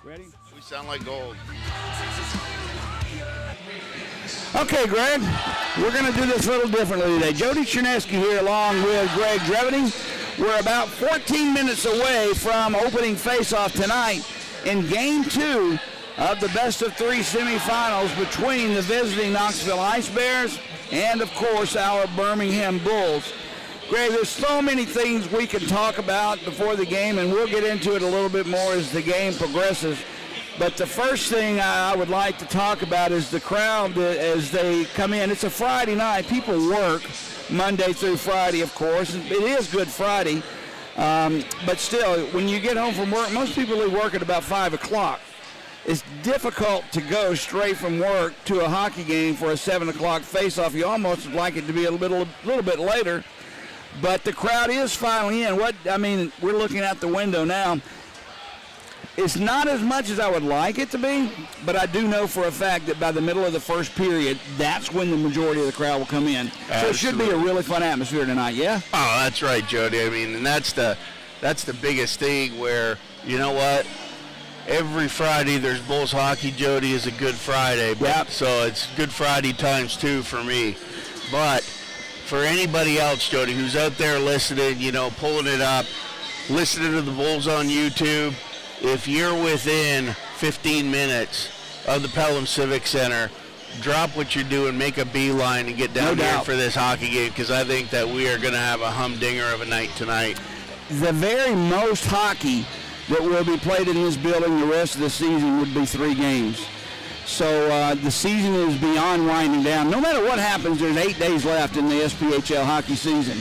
Ready? We sound like gold. Okay, Greg, we're going to do this a little differently today. Jody Chernesky here along with Greg Drevity. We're about 14 minutes away from opening face-off tonight in Game 2 of the best-of-3 semifinals between the visiting Knoxville Ice Bears and, of course, our Birmingham Bulls. Greg, there's so many things we can talk about before the game, and we'll get into it a little bit more as the game progresses. But the first thing I would like to talk about is the crowd as they come in. It's a Friday night. People work Monday through Friday, of course. It is Good Friday. But still, when you get home from work, most people leave work at about 5 o'clock. It's difficult to go straight from work to a hockey game for a 7 o'clock face-off. You almost would like it to be a little bit later. But the crowd is filing in. We're looking out the window now. It's not as much as I would like it to be, but I do know for a fact that by the middle of the first period, that's when the majority of the crowd will come in. Absolutely. So it should be a really fun atmosphere tonight, yeah? Oh, that's right, Jody. And that's the biggest thing where, you know what? Every Friday there's Bulls hockey, Jody, is a Good Friday. Yep. So it's Good Friday times 2 for me. But for anybody else, Jody, who's out there listening, pulling it up, listening to the Bulls on YouTube, if you're within 15 minutes of the Pelham Civic Center, drop what you're doing, make a beeline, and get down here for this hockey game, because I think that we are going to have a humdinger of a night tonight. The very most hockey that will be played in this building the rest of the season would be 3 games. So the season is beyond winding down. No matter what happens, there's 8 days left in the SPHL hockey season.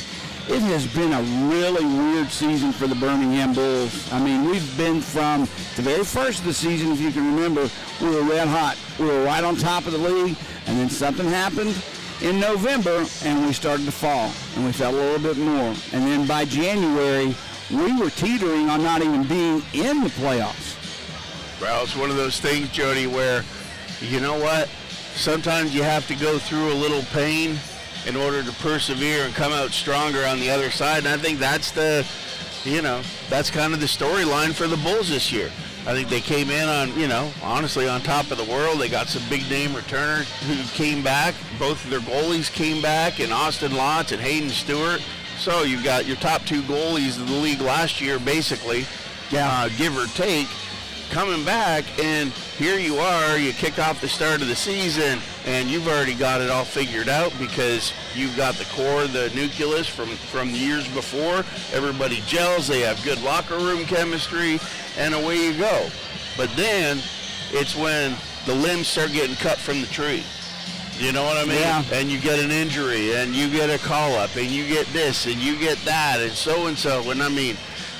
It has been a really weird season for the Birmingham Bulls. We've been from the very first of the season, if you can remember, we were red hot. We were right on top of the league, and then something happened in November, and we started to fall, and we fell a little bit more. And then by January, we were teetering on not even being in the playoffs. Well, it's one of those things, Jody, where, you know what? Sometimes you have to go through a little pain in order to persevere and come out stronger on the other side. And I think that's that's kind of the storyline for the Bulls this year. I think they came in on, honestly on top of the world. They got some big name returners who came back. Both of their goalies came back, in Austin Lotz and Hayden Stewart. So you've got your top 2 goalies of the league last year, basically, give or take, coming back, and here you are, you kick off the start of the season, and you've already got it all figured out because you've got the core, the nucleus from the years before. Everybody gels, they have good locker room chemistry, and away you go. But then it's when the limbs start getting cut from the tree. You know what I mean? Yeah. And you get an injury, and you get a call-up, and you get this, and you get that, and so.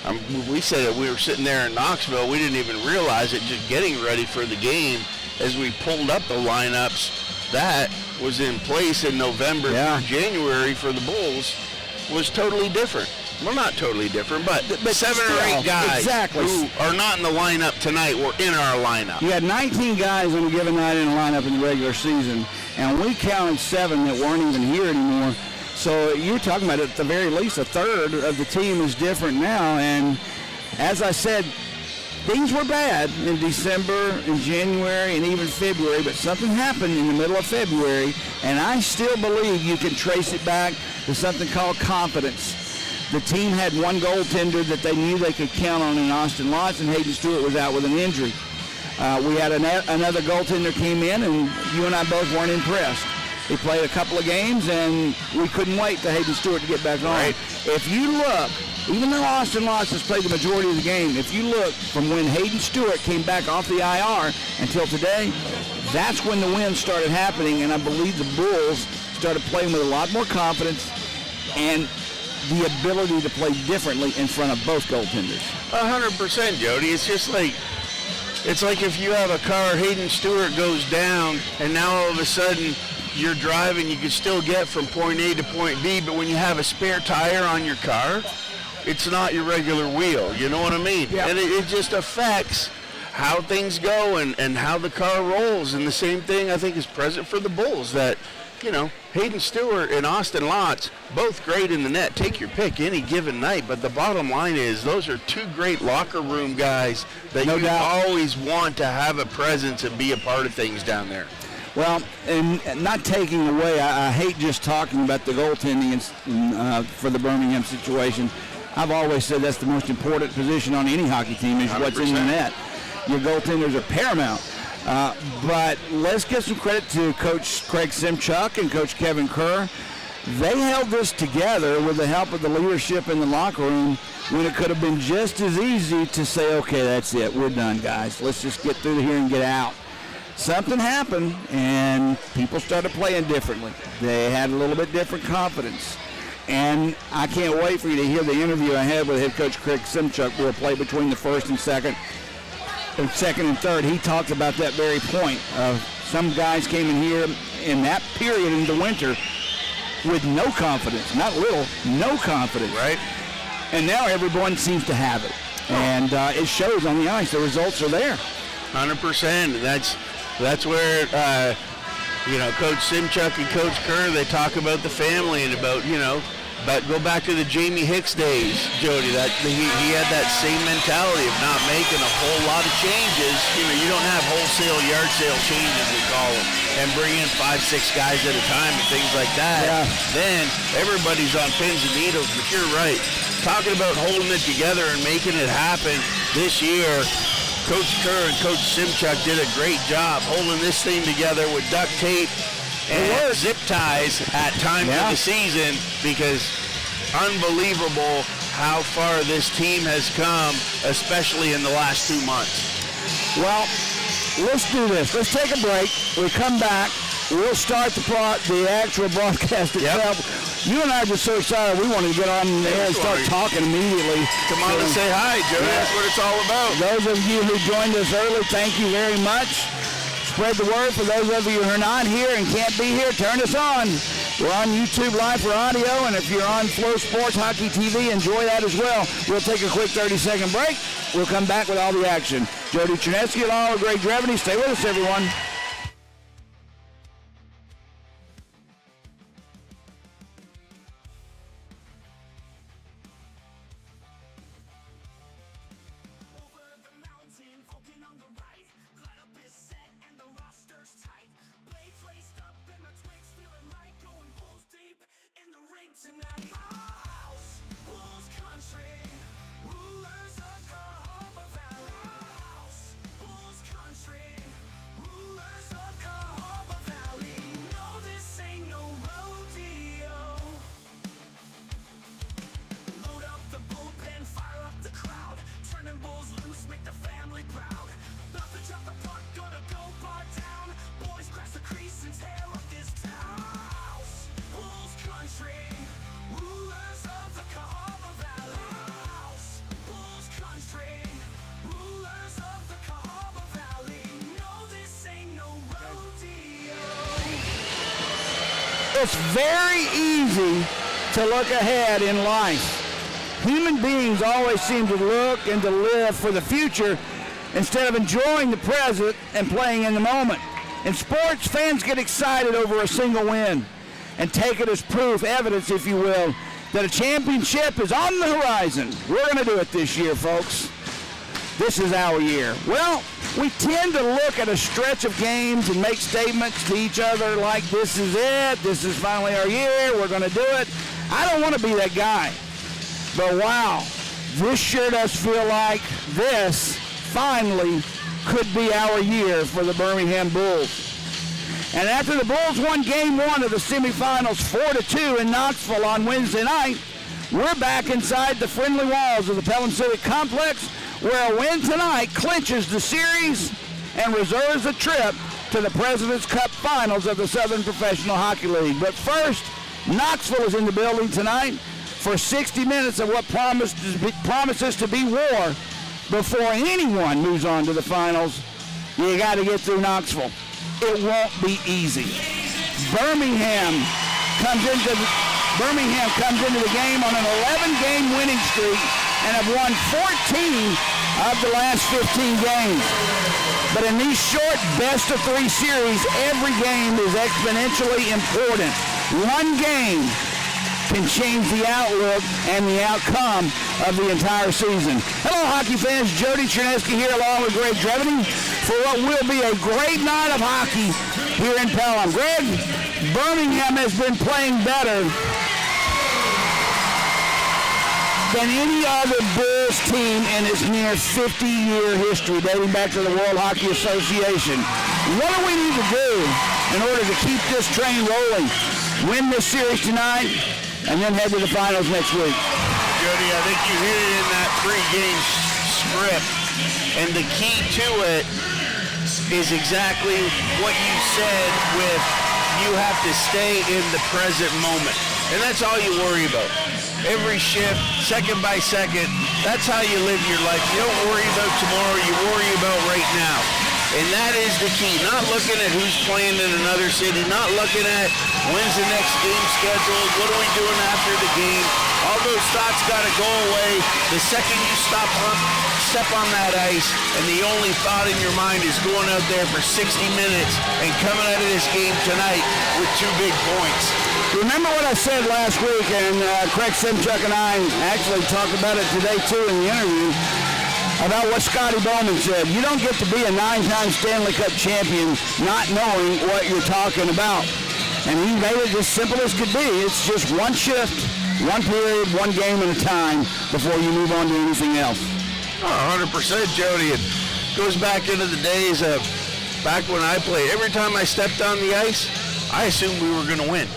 And we said that we were sitting there in Knoxville. We didn't even realize it, just getting ready for the game as we pulled up the lineups that was in place in November through January for the Bulls was totally different. Well, not totally different, but 7 or 8 guys who are not in the lineup tonight were in our lineup. You had 19 guys on a given night in the lineup in the regular season, and we counted 7 that weren't even here anymore. So you're talking about, at the very least, a third of the team is different now. And as I said, things were bad in December and January and even February, but something happened in the middle of February, and I still believe you can trace it back to something called confidence. The team had one goaltender that they knew they could count on in Austin Lotz, and Hayden Stewart was out with an injury. We had another goaltender came in, and you and I both weren't impressed. He played a couple of games, and we couldn't wait for Hayden Stewart to get back on. Right. If you look, even though Austin Lotz has played the majority of the game, if you look from when Hayden Stewart came back off the IR until today, that's when the wins started happening, and I believe the Bulls started playing with a lot more confidence and the ability to play differently in front of both goaltenders. 100%, Jody. It's like if you have a car, Hayden Stewart goes down, and now all of a sudden you're driving, you can still get from point A to point B, but when you have a spare tire on your car, it's not your regular wheel. You know what I mean? Yeah. And it just affects how things go and how the car rolls. And the same thing, I think, is present for the Bulls, that, Hayden Stewart and Austin Lotz, both great in the net. Take your pick any given night. But the bottom line is those are two great locker room guys that you always want to have a presence and be a part of things down there. Well, and not taking away, I hate just talking about the goaltending for the Birmingham situation. I've always said that's the most important position on any hockey team is 100%. What's in the net. Your goaltenders are paramount. But let's give some credit to Coach Craig Simchuk and Coach Kevin Kerr. They held this together with the help of the leadership in the locker room when it could have been just as easy to say, okay, that's it. We're done, guys. Let's just get through here and get out. Something happened, and people started playing differently. They had a little bit different confidence. And I can't wait for you to hear the interview I had with head coach Craig Simchuk. We'll play between the first and second and third. He talked about that very point of some guys came in here in that period in the winter with no confidence, not little, no confidence. Right. And now everyone seems to have it. And it shows on the ice. The results are there. 100%. That's where, Coach Simchuk and Coach Kerr, they talk about the family and about, but go back to the Jamie Hicks days, Jody. That he had that same mentality of not making a whole lot of changes. You don't have wholesale yard sale changes, we call them, and bring in 5-6 guys at a time and things like that. Yeah. Then everybody's on pins and needles. But you're right. Talking about holding it together and making it happen this year, Coach Kerr and Coach Simchuk did a great job holding this thing together with duct tape and zip ties at times of the season, because unbelievable how far this team has come, especially in the last 2 months. Well, let's do this. Let's take a break. We come back. We'll start the actual broadcast itself. You and I are just so excited. We want to get on the air and start talking immediately. Come on and say hi, Joe. Yeah. That's what it's all about. Those of you who joined us early, thank you very much. Spread the word. For those of you who are not here and can't be here, turn us on. We're on YouTube Live for audio, and if you're on Flow Sports Hockey TV, enjoy that as well. We'll take a quick 30-second break. We'll come back with all the action. Jody Chernesky along with Greg Dreveny. Stay with us, everyone. It's very easy to look ahead in life. Human beings always seem to look and to live for the future instead of enjoying the present and playing in the moment. In sports, fans get excited over a single win and take it as proof, evidence, if you will, that a championship is on the horizon. We're going to do it this year, folks. This is our year. Well, we tend to look at a stretch of games and make statements to each other like, this is it, this is finally our year, we're going to do it. I don't want to be that guy. But wow, this sure does feel like this finally could be our year for the Birmingham Bulls. And after the Bulls won Game 1 of the semifinals 4-2 in Knoxville on Wednesday night, we're back inside the friendly walls of the Pelham Civic Complex, where a win tonight clinches the series and reserves a trip to the President's Cup Finals of the Southern Professional Hockey League. But first, Knoxville is in the building tonight for 60 minutes of what promises to be war. Before anyone moves on to the finals, you got to get through Knoxville. It won't be easy. Birmingham comes into the game on an 11-game winning streak and have won 14 of the last 15 games. But in these short best-of-3 series, every game is exponentially important. One game can change the outlook and the outcome of the entire season. Hello, hockey fans. Jody Chernesky here along with Greg Dreveny for what will be a great night of hockey here in Pelham. Greg, Birmingham has been playing better than any other Bulls team in its near 50-year history, dating back to the World Hockey Association. What do we need to do in order to keep this train rolling? Win this series tonight, and then head to the finals next week. Jody, I think you hit it in that pregame script, and the key to it is exactly what you said with you have to stay in the present moment. And that's all you worry about. Every shift, second by second, that's how you live your life. You don't worry about tomorrow, you worry about right now. And that is the key. Not looking at who's playing in another city, not looking at when's the next game scheduled, what are we doing after the game. All those thoughts got to go away the second you step on that ice, and the only thought in your mind is going out there for 60 minutes and coming out of this game tonight with 2 big points. Remember what I said last week, and Craig Simchuk and I actually talked about it today too in the interview, about what Scotty Bowman said. You don't get to be a 9-time Stanley Cup champion not knowing what you're talking about. And he made it as simple as could be. It's just one shift, one period, one game at a time before you move on to anything else. 100%, Jody. It goes back into the days of back when I played. Every time I stepped on the ice, I assumed we were going to win.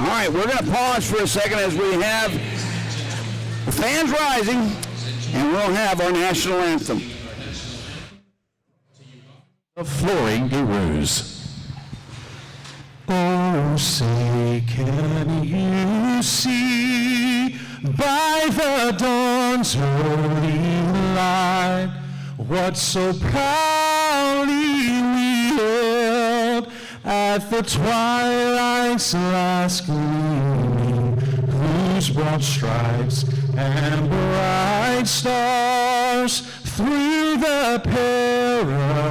All right, we're going to pause for a second as we have the fans rising, and we'll have our national anthem. The Flooring Gurus. Oh, say, can you see by the dawn's early light what so proudly we hailed at the twilight's last gleaming, whose broad stripes and bright stars through the perilous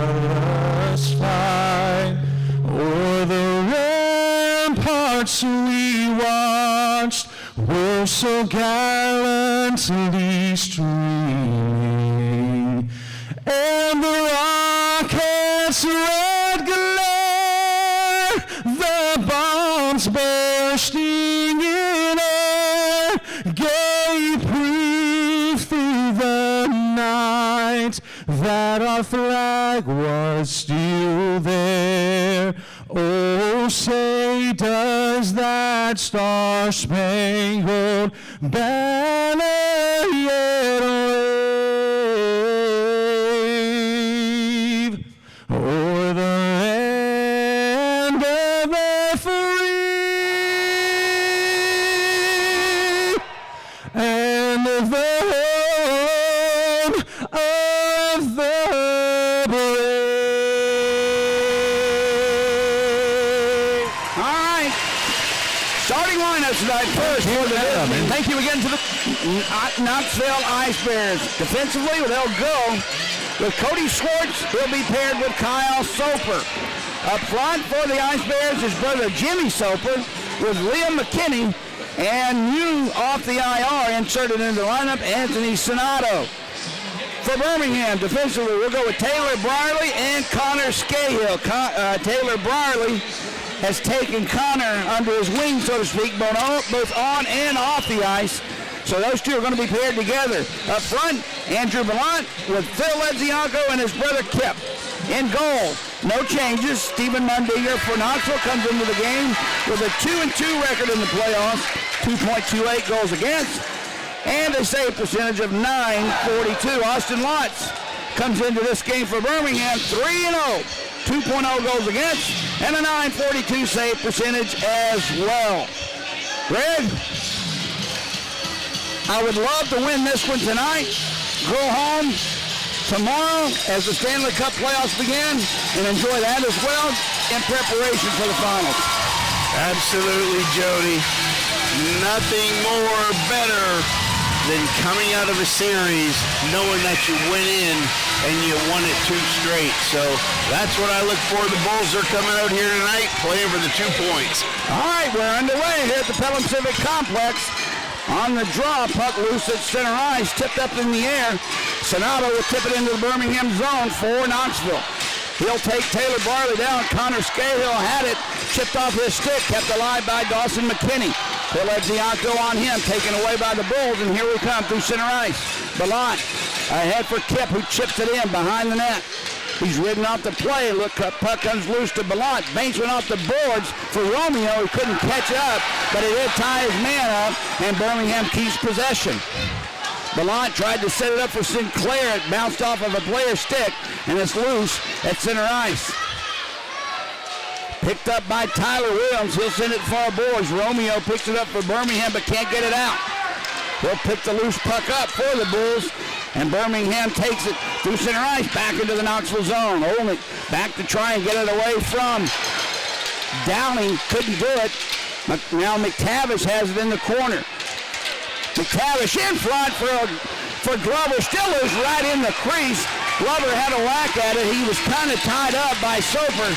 fight o'er the ramparts we watched were so gallantly streaming, and the rocket's red glare, the bombs bursting in air, gave proof through the night that our flag was still there. Oh, say, does that star-spangled banner yet wave o'er the land of the free and of the home of the brave? Tonight first for the thank you again to the Knoxville Ice Bears. Defensively, they'll go with Cody Schwartz. He'll be paired with Kyle Soper. Up front for the Ice Bears is brother Jimmy Soper with Liam McKinney, and new off the IR inserted into the lineup, Anthony Sonato. For Birmingham, defensively, we'll go with Taylor Brierly and Connor Scahill. Taylor Brierly has taken Connor under his wing, so to speak, both on and off the ice. So those two are going to be paired together. Up front, Andrew Ballant with Phil Ledzianko and his brother Kip. In goal, no changes. Stephen Mundinger for Knoxville comes into the game with a 2-2 record in the playoffs, 2.28 goals against, and a save percentage of .942. Austin Lotz comes into this game for Birmingham 3-0. 2.0 goals against, and a .942 save percentage as well. Greg, I would love to win this one tonight, go home tomorrow as the Stanley Cup playoffs begin, and enjoy that as well in preparation for the finals. Absolutely, Jody. Nothing more better than coming out of a series knowing that you went in and you won it 2 straight. So that's what I look for. The Bulls are coming out here tonight playing for the 2 points. All right, we're underway here at the Pelham Civic Complex. On the draw, puck loose at center ice, tipped up in the air. Sonato will tip it into the Birmingham zone for Knoxville. He'll take Taylor Barley down. Connor Scahill had it, chipped off his stick, kept alive by Dawson McKinney. He'll let Zianco on him, taken away by the Bulls, and here we come through center ice. Ballant ahead for Kip, who chips it in behind the net. He's ridden off the play. Look, puck comes loose to Ballant. Banks went off the boards for Romeo. He couldn't catch up, but he did tie his man up, and Birmingham keeps possession. Ballant tried to set it up for Sinclair. It bounced off of a player's stick, and it's loose at center ice. Picked up by Tyler Williams. He'll send it far boards. Romeo picks it up for Birmingham, but can't get it out. He'll pick the loose puck up for the Bulls, and Birmingham takes it through center ice back into the Knoxville zone. Olnick back to try and get it away from Downing. Couldn't do it. Now McTavish has it in the corner. McTavish in front for Glover. Still is right in the crease. Glover had a whack at it. He was kind of tied up by Soper.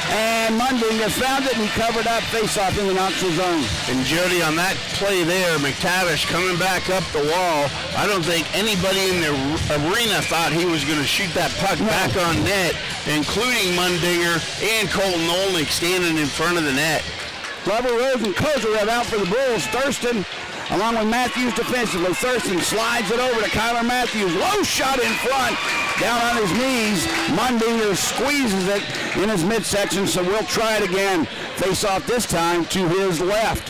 And Mundinger found it and he covered up face-off in the Knoxville zone. And Jody, on that play there, McTavish coming back up the wall. I don't think anybody in the arena thought he was going to shoot that puck back on net, including Mundinger and Colton Olnick standing in front of the net. Glover, Rose, and Kozarev out for the Bulls. Thurston along with Matthews defensively. Thurston slides it over to Kyler Matthews. Low shot in front, down on his knees. Mundinger squeezes it in his midsection, so we'll try it again. Face off this time to his left.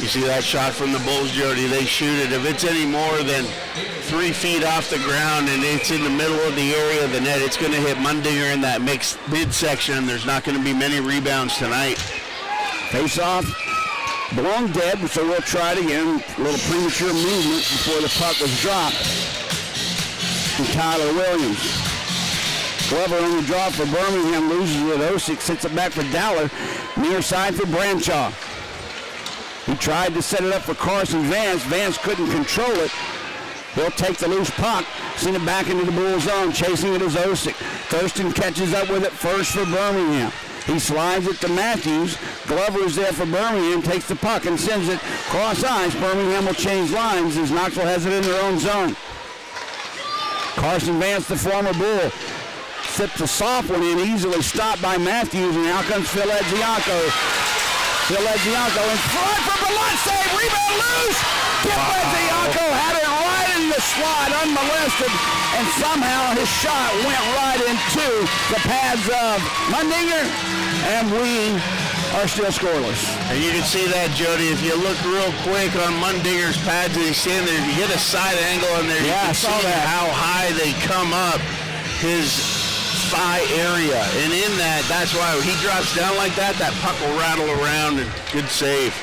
You see that shot from the Bulls, Jody. They shoot it. If it's any more than 3 feet off the ground and it's in the middle of the area of the net, it's going to hit Mundinger in that mixed midsection. There's not going to be many rebounds tonight. Face off. Blown dead, so we'll try it again. A little premature movement before the puck was dropped. And Tyler Williams. Glover on the draw for Birmingham, loses it. Osick sits it back for Dowler. Near side for Branshaw. He tried to set it up for Carson Vance. Vance couldn't control it. He'll take the loose puck, send it back into the Bull zone. Chasing it is Osick. Thurston catches up with it first for Birmingham. He slides it to Matthews. Glover is there for Birmingham, takes the puck and sends it cross ice. Birmingham will change lines as Knoxville has it in their own zone. Carson Vance, the former Bull, sips a soft one in, easily stopped by Matthews, and now comes Phil Edzianko. Phil Edzianko in front for Ballant, save, rebound loose. Edzianko had it right in the slot, unmolested, and somehow his shot went right into the pads of Mundinger, and we are still scoreless. And you can see that, Jody, if you look real quick on Mundinger's pads and he's standing there, if you get a side angle in there, you can see how high they come up his thigh area. And in that, that's why when he drops down like that, that puck will rattle around, and good save.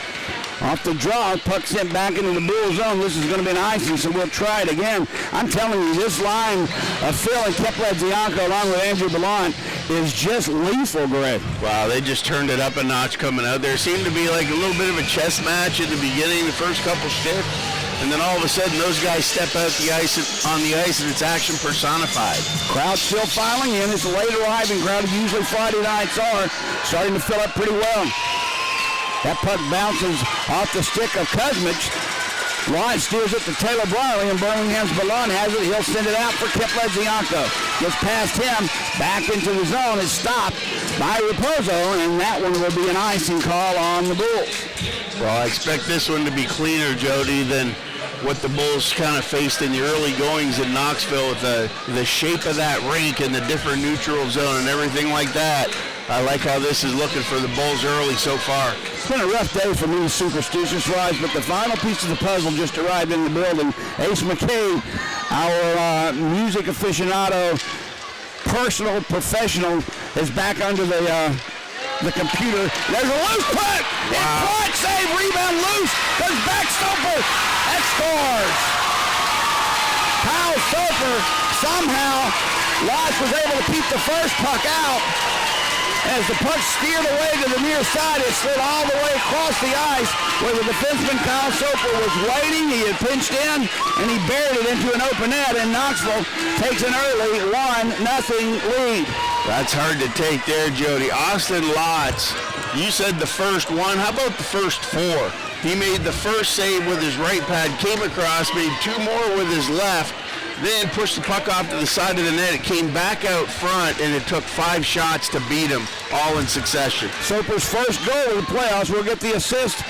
Off the draw, puck sent back into the Bull zone. This is going to be an icing, so we'll try it again. I'm telling you, this line of Phil and Edzianko along with Andrew Ballant is just lethal, Greg. Wow, they just turned it up a notch coming out there. Seemed to be like a little bit of a chess match at the beginning, the first couple shifts, and then all of a sudden those guys step out on the ice and it's action personified. Crowd still filing in. It's a late arriving crowd. Usually Friday nights are starting to fill up pretty well. That puck bounces off the stick of Kuzmich. Lodge steers it to Taylor Briley, and Birmingham's Ballant has it. He'll send it out for Edzianko. Gets past him, back into the zone. Is stopped by Raposo, and that one will be an icing call on the Bulls. Well, I expect this one to be cleaner, Jody, than what the Bulls kind of faced in the early goings in Knoxville with the shape of that rink and the different neutral zone and everything like that. I like how this is looking for the Bulls early so far. It's been a rough day for me, superstitious-wise, but the final piece of the puzzle just arrived in the building. Ace McKay, our music aficionado, personal professional, is back under the computer. There's a loose puck! Wow. In front, save, rebound, loose, goes back, Soper, that scores! Kyle Soper, somehow, Lodge was able to keep the first puck out. As the puck steered away to the near side, it slid all the way across the ice where the defenseman Kyle Soper was waiting. He had pinched in, and he buried it into an open net, and Knoxville takes an early 1-0 lead. That's hard to take there, Jody. Austin Lotz, you said the first one. How about the first 4? He made the first save with his right pad, came across, made 2 more with his left, then pushed the puck off to the side of the net. It came back out front, and it took 5 shots to beat him, all in succession. Soper's first goal of the playoffs will get the assist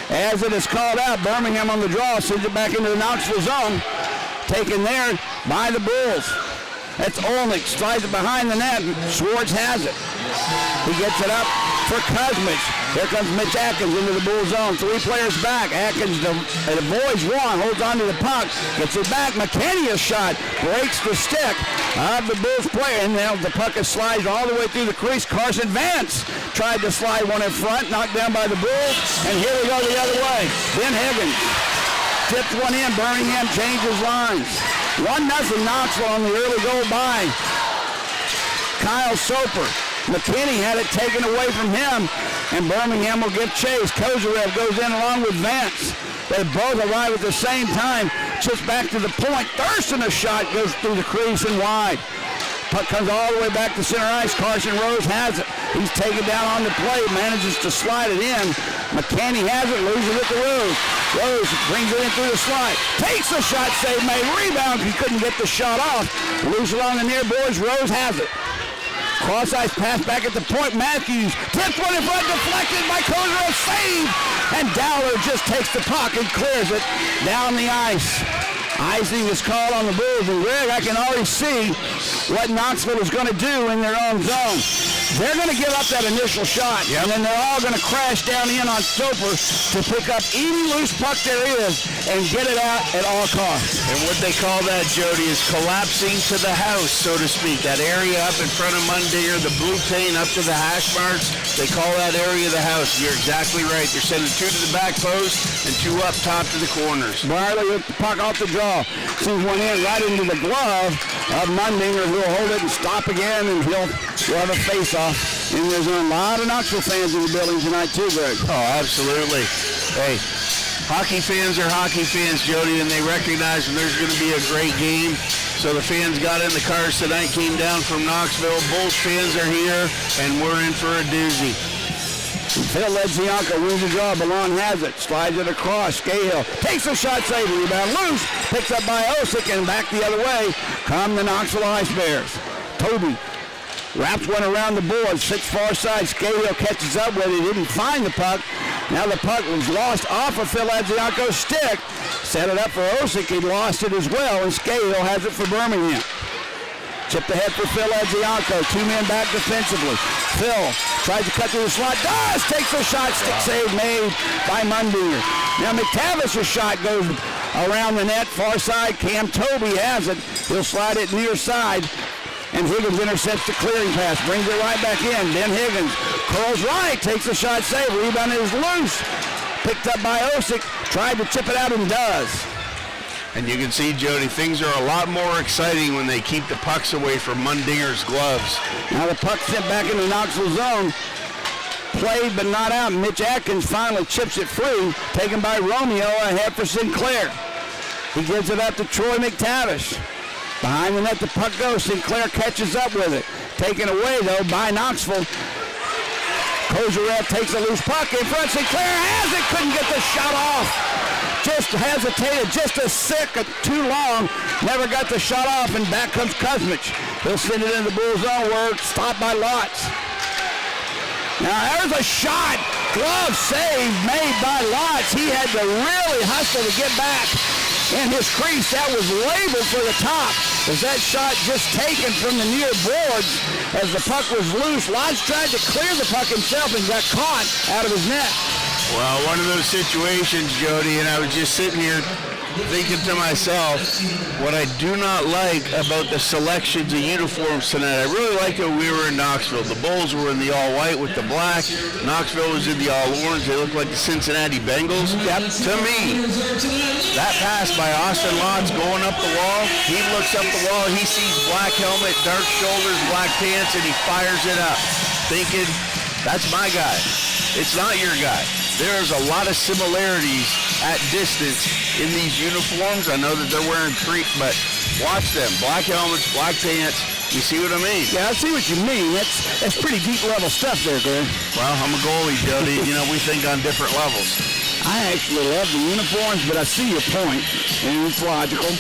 as it is called out. Birmingham on the draw, sends it back into the Knoxville zone. Taken there by the Bulls. That's Olnick, slides it behind the net. Schwartz has it. He gets it up for Kuzmich. Here comes Mitch Atkins into the Bull zone. 3 players back. Atkins avoids one, holds on to the puck, gets it back. McKinney's shot breaks the stick of the Bulls player, and now the puck is slides all the way through the crease. Carson Vance tried to slide one in front, knocked down by the Bulls, and here we go the other way. Ben Higgins tips one in. Birmingham changes lines. 1-0 Knoxville on the early goal by Kyle Soper. McKinney had it taken away from him, and Birmingham will give chase. Kozarev goes in along with Vance. They both arrive at the same time. Just back to the point. Thurston, a shot goes through the crease and wide. Puck comes all the way back to center ice. Carson Rose has it. He's taken down on the play, manages to slide it in. McKinney has it, loses it to Rose. Rose brings it in through the slide. Takes the shot, save made. Rebound, he couldn't get the shot off. Loose along the near boards. Rose has it. Cross ice pass back at the point. Matthews tips one in front, deflected by Kozarev, save, and Dowler just takes the puck and clears it down the ice. Icing is called on the Bulls, and Greg, I can already see what Knoxville is going to do in their own zone. They're going to give up that initial shot, and then they're all going to crash down in on Soper to pick up any loose puck there is and get it out at all costs. And what they call that, Jody, is collapsing to the house, so to speak. That area up in front of Mundinger, the blue paint up to the hash marks, they call that area the house. You're exactly right. They're sending 2 to the back post and 2 up top to the corners. Barley with the puck off the draw. Sends one in right into the glove of Mundinger, who'll hold it and stop again, and he'll have a face-off. And there's a lot of Knoxville fans in the building tonight too, Greg. Oh, absolutely. Hey, hockey fans are hockey fans, Jody, and they recognize when there's going to be a great game. So the fans got in the cars tonight, came down from Knoxville. Bulls fans are here, and we're in for a doozy. Phil Ledzianko wins the draw. Ballon has it. Slides it across. Cahill takes a shot, save, rebound loose. Picked up by Osick, and back the other way come the Knoxville Ice Bears. Toby wraps one around the board. 6 far side. Cahill catches up with it. Didn't find the puck. Now the puck was lost off of Phil Ledzianko's stick. Set it up for Osick. He lost it as well, and Cahill has it for Birmingham. Chipped ahead for Phil Ledzianko. 2 men back defensively. Phil tries to cut through the slot. Does! Takes a shot. Stick save made by Mundinger. Now McTavish's shot goes around the net. Far side. Cam Toby has it. He'll slide it near side. And Higgins intercepts the clearing pass. Brings it right back in. Then Higgins curls right. Takes a shot. Save. Rebound is loose. Picked up by Osick. Tried to chip it out and does. And you can see, Jody, things are a lot more exciting when they keep the pucks away from Mundinger's gloves. Now the puck sent back into Knoxville zone. Played but not out. Mitch Atkins finally chips it free. Taken by Romeo ahead for Sinclair. He gives it up to Troy McTavish. Behind the net the puck goes. Sinclair catches up with it. Taken away though by Knoxville. Kozarev takes a loose puck in front. Sinclair has it. Couldn't get the shot off. Just hesitated just a second too long. Never got the shot off, and back comes Kuzmich. He'll send it in the Bull zone where it's stopped by Lotz. Now there's a shot. Glove save made by Lotz. He had to really hustle to get back in his crease. That was labeled for the top. Was that shot just taken from the near boards as the puck was loose? Lotz tried to clear the puck himself and got caught out of his net. Well, one of those situations, Jody, and I was just sitting here thinking to myself, what I do not like about the selections of uniforms tonight, I really like it when we were in Knoxville. The Bulls were in the all-white with the black. Knoxville was in the all-orange. They looked like the Cincinnati Bengals. To me, that pass by Austin Lotz going up the wall, he looks up the wall, he sees black helmet, dark shoulders, black pants, and he fires it up. thinking, that's my guy. It's not your guy. There's a lot of similarities at distance in these uniforms. I know that they're wearing creep, but watch them. Black helmets, black pants. You see what I mean? Yeah, I see what you mean. That's pretty deep level stuff there, Greg. Well, I'm a goalie, Jody. You know, we think on different levels. I actually love the uniforms, but I see your point, and it's logical.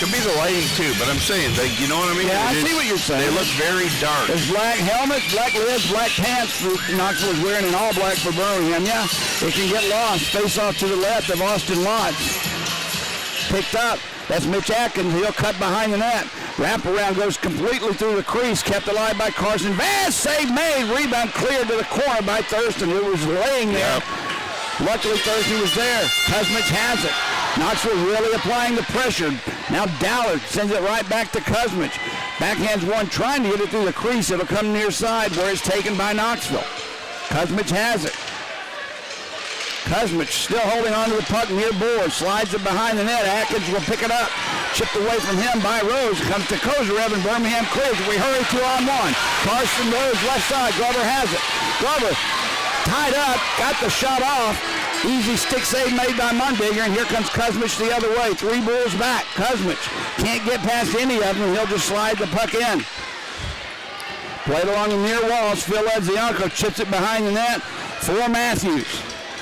Could be the lighting too, but I'm saying, you know what I mean? Yeah, I see what you're saying. They look very dark. There's black helmets, black lids, black pants that Knoxville is wearing, and all black for Birmingham. Yeah, it can get lost. Face off to the left of Austin Lodge. Picked up. That's Mitch Atkins. He'll cut behind the net. Wraparound goes completely through the crease. Kept alive by Carson Vance. Save made. Rebound cleared to the corner by Thurston, who was laying there. Yep. Luckily, Thurston was there. Kuzmich has it. Knoxville really applying the pressure. Now Dallard sends it right back to Kuzmich. Backhands one, trying to get it through the crease. It'll come near side where it's taken by Knoxville. Kuzmich has it. Kuzmich still holding on to the puck near board. Slides it behind the net. Atkins will pick it up. Chipped away from him by Rose. Comes to Kozarev and Birmingham clears. We hurry 2-on-1. Carson Rose left side. Glover has it. Glover tied up. Got the shot off. Easy stick save made by Mundinger, and here comes Kuzmich the other way. 3 Bulls back. Kuzmich can't get past any of them. He'll just slide the puck in. Played along the near walls. Phil Ledzianko chips it behind the net for Matthews.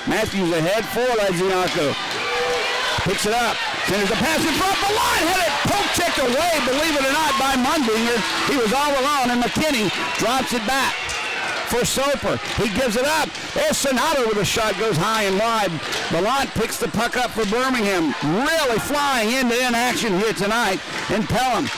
Matthews ahead for Ledzianko. Picks it up. Sends the pass in front. The line had it poke checked away, believe it or not, by Mundinger. He was all alone, and McKinney drops it back for Soper. He gives it up. There's Sonato with a shot, goes high and wide. Ballant picks the puck up for Birmingham. Really flying end-to-end action here tonight in Pelham.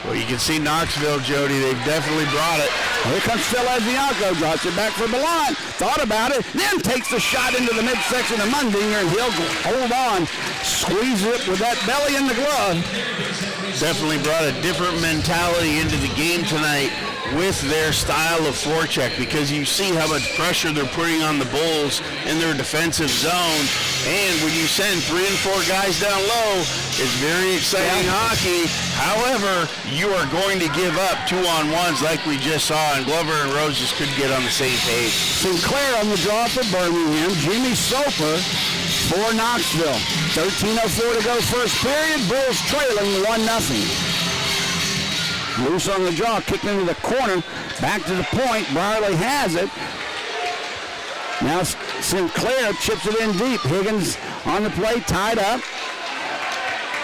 Well, you can see Knoxville, Jody. They've definitely brought it. Here comes Phil Ledzianko. Drops it back for Ballant. Thought about it. Then takes the shot into the midsection of Mundinger, and he'll hold on. Squeeze it with that belly in the glove. Definitely brought a different mentality into the game tonight with their style of forecheck, because you see how much pressure they're putting on the Bulls in their defensive zone. And when you send 3 and 4 guys down low, it's very exciting hockey. However, you are going to give up 2-on-1s like we just saw, and Glover and Rose just couldn't get on the same page. Sinclair on the draw for Birmingham. Jimmy Soper for Knoxville. 13:04 to go first period. Bulls trailing 1-0. Loose on the draw, kicked into the corner, back to the point. Brierly has it. Now Sinclair chips it in deep. Higgins on the play, tied up.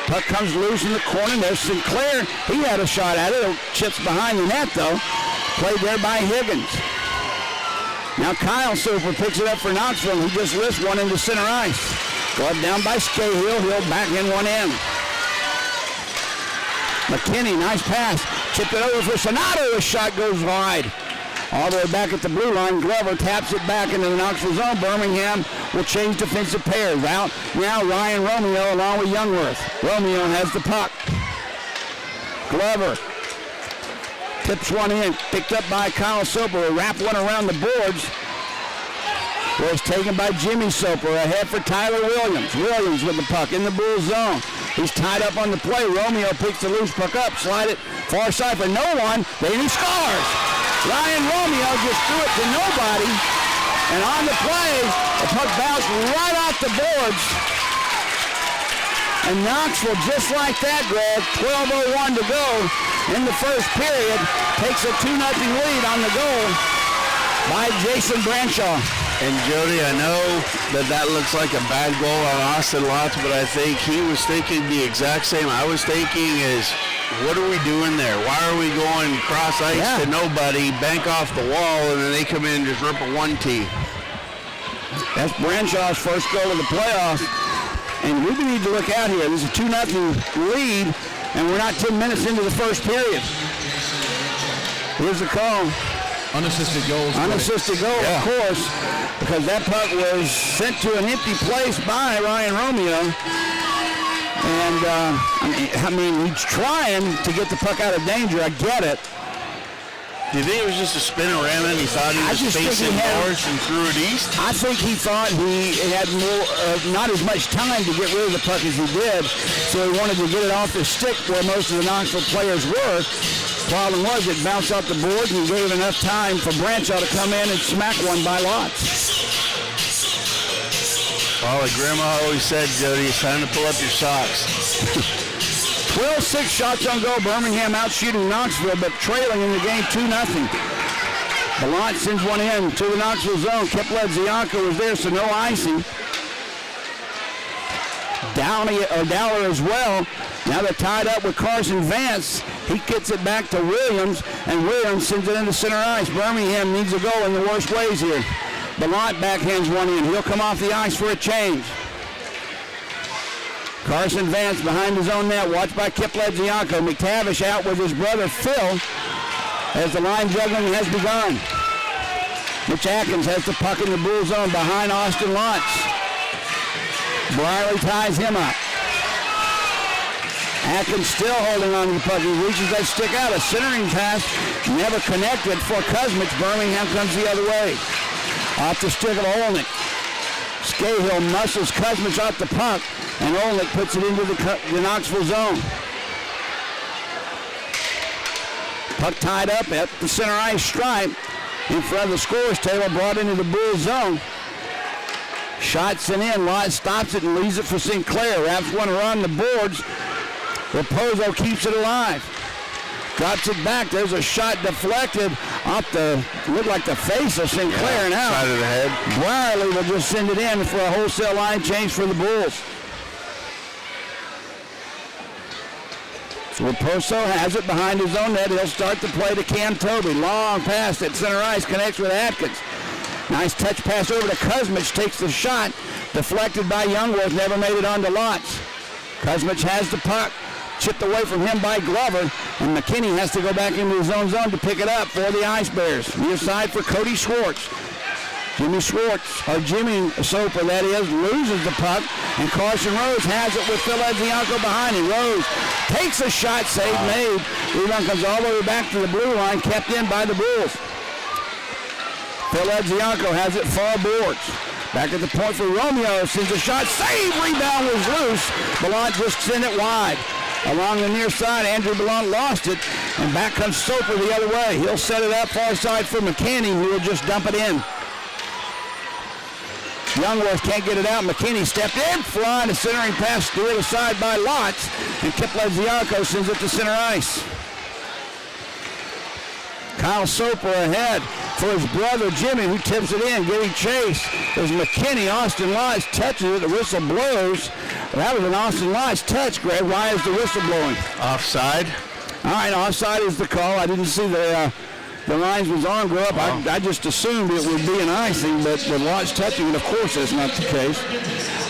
Puck comes loose in the corner. There's Sinclair. He had a shot at it. Chips behind the net, though. Played there by Higgins. Now Kyle Soper picks it up for Knoxville. He just lifts one into center ice. Glove down by Scahill. He'll back in one in. McKinney, nice pass. Chipped it over for Sonato. His shot goes wide. All the way back at the blue line. Glover taps it back into the Knoxville zone. Birmingham will change defensive pairs. Out now Ryan Romeo along with Youngworth. Romeo has the puck. Glover tips one in. Picked up by Kyle Soper. A wrap one around the boards. Was taken by Jimmy Soper. Ahead for Tyler Williams. Williams with the puck in the Bulls zone. He's tied up on the play. Romeo picks the loose puck up. Slide it far side for no one. Then he scores. Ryan Romeo just threw it to nobody. And on the play, the puck bounced right off the boards. And Knoxville, just like that, Greg, 12:01 to go in the first period, takes a 2-0 lead on the goal by Jason Branshaw. And Jody, I know that looks like a bad goal on Austin Lotz, but I think he was thinking the exact same I was thinking is, what are we doing there? Why are we going cross ice to nobody, bank off the wall, and then they come in and just rip a 1-T? That's Branshaw's first goal of the playoffs. And we need to look out here. This is a 2-0 lead, and we're not 10 minutes into the first period. Here's the call. Unassisted goals. Unassisted goal, of course, because that puck was sent to an empty place by Ryan Romeo. And, I mean, he's trying to get the puck out of danger. I get it. Do you think it was just a spinorama and he thought he was facing north and threw it east? I think he thought he had not as much time to get rid of the puck as he did, so he wanted to get it off the stick where most of the Knoxville players were. Problem was it bounced off the board and gave enough time for Branshaw to come in and smack one by lots. Well, like Grandma always said, Jody, it's time to pull up your socks. 12-6 shots on goal. Birmingham out shooting Knoxville, but trailing in the game 2-0. Ballant sends one in to the Knoxville zone. Kepledzianko was there, so no icing. Dowler as well. Now they're tied up with Carson Vance. He gets it back to Williams, and Williams sends it into center ice. Birmingham needs a goal in the worst ways here. Ballant backhands one in. He'll come off the ice for a change. Carson Vance behind his own net, watched by Kepledzianko. McTavish out with his brother Phil as the line juggling has begun. Mitch Atkins has the puck in the Bull zone behind Austin Lutz. Briley ties him up. Atkins still holding on to the puck. He reaches that stick out. A centering pass never connected for Kuzmich. Birmingham comes the other way. Off the stick of Olnick. Scahill muscles Kuzmich off the puck, and Olnick puts it into the Knoxville zone. Puck tied up at the center ice stripe in front of the scorer's table, brought into the Bull zone. Shot sent in. Lott stops it and leaves it for Sinclair. Wraps one around the boards. Raposo keeps it alive. Drops it back. There's a shot deflected off looked like the face of Sinclair and out. Side of the head. Briley will just send it in for a wholesale line change for the Bulls. Raposo has it behind his own net. He'll start the play to Cam Toby. Long pass at center ice, connects with Atkins. Nice touch pass over to Kuzmich, takes the shot. Deflected by Youngworth, never made it onto Lotz. Kuzmich has the puck. Chipped away from him by Glover, and McKinney has to go back into his own zone to pick it up for the Ice Bears. Near side for Cody Schwartz. Jimmy Soper, that is, loses the puck, and Carson Rose has it with Phil Edzianko behind him. Rose takes a shot, save made. Rebound comes all the way back to the blue line, kept in by the Bulls. Phil Edzianko has it far boards. Back at the point for Romeo, sends a shot, save, rebound was loose. Ballant just sent it wide. Along the near side, Andrew Ballant lost it, and back comes Soper the other way. He'll set it up far side for McKinney, who will just dump it in. Youngworth can't get it out. McKinney stepped in, flying a centering pass to the other side by Lotz, and Kepledzianko sends it to center ice. Kyle Soper ahead for his brother Jimmy, who tips it in, getting chased. There's McKinney. Austin Lotz touches it. The whistle blows. That was an Austin Lotz touch, Greg. Why is the whistle blowing? Offside. All right, offside is the call. I didn't see the linesman's arm go up. Wow. I just assumed it would be an icing, but with Lotz touching it, of course that's not the case.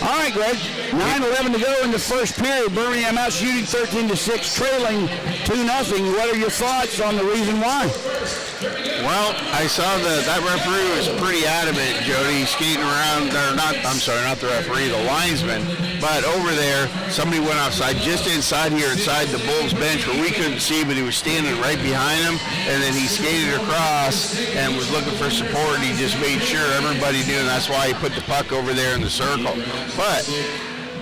All right, Greg. 9:11 to go in the first period. Birmingham out shooting 13-6, trailing 2-0. What are your thoughts on the reason why? Well, I saw that referee was pretty adamant, Jody, skating around, not the referee, the linesman, but over there, somebody went outside, just inside here, inside the Bulls bench, where we couldn't see, but he was standing right behind him, and then he skated across and was looking for support, and he just made sure everybody knew, and that's why he put the puck over there in the circle. But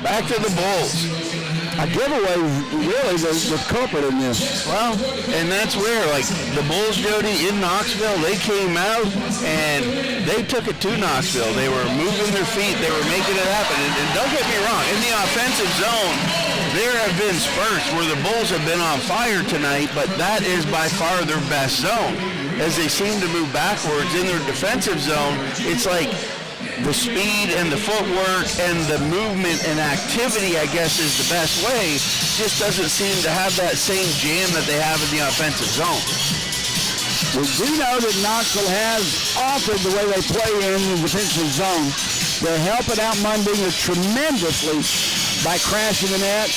back to the Bulls. A giveaway, really, the culprit in this. Well, and that's where, like, the Bulls, Jody, in Knoxville, they came out and they took it to Knoxville. They were moving their feet. They were making it happen. And don't get me wrong, in the offensive zone, there have been spurts where the Bulls have been on fire tonight, but that is by far their best zone. As they seem to move backwards in their defensive zone, it's like the speed and the footwork and the movement and activity, I guess, is the best way. Just doesn't seem to have that same jam that they have in the offensive zone. We do know that Knoxville has altered the way they play in the defensive zone. They're helping out Mundinger tremendously by crashing the net,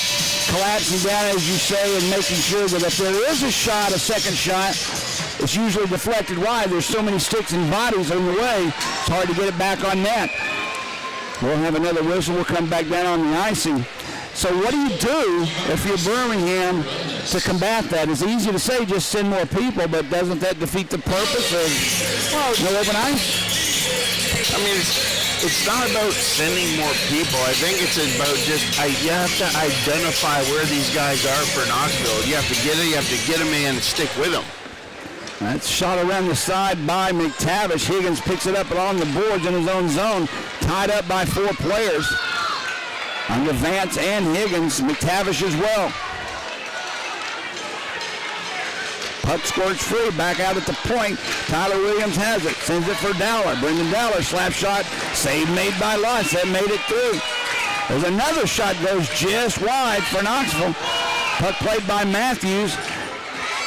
collapsing down, as you say, and making sure that if there is a shot, a second shot, it's usually deflected wide. There's so many sticks and bodies in the way, it's hard to get it back on net. We'll have another whistle. We'll come back down on the icing. So what do you do if you're Birmingham to combat that? It's easy to say just send more people, but doesn't that defeat the purpose of no open ice? I mean, it's not about sending more people. I think it's about just you have to identify where these guys are for Knoxville. You have to get them in and stick with them. That's shot around the side by McTavish. Higgins picks it up along the boards in his own zone, tied up by 4 players. Under Vance and Higgins, McTavish as well. Puck squirts free, back out at the point. Tyler Williams has it, sends it for Dowler. Brendan Dowler, slap shot, save made by Lutz. That made it through. There's another shot, goes just wide for Knoxville. Puck played by Matthews.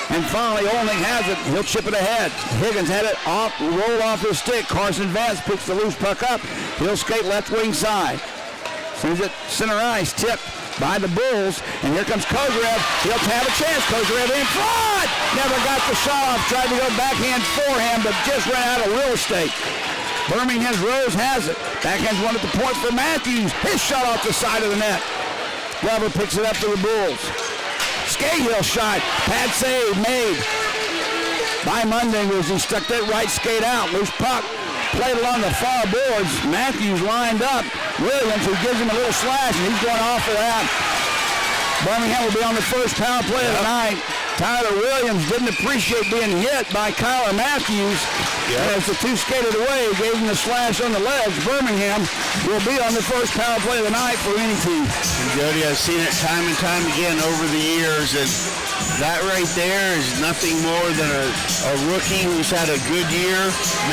And finally, Olnick has it. He'll chip it ahead. Higgins had it off, roll off his stick. Carson Vance picks the loose puck up. He'll skate left wing side. Sends it center ice, tipped by the Bulls. And here comes Kozarev. He'll have a chance. Kozarev in front. Never got the shot off. Tried to go backhand forehand, but just ran out of real estate. Birmingham's Rose has it. Backhand's one at the point for Matthews. His shot off the side of the net. Glover picks it up to the Bulls. Scahill shot, pad save made by Mundingers. He stuck that right skate out. Loose puck, played along the far boards. Matthews lined up. Williams, who gives him a little slash, and he's going off for that. Birmingham will be on the first power play of the night. Tyler Williams didn't appreciate being hit by Kyler Matthews. As the 2 skated away, gave him the slash on the legs. Birmingham will be on the first power play of the night for any team. And Jody, I've seen it time and time again over the years, and that right there is nothing more than a rookie who's had a good year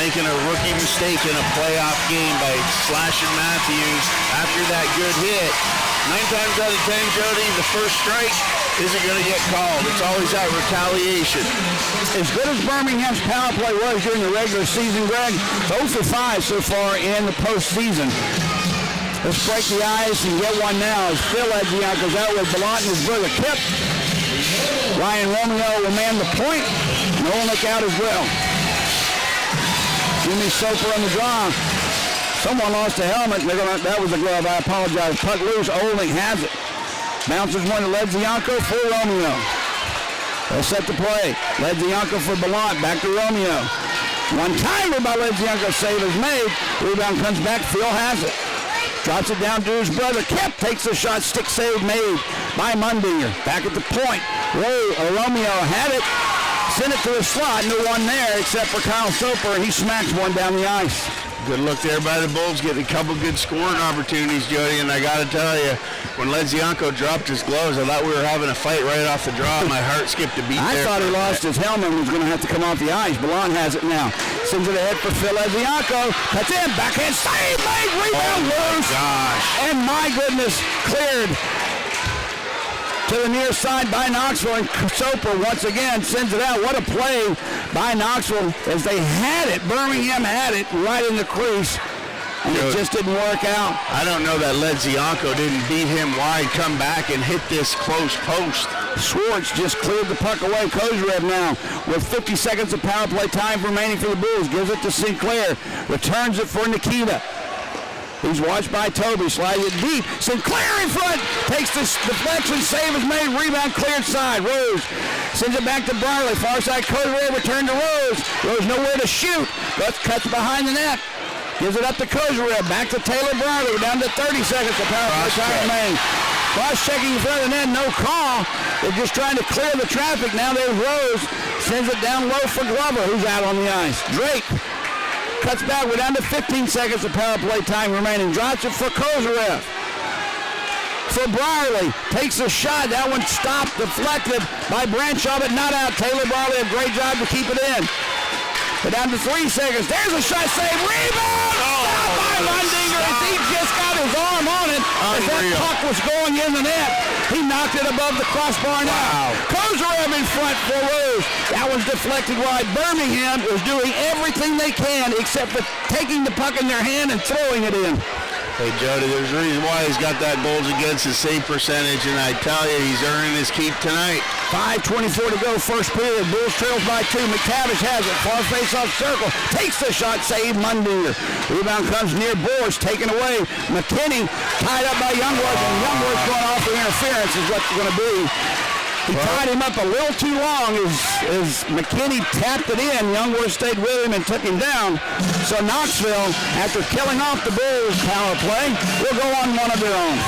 making a rookie mistake in a playoff game by slashing Matthews after that good hit. 9 times out of 10, Jody, the first strike isn't going to get called. It's always that retaliation. As good as Birmingham's power play was during the regular season, Greg, 0 for 5 so far in the postseason. Let's break the ice and get one now as Phil Edgion goes out with Ballant and his brother Kip. Ryan Romeo will man the point. Nolnick out as well. Jimmy Soper on the draw. Someone lost a helmet. That was a glove. I apologize. Puck loose. Olnick has it. Bounces one to Ledzianko for Romeo. They'll set the play. Ledzianko for Ballant. Back to Romeo. One-timer by Ledzianko. Save is made. Rebound comes back. Phil has it. Drops it down to his brother. Kip takes the shot. Stick save made by Mundinger. Back at the point. Romeo had it. Sent it to the slot. No one there except for Kyle Soper. And he smacks one down the ice. Good look there by the Bulls, getting a couple good scoring opportunities, Jody, and I got to tell you, when Ledzianko dropped his gloves, I thought we were having a fight right off the draw. My heart skipped a beat I there. thought he lost his helmet and was going to have to come off the ice. Ballant has it now. Sends it ahead for Phil Ledzianko. Cuts in, backhand save, made, rebound, loose. Gosh. And my goodness, cleared to the near side by Knoxville, and Soper once again sends it out. What a play by Knoxville as they had it. Birmingham had it right in the crease, and it just didn't work out. I don't know that Ledzianko didn't beat him wide, come back and hit this close post. Schwartz just cleared the puck away. Kozarev now with 50 seconds of power play time remaining for the Bulls. Gives it to Sinclair. Returns it for Nikita. He's watched by Toby, slides it deep. Sinclair in front, takes the deflection, save is made, rebound cleared side. Rose sends it back to Barley, far side Kozarev, return to Rose. Rose nowhere to shoot, but cuts behind the net. Gives it up to Kozarev, back to Taylor Barley. We're down to 30 seconds of power play time remaining. Cross-checking in front of the net, no call. They're just trying to clear the traffic. Now there's Rose, sends it down low for Glover, who's out on the ice. Drake cuts back. We're down to 15 seconds of power play time remaining. Drops it for Kozarev. For Brierly. Takes a shot. That one stopped, deflected by Branshaw, but not out. Taylor Brierly, a great job to keep it in. We're down to 3 seconds. There's a shot save. Rebound! Stopped by Mundinger as he just got his arm on it. As that puck was going in the net. He knocked it above the crossbar now. Kozarev in front for Rose. That was deflected wide. Birmingham is doing everything they can except for taking the puck in their hand and throwing it in. Hey, Jody, there's a reason why he's got that goals against his save percentage, and I tell you, he's earning his keep tonight. 5:24 to go, first period. Bulls trails by 2. McTavish has it. Far face-off circle. Takes the shot, save Mundinger. Rebound comes near boards, taken away. McKinney tied up by Youngworth, and Youngworth going off for interference is what's going to be. He tied him up a little too long as McKinney tapped it in. Youngworth stayed with him and took him down. So Knoxville, after killing off the Bulls power play, will go on one of their own.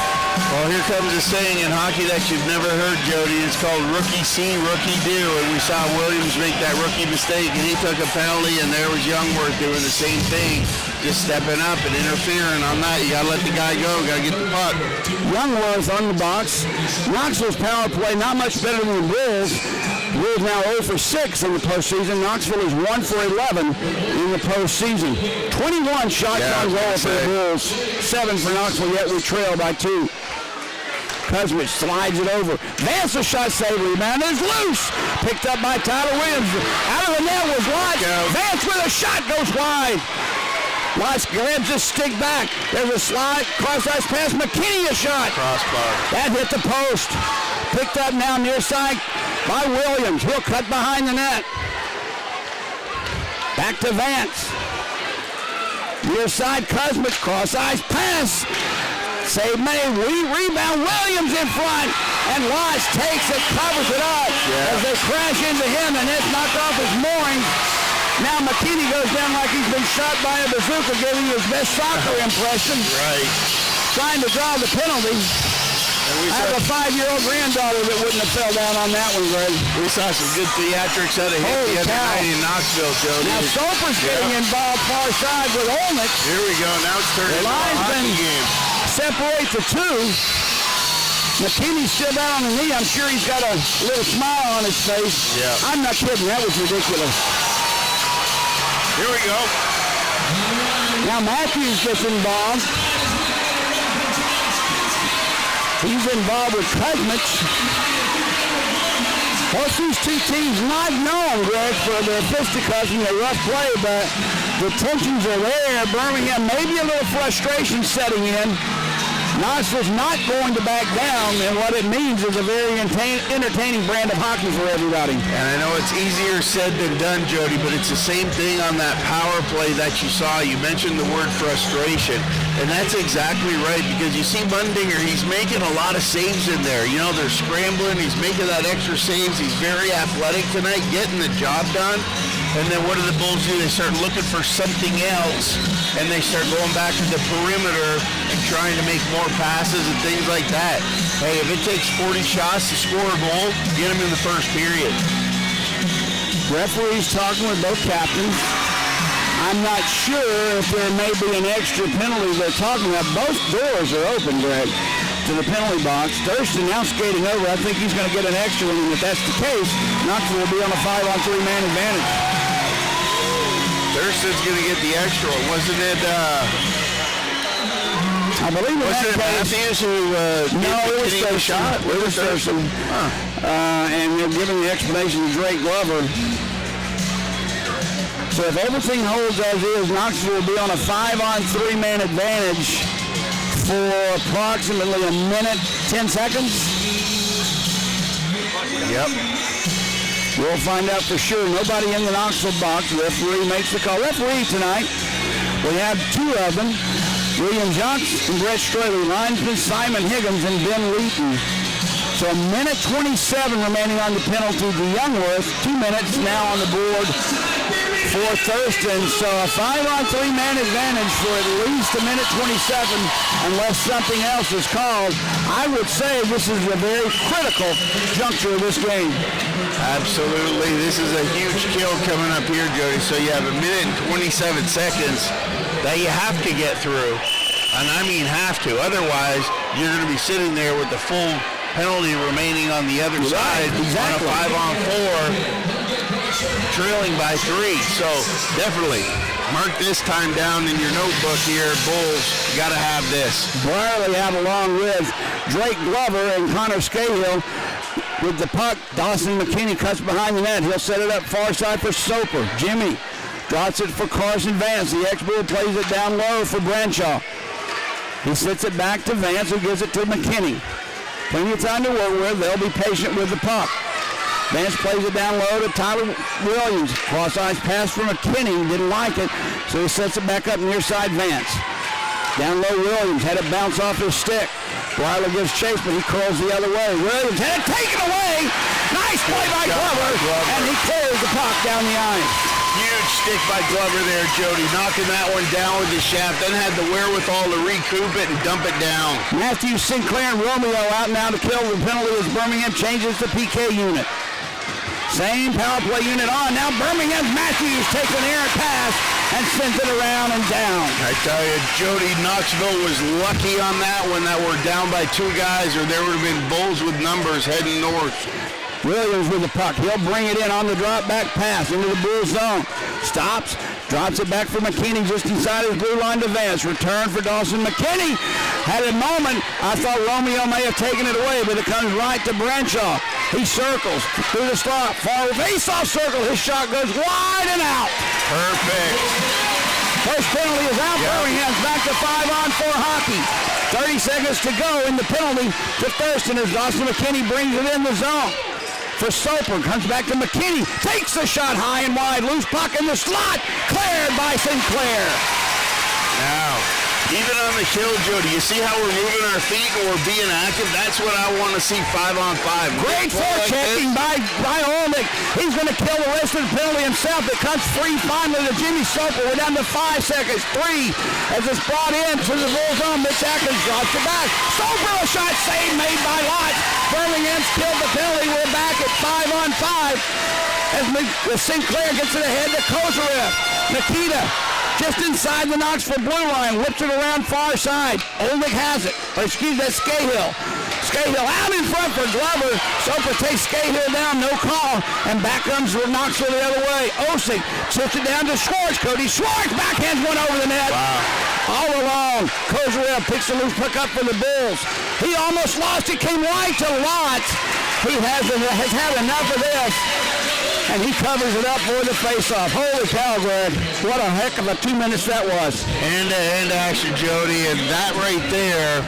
Well, here comes a saying in hockey that you've never heard, Jody. It's called rookie see, rookie do. And we saw Williams make that rookie mistake, and he took a penalty, and there was Youngworth doing the same thing, just stepping up and interfering on that. You got to let the guy go. Got to get the puck. Youngworth on the box. Knoxville's power play not much better than the Bulls. Bulls now 0 for 6 in the postseason. Knoxville is 1 for 11 in the postseason. 21 shots on goal for the Bulls. 7 for Knoxville, yet we trail by 2. Kuzmich slides it over. Vance a shot save. Rebound is loose. Picked up by Tyler Williams. Out of the net was Watts. Vance with a shot goes wide. Watts grabs his stick back. There's a slide. Cross-ice pass. McKinney a shot. Crossbar. That hit the post. Picked up now near side by Williams. He'll cut behind the net. Back to Vance. Near side Kuzmich. Cross-ice pass. Save made. Rebound. Williams in front. And Watts takes it, covers it up as they crash into him, and it's knocked off his moorings. Now McKinney goes down like he's been shot by a bazooka, giving you his best soccer impression. Right. Trying to draw the penalty. I have a 5-year-old granddaughter that wouldn't have fell down on that one, Greg. We saw some good theatrics out of him the other night in Knoxville, Jody. Now Soper's getting involved far side with Olnich. Here we go. Now it's turning into a hockey game. Separate the two. McKinney's still down on the knee. I'm sure he's got a little smile on his face. Yeah. I'm not kidding. That was ridiculous. Here we go. Now Matthews gets involved. He's involved with Kuzmich. Both these two teams not known, Greg, for their fisticuffs and their rough play, but the tensions are there. Birmingham, maybe a little frustration setting in. Knoxville's not going to back down, and what it means is a very entertaining brand of hockey for everybody. And I know it's easier said than done, Jody, but it's the same thing on that power play that you saw. You mentioned the word frustration, and that's exactly right, because you see Mundinger, he's making a lot of saves in there. You know, they're scrambling, he's making that extra saves, he's very athletic tonight, getting the job done. And then what do the Bulls do? They start looking for something else, and they start going back to the perimeter and trying to make more passes and things like that. Hey, if it takes 40 shots to score a goal, get them in the first period. Referees talking with both captains. I'm not sure if there may be an extra penalty they're talking about. Both doors are open, Greg, to the penalty box. Thurston now skating over. I think he's going to get an extra one, and if that's the case, Knoxville will be on a 5-on-3 man advantage. Thurston's going to get the extra one. Wasn't it, I believe in wasn't that it case, Matthews who no, it was Thurston. shot? It was Thurston. And they're giving the explanation to Drake Glover. So if everything holds as is, Knoxville will be on a 5-on-3 man advantage for approximately a minute, 10 seconds. Yep. We'll find out for sure. Nobody in the Knoxville box. Referee makes the call. Referee tonight, we have 2 of them. William Johnson and Brett Straley. Linesman Simon Higgins and Ben Wheaton. So a minute 27 remaining on the penalty to Youngworth. 2 minutes now on the board for Thurston. So a 5-on-3 man advantage for at least a minute 27 unless something else is called. I would say this is a very critical juncture of this game. Absolutely. This is a huge kill coming up here, Jody. So you have a minute and 27 seconds that you have to get through. And I mean have to. Otherwise, you're going to be sitting there with the full penalty remaining on the other side exactly. on a 5-on-4, trailing by 3. So definitely mark this time down in your notebook here. Bulls, you got to have this. Brierly out along with Drake Glover and Connor Scahill. With the puck, Dawson McKinney cuts behind the net. He'll set it up far side for Soper. Jimmy drops it for Carson Vance. The ex-Bull plays it down low for Bradshaw. He sets it back to Vance, who gives it to McKinney. Plenty of time to work with. They'll be patient with the puck. Vance plays it down low to Tyler Williams. Cross-ice pass for McKinney. Didn't like it, so he sets it back up near side Vance. Down low Williams. Had it bounce off his stick. Weiler gives chase, but he curls the other way. Williams had it taken away. Nice play by Glover, and he clears the puck down the ice. Huge stick by Glover there, Jody, knocking that one down with the shaft, then had the wherewithal to recoup it and dump it down. Matthews, Sinclair, and Romeo out now to kill the penalty as Birmingham changes the PK unit. Same power play unit on. Now Birmingham's Matthews takes an errant pass and sends it around and down. I tell you, Jody, Knoxville was lucky on that one that we're down by 2 guys, or there would have been Bulls with numbers heading north. Williams with the puck. He'll bring it in on the drop back pass into the Bull zone. Stops, drops it back for McKinney just inside his blue line advance. Return for Dawson. McKinney had a moment. I thought Romeo may have taken it away, but it comes right to Branshaw. He circles through the slot. Far face-off circle. His shot goes wide and out. Perfect. First penalty is out. Yep. Birmingham's back to 5-on-4 hockey. 30 seconds to go in the penalty to Thurston as Dawson McKinney brings it in the zone. For Soper, comes back to McKinney, takes the shot high and wide, loose puck in the slot, cleared by Sinclair. Now, even on the kill, Jody, you see how we're moving our feet and we're being active? That's what I want to see 5-on-5. Great forechecking by Olnick. He's going to kill the rest of the penalty himself. It cuts free finally to Jimmy Soper. We're down to 5 seconds. 3 as it's brought in to the Bull zone. Mitch Atkins drops it back. Soper, a shot save made by Lott. Birmingham's killed the penalty. We're back at 5-on-5 as Sinclair gets it ahead to Kozarev. Nikita just inside the Knoxville blue line, whips it around far side. Olnick has it. That's Scahill. Scahill out in front for Glover. Soper takes Scahill down, no call. And back comes Knoxville the other way. Osik sits it down to Schwartz. Cody Schwartz backhands one over the net. Wow. All along, Kozarev picks the loose puck up for the Bulls. He almost lost it, came right to Lott. He has had enough of this. And he covers it up for the face-off. Holy cow, Greg. What a heck of a 2 minutes that was. End-to-end action, Jody, and that right there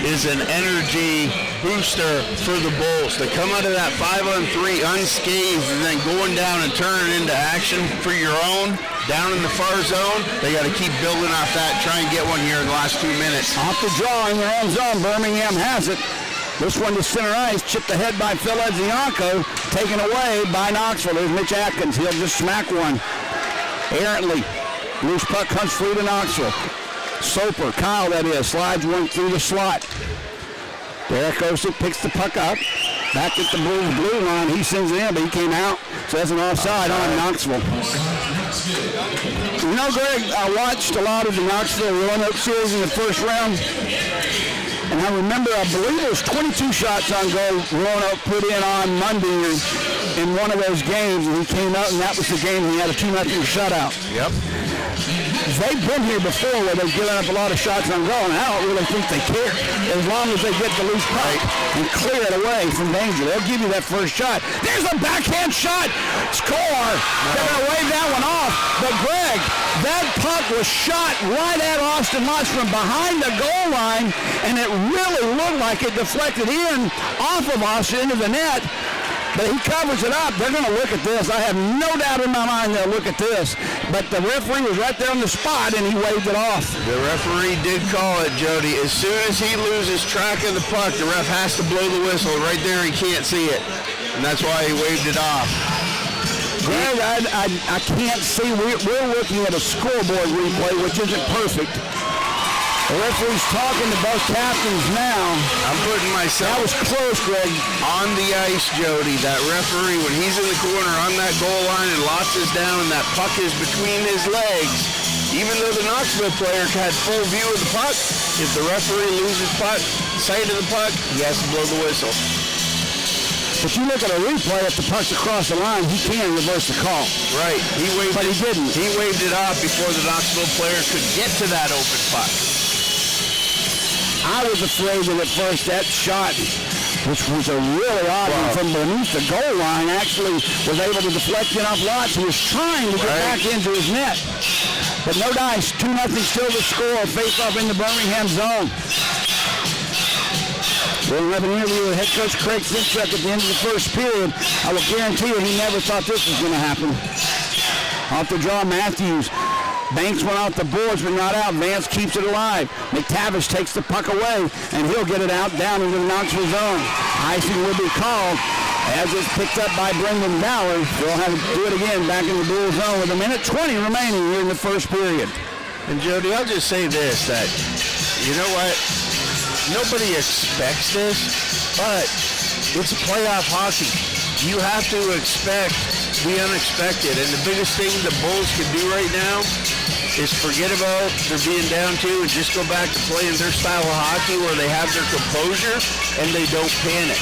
is an energy booster for the Bulls. To come out of that 5-on-3 unscathed and then going down and turning into action for your own, down in the far zone, they got to keep building off that, try and get one here in the last 2 minutes. Off the draw in their own zone, Birmingham has it. This one to center ice, chipped ahead by Phil Edzianko, taken away by Knoxville. There's Mitch Atkins. He'll just smack one errantly. Loose puck comes free to Knoxville. Soper, Kyle that is, slides one through the slot. Derek Osick picks the puck up. Back at the blue line. He sends it in, but he came out. So that's an offside on Knoxville. You know, Greg, I watched a lot of the Knoxville Roanoke series in the first round. And I remember, I believe it was 22 shots on goal Roanoke put in on Monday in one of those games, and he came out, and that was the game he had a 2-0 shutout. Yep. They've been here before where they've given up a lot of shots on goal, and I don't really think they care. As long as they get the loose puck and clear it away from danger, they'll give you that first shot. There's a backhand shot. Score. They're going to wave that one off. But, Greg, that puck was shot right at Austin Lotz from behind the goal line, and it really looked like it deflected in off of Austin into the net. But he covers it up. They're going to look at this. I have no doubt in my mind they'll look at this. But the referee was right there on the spot, and he waved it off. The referee did call it, Jody. As soon as he loses track of the puck, the ref has to blow the whistle. Right there, he can't see it. And that's why he waved it off. Greg, I can't see. We're looking at a scoreboard replay, which isn't perfect. The referee's talking to both captains now. I'm putting myself... That was close, Greg. On the ice, Jody. That referee, when he's in the corner on that goal line and Lotz is down and that puck is between his legs, even though the Knoxville player had full view of the puck, if the referee loses sight of the puck, he has to blow the whistle. But you look at a replay, if the puck's across the line, he can reverse the call. Right. He didn't. He waved it off before the Knoxville player could get to that open puck. I was afraid that at first that shot, which was a really odd one from beneath the goal line, actually was able to deflect in off Lotz. He was trying to get back into his net. But no dice. 2-0 still to score. Face-off in the Birmingham zone. We'll have an interview with head coach Craig Simchuk at the end of the first period. I will guarantee you he never thought this was going to happen. Off the draw, Matthews Banks went off the boards but not out. Vance keeps it alive. McTavish takes the puck away, and he'll get it out down into the Knoxville zone. Icing will be called as it's picked up by Brendan Bauer. They'll have to do it again back in the Bull zone with 1:20 remaining here in the first period. And Jody, I'll just say this, that, you know what? Nobody expects this, but it's playoff hockey. You have to expect the unexpected. And the biggest thing the Bulls can do right now is forget about their being down 2 and just go back to playing their style of hockey where they have their composure and they don't panic.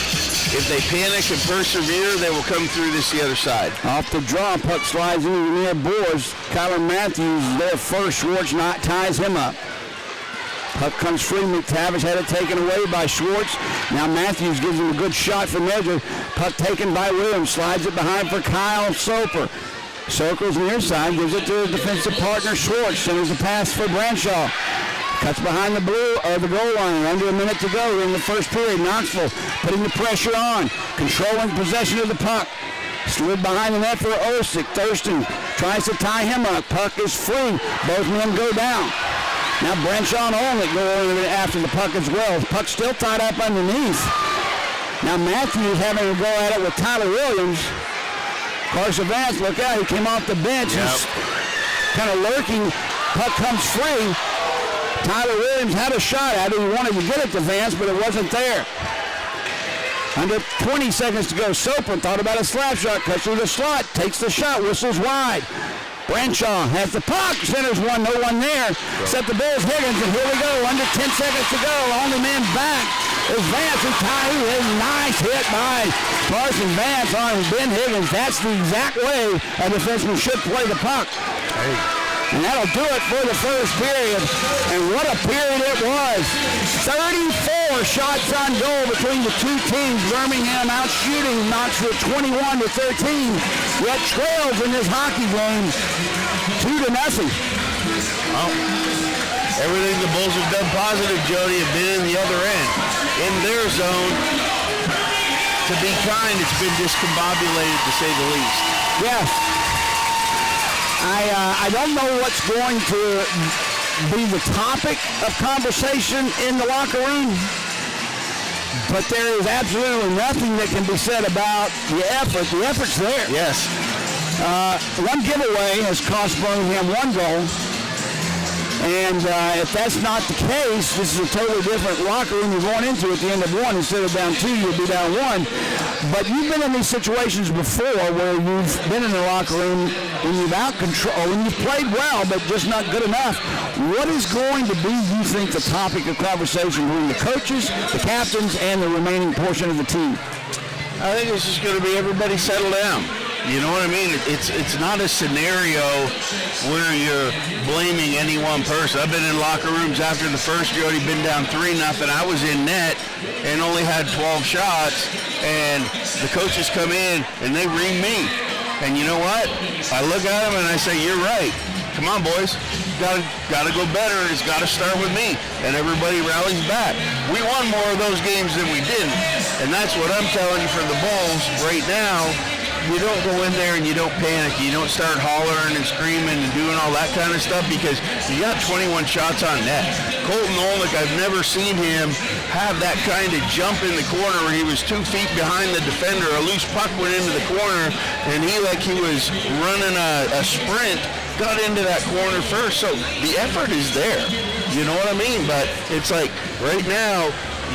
If they panic and persevere, they will come through this the other side. Off the draw, puck slides into the near boards. Kyler Matthews there first. Schwartz ties him up. Puck comes free. McTavish had it taken away by Schwartz. Now Matthews gives him a good shot from Edger. Puck taken by Williams. Slides it behind for Kyle Soper. Circles near side. Gives it to his defensive partner Schwartz. Sends a pass for Branshaw. Cuts behind the the goal line. Under a minute to go in the first period. Knoxville putting the pressure on. Controlling possession of the puck. Slid behind the net for Osick. Thurston tries to tie him up. Puck is free. Both men go down. Now Branshaw and Olnick go over after the puck as well. Puck still tied up underneath. Now Matthews having to go at it with Tyler Williams. Carson Vance, look out, he came off the bench. Yep. He's kind of lurking. Puck comes free. Tyler Williams had a shot at it. He wanted to get it to Vance, but it wasn't there. Under 20 seconds to go. Soper thought about a slap shot. Cuts through the slot. Takes the shot. Whistles wide. Branshaw has the puck. Centers one. No one there. Set the Bulls. Higgins. And here we go. Under 10 seconds to go. Only man back is Vance. Who ties a nice hit by Carson Vance on Ben Higgins. That's the exact way a defenseman should play the puck. And that'll do it for the first period. And what a period it was. 34 shots on goal between the two teams. Birmingham out shooting Knoxville 21-13. Yet trails in this hockey game 2-0. Well, everything the Bulls have done positive, Jody, have been in the other end. In their zone, to be kind, it's been discombobulated to say the least. Yes. I don't know what's going to be the topic of conversation in the locker room, but there is absolutely nothing that can be said about the effort. The effort's there. Yes. One giveaway has cost Birmingham 1 goal. And if that's not the case, this is a totally different locker room you're going into at the end of 1. Instead of down 2, you'll be down 1. But you've been in these situations before where you've been in the locker room when you've out control, when you've played well but just not good enough. What is going to be, you think, the topic of conversation between the coaches, the captains, and the remaining portion of the team? I think it's just going to be everybody settle down. You know what I mean? It's not a scenario where you're blaming any one person. I've been in locker rooms after the first, Jody, been down 3-0. I was in net and only had 12 shots, and the coaches come in and they ream me. And you know what? I look at them and I say, you're right. Come on, boys. Gotta go better. It's got to start with me. And everybody rallies back. We won more of those games than we didn't. And that's what I'm telling you for the Bulls right now. You don't go in there and you don't panic. You don't start hollering and screaming and doing all that kind of stuff because you got 21 shots on net. Colton Olnick, I've never seen him have that kind of jump in the corner where he was 2 feet behind the defender. A loose puck went into the corner and he was running a sprint, got into that corner first. So the effort is there. You know what I mean? But it's like right now,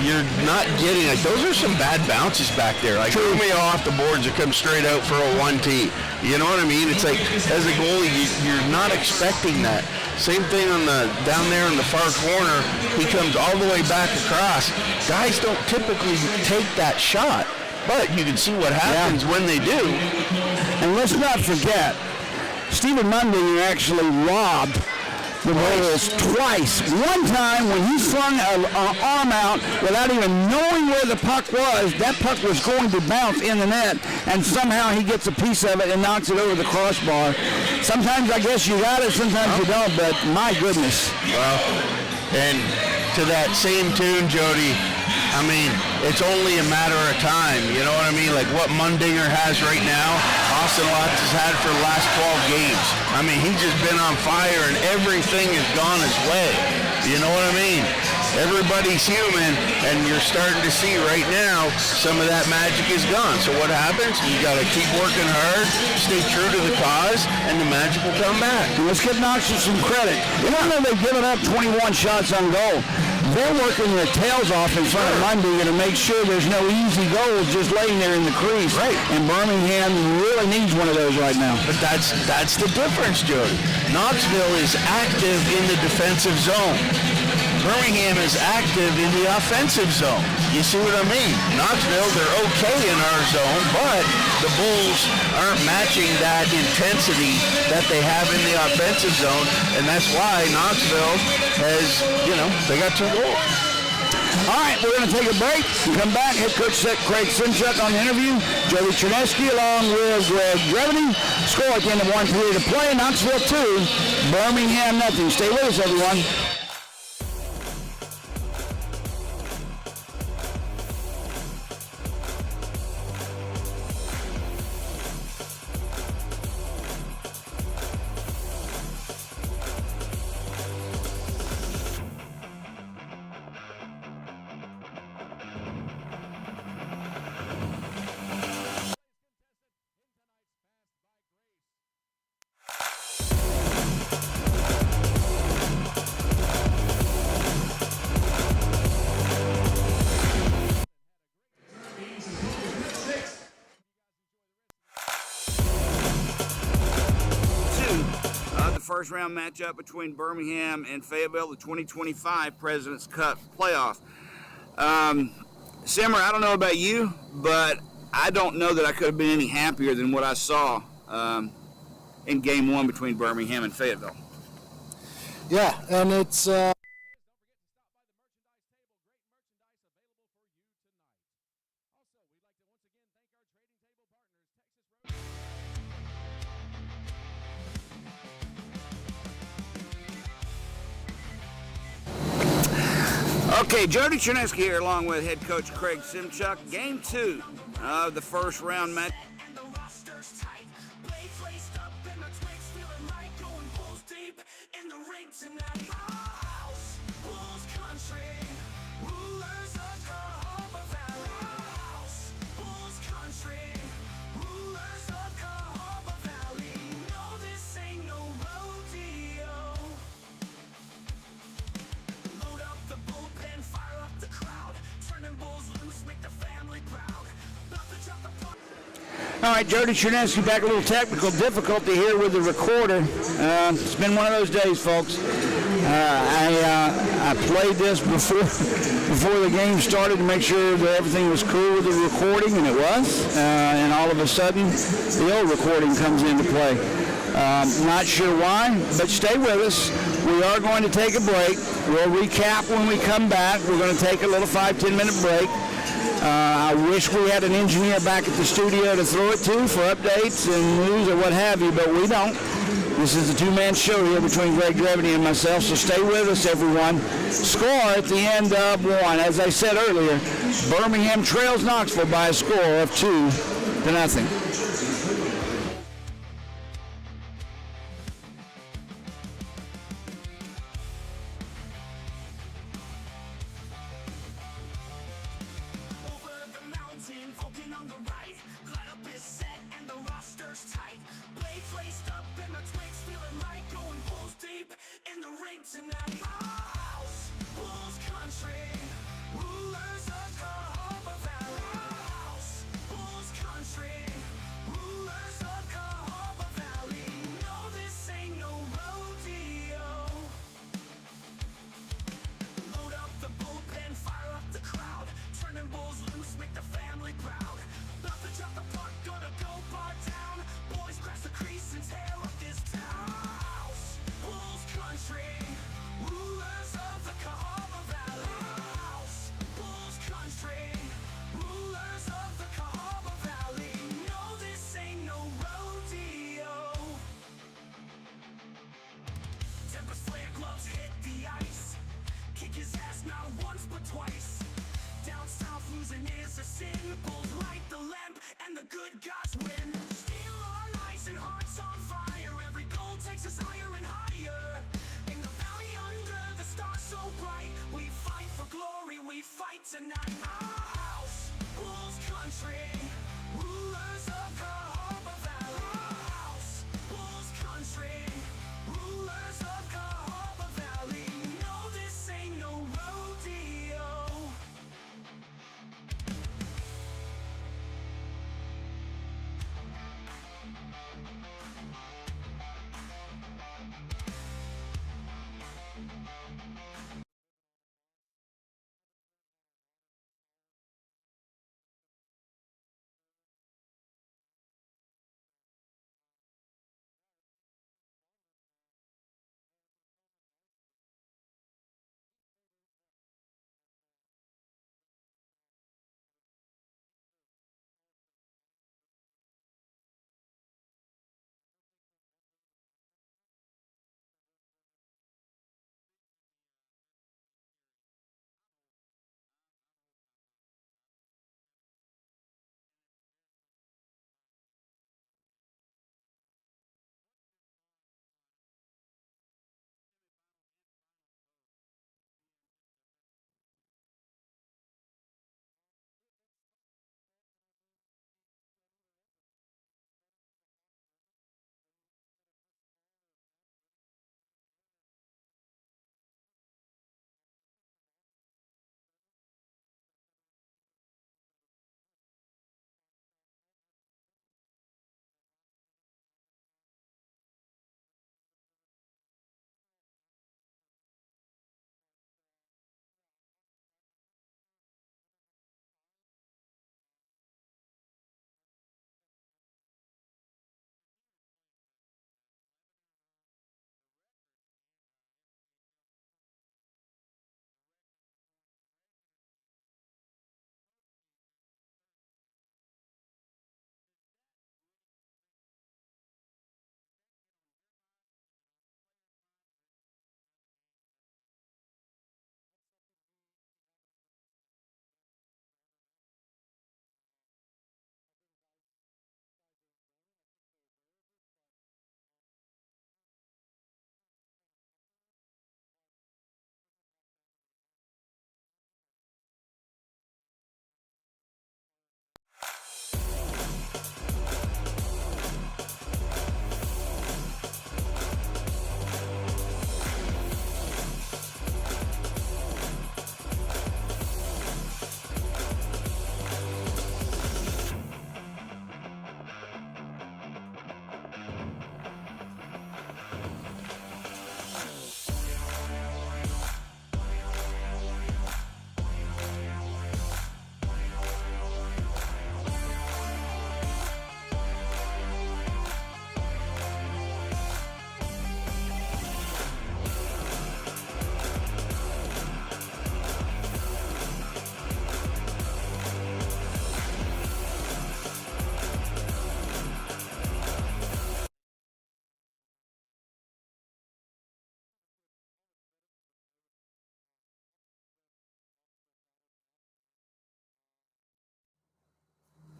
you're not getting, like, those are some bad bounces back there. Like, threw me off the boards that come straight out for a 1T. You know what I mean? It's like, as a goalie, you're not expecting that. Same thing down there in the far corner. He comes all the way back across. Guys don't typically take that shot, but you can see what happens when they do. And let's not forget, Stephen Mundy actually robbed the Bulls twice. One time when he flung an arm out without even knowing where the puck was, that puck was going to bounce in the net, and somehow he gets a piece of it and knocks it over the crossbar. Sometimes I guess you got it, sometimes you don't, but my goodness. Well, and to that same tune, Jody, I mean, it's only a matter of time. You know what I mean? Like what Mundinger has right now, Austin Lotz has had for the last 12 games. I mean, he's just been on fire and everything has gone his way. You know what I mean? Everybody's human, and you're starting to see right now some of that magic is gone. So what happens? You got to keep working hard, stay true to the cause, and the magic will come back. Let's give Knoxville some credit. Even though they've given up 21 shots on goal, they're working their tails off in front of Mundinger to make sure there's no easy goals just laying there in the crease. Right. And Birmingham really needs one of those right now. But that's the difference, Jody. Knoxville is active in the defensive zone. Birmingham is active in the offensive zone. You see what I mean? Knoxville, they're okay in our zone, but the Bulls aren't matching that intensity that they have in the offensive zone, and that's why Knoxville has, they got 2 goals. All right, we're going to take a break and come back. Head coach Craig Simchuk on the interview. Jody Chernesky along with Greg Dreveny. Score at the end of 1 period of play. Knoxville 2, Birmingham nothing. Stay with us, everyone. First round matchup between Birmingham and Fayetteville, the 2025 President's Cup playoff. Simmer, I don't know about you, but I don't know that I could have been any happier than what I saw in game 1 between Birmingham and Fayetteville. Yeah, and it's Okay, Jody Chernesky here along with head coach Craig Simchuk. Game 2 of the first round match. All right, Jody Chernesky back. A little technical difficulty here with the recorder. It's been one of those days, folks. I played this before the game started to make sure that everything was cool with the recording, and it was. And all of a sudden, the old recording comes into play. Not sure why, but stay with us. We are going to take a break. We'll recap when we come back. We're going to take a little 5-10 minute break. I wish we had an engineer back at the studio to throw it to for updates and news or what have you, but we don't. This is a two-man show here between Greg Dreveny and myself, so stay with us, everyone. Score at the end of 1. As I said earlier, Birmingham trails Knoxville by a score of 2-0. Symbols light the lamp and the good gods win. Steel our lives and hearts on fire. Every goal takes us higher and higher. In the valley under the stars so bright, we fight for glory, we fight tonight. Our house, Bulls country, rulers of Cahaba Valley. Our house, Bulls country, rulers of Cahaba Valley. No, this ain't no rodeo.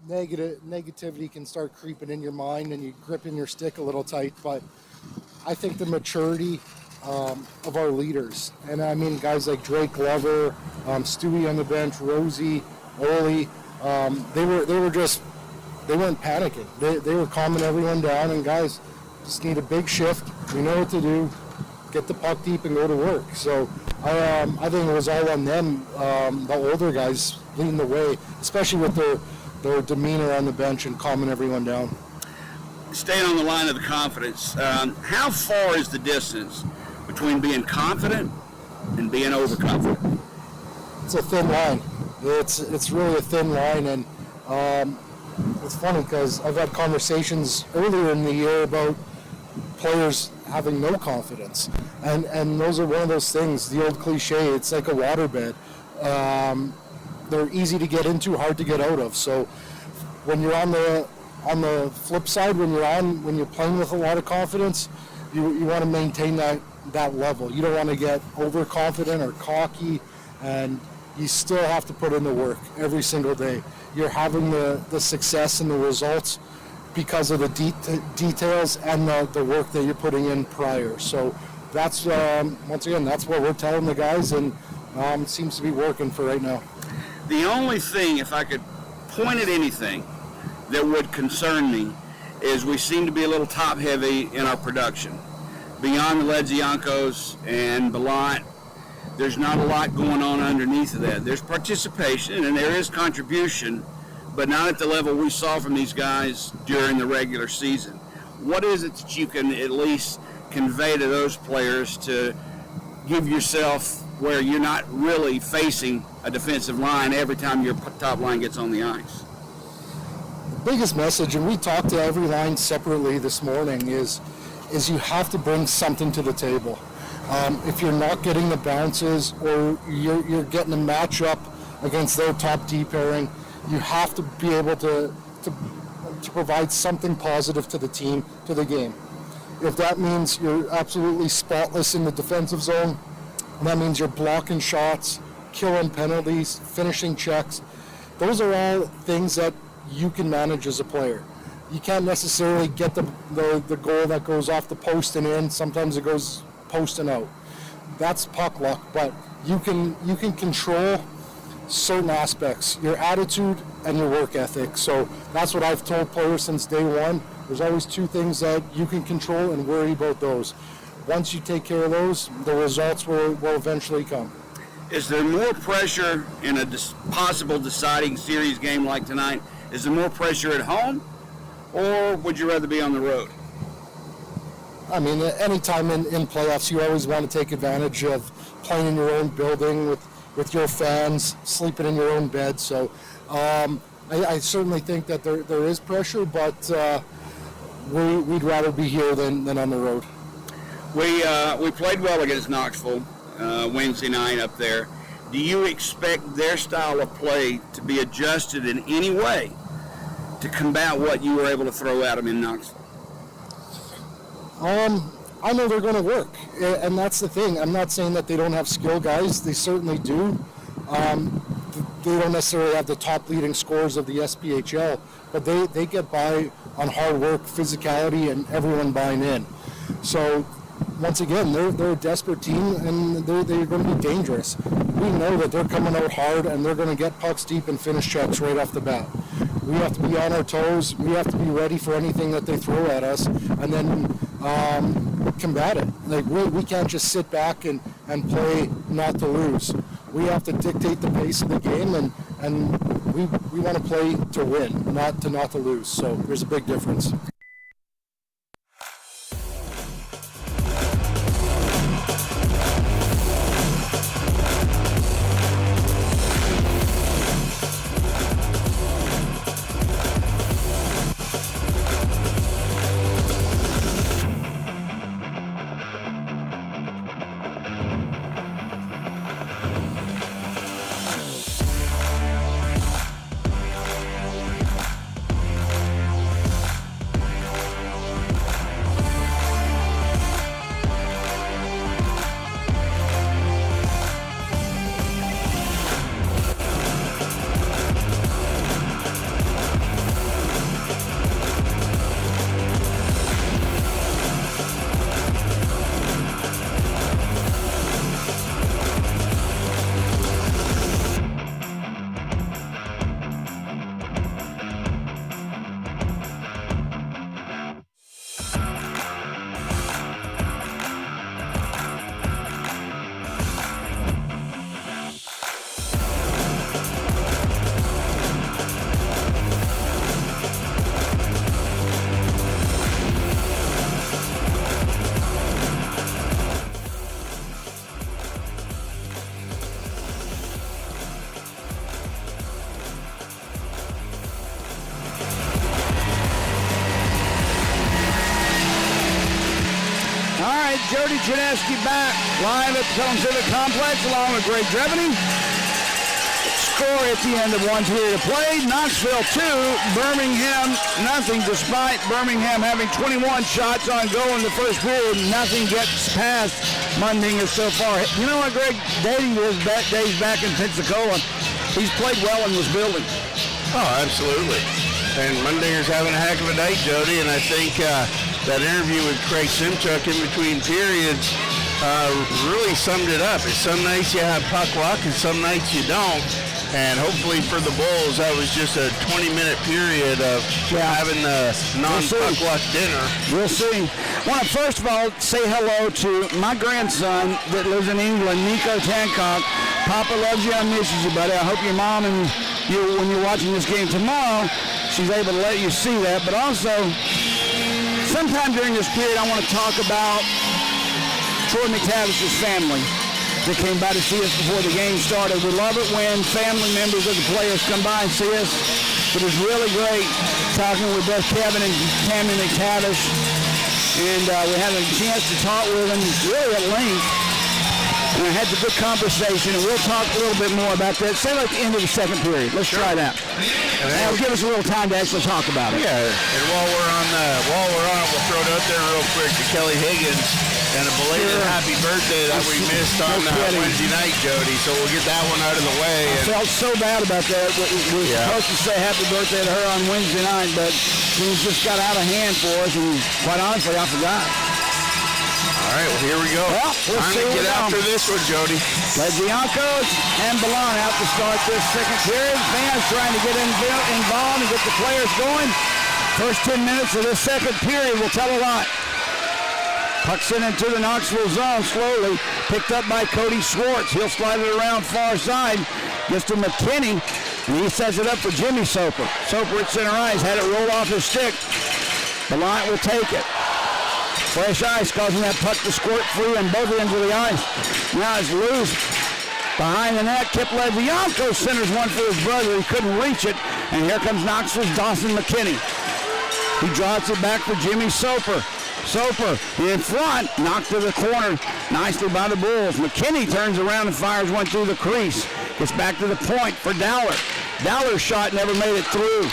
Negativity can start creeping in your mind and you gripping your stick a little tight, but I think the maturity of our leaders, and I mean guys like Drake Glover, Stewie on the bench, Rosie, Oli, they weren't panicking. They were calming everyone down, and guys just need a big shift. We know what to do. Get the puck deep and go to work. So I think it was all on them, the older guys leading the way, especially with their demeanor on the bench and calming everyone down. Staying on the line of the confidence, how far is the distance between being confident and being overconfident? It's a thin line. It's really a thin line, and it's funny because I've had conversations earlier in the year about players having no confidence, and those are one of those things. The old cliche, it's like a waterbed. They're easy to get into, hard to get out of. So when you're on the flip side, when you're playing with a lot of confidence, you want to maintain that level. You don't want to get overconfident or cocky, and you still have to put in the work every single day. you're having the success and the results because of the details and the work that you're putting in prior. So that's, once again, that's what we're telling the guys, and it seems to be working for right now. The only thing, if I could point at anything that would concern me, is we seem to be a little top-heavy in our production. Beyond the Ledziankos and Ballant, there's not a lot going on underneath of that. There's participation and there is contribution, but not at the level we saw from these guys during the regular season. What is it that you can at least convey to those players to give yourself where you're not really facing a defensive line every time your top line gets on the ice? The biggest message, and we talked to every line separately this morning, is you have to bring something to the table. If you're not getting the bounces or you're getting a matchup against their top D pairing, you have to be able to provide something positive to the team, to the game. If that means you're absolutely spotless in the defensive zone, that means you're blocking shots, killing penalties, finishing checks. Those are all things that you can manage as a player. You can't necessarily get the goal that goes off the post and in. Sometimes it goes post and out. That's puck luck, but you can control certain aspects, your attitude and your work ethic. So that's what I've told players since day one. There's always two things that you can control, and worry about those. Once you take care of those, the results will eventually come. Is there more pressure in a possible deciding series game like tonight? Is there more pressure at home, or would you rather be on the road? I mean, anytime in playoffs, you always want to take advantage of playing in your own building with your fans, sleeping in your own bed. So I certainly think that there is pressure, but we'd rather be here than on the road. We played well against Knoxville Wednesday night up there. Do you expect their style of play to be adjusted in any way to combat what you were able to throw at them in Knoxville? I know they're going to work, and that's the thing. I'm not saying that they don't have skill guys. They certainly do. They don't necessarily have the top leading scores of the SPHL, but they get by on hard work, physicality, and everyone buying in. So once again, they're a desperate team, and they're going to be dangerous. We know that they're coming out hard, and they're going to get pucks deep and finish checks right off the bat. We have to be on our toes. We have to be ready for anything that they throw at us, and then combat it. Like we can't just sit back and play not to lose. We have to dictate the pace of the game, and we want to play to win, not to lose. So there's a big difference. Jody Chinesky back live at the Pelham Civic Complex along with Greg Dreveny. Score at the end of one period of play. Knoxville 2, Birmingham nothing, despite Birmingham having 21 shots on goal in the first period. Nothing gets past Mundinga so far. You know what, Greg? Dating his days back in Pensacola, he's played well in this building. Oh, absolutely. And Mundinger's having a heck of a night, Jody, and I think that interview with Craig Simchuk in between periods really summed it up. Some nights you have puck luck and some nights you don't. And hopefully for the Bulls, that was just a 20-minute period of having the non-puck luck dinner. We'll see. I want to first of all say hello to my grandson that lives in England, Nico Tancock. Papa loves you. I misses you, buddy. I hope your mom and you, when you're watching this game tomorrow, she's able to let you see that. But also, sometime during this period, I want to talk about Troy McTavish's family that came by to see us before the game started. We love it when family members of the players come by and see us. It was really great talking with both Kevin and Tammy McTavish. And we had a chance to talk with them really at length. And I had a good conversation, and we'll talk a little bit more about that. Say like the end of the second period. Let's try that. And that'll give us a little time to actually talk about it. Yeah, and while we're on it, we'll throw it out there real quick to Kelly Higgins and a belated happy birthday that we missed on Wednesday night, Jody. So we'll get that one out of the way. I felt so bad about that. We were supposed to say happy birthday to her on Wednesday night, but things just got out of hand for us, and quite honestly, I forgot. All right, well, here we go. Well, time to get after this one, Jody. Ledziankos and Ballon out to start this second period. Fans trying to get involved and get the players going. First 10 minutes of this second period will tell a lot. Puck sent into the Knoxville zone slowly. Picked up by Cody Schwartz. He'll slide it around far side. Gets to McKinney, and he sets it up for Jimmy Soper. Soper at center ice. Had it roll off his stick. Ballon will take it. Fresh ice causing that puck to squirt free on both ends of the ice. Now it's loose. Behind the net, Kip Ledziankos centers one for his brother. He couldn't reach it. And here comes Knoxville's Dawson McKinney. He drops it back for Jimmy Soper. Soper in front, knocked to the corner nicely by the Bulls. McKinney turns around and fires one through the crease. Gets back to the point for Dowler. Dowler's shot never made it through.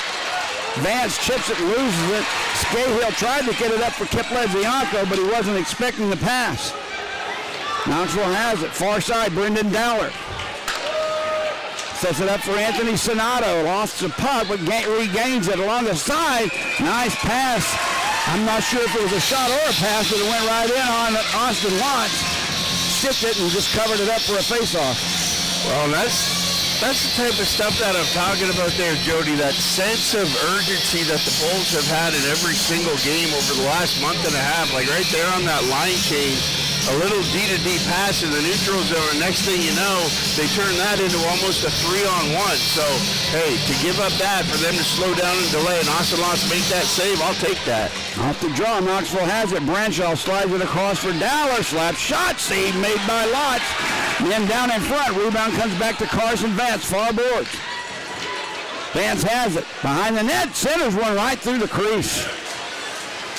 Vance chips it, loses it. Scahill tried to get it up for Kip Ledzianko, but he wasn't expecting the pass. Knoxville has it. Far side, Brendan Dowler. Sets it up for Anthony Sonato. Lost the puck, but regains it along the side. Nice pass. I'm not sure if it was a shot or a pass, but it went right in on Austin Watts. Sticked it and just covered it up for a face-off. Well, that's the type of stuff that I'm talking about there, Jody. That sense of urgency that the Bulls have had in every single game over the last month and a half. Like right there on that line change, a little D-to-D pass in the neutral zone. Next thing you know, they turn that into almost a 3-on-1. So, hey, to give up that, for them to slow down and delay, and Austin Lotz make that save, I'll take that. Off the draw, Knoxville has it. Branshaw slides it across for Dowler. Slap shot, save made by Lotz. Then down in front, rebound comes back to Carson Vance, far boards. Vance has it. Behind the net, centers one right through the crease.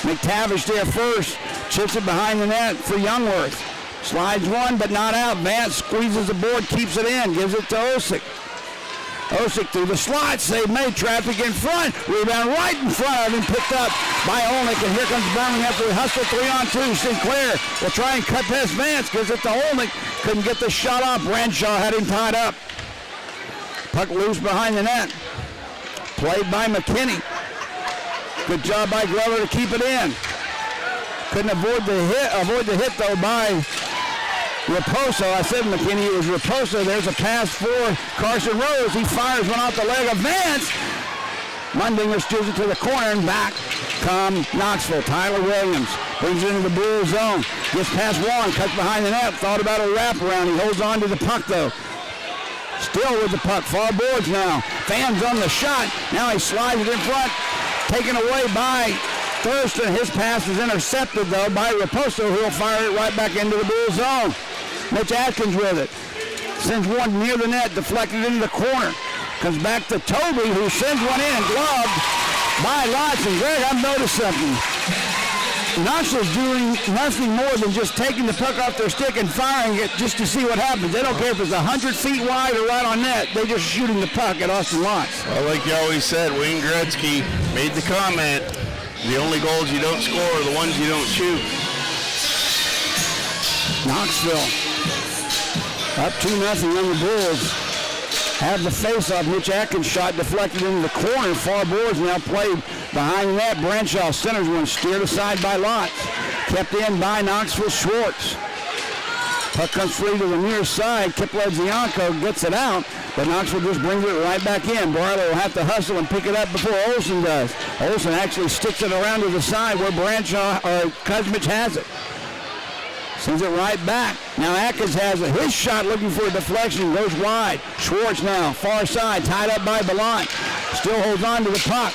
McTavish there first. Chips it behind the net for Youngworth. Slides one, but not out. Vance squeezes the board, keeps it in, gives it to Osick. Osick through the slot, save made, traffic in front. Rebound right in front of him, picked up by Olnick, and here comes Birmingham after the hustle 3-on-2. Sinclair will try and cut past Vance, gives it to Olnick. Couldn't get the shot off. Branshaw had him tied up. Puck loose behind the net. Played by McKinney. Good job by Glover to keep it in. Couldn't avoid the hit though by Raposo. I said McKinney, it was Raposo. There's a pass for Carson Rose. He fires one off the leg of Vance. Mundinger steals it to the corner, and back come Knoxville. Tyler Williams brings it into the Bull zone. Gets past one, cuts behind the net. Thought about a wraparound. He holds on to the puck though. Still with the puck, far boards now. Fans on the shot. Now he slides it in front. Taken away by Thurston. His pass is intercepted though by Raposo, who will fire it right back into the Bull zone. Mitch Atkins with it. Sends one near the net, deflected into the corner. Comes back to Toby, who sends one in, gloved by Lodson. Greg, I've noticed something. Knoxville's doing nothing more than just taking the puck off their stick and firing it just to see what happens. They don't care if it's 100 feet wide or right on net. They're just shooting the puck at Austin Lotz. Well, like you always said, Wayne Gretzky made the comment, the only goals you don't score are the ones you don't shoot. Knoxville up 2-0 on the Bulls. have the face-off. Mitch Atkins shot deflected into the corner. Far boards now played behind the net. Branshaw centers one, steered aside by Lotz. Kept in by Knoxville Schwartz. Puck comes free to the near side. Kipledzianko gets it out, but Knoxville just brings it right back in. Barlow will have to hustle and pick it up before Olsen does. Olsen actually sticks it around to the side where Branshaw or Kuzmich has it. Sends it right back. Now Atkins has it. His shot looking for a deflection goes wide. Schwartz now, far side, tied up by Ballant. Still holds on to the puck.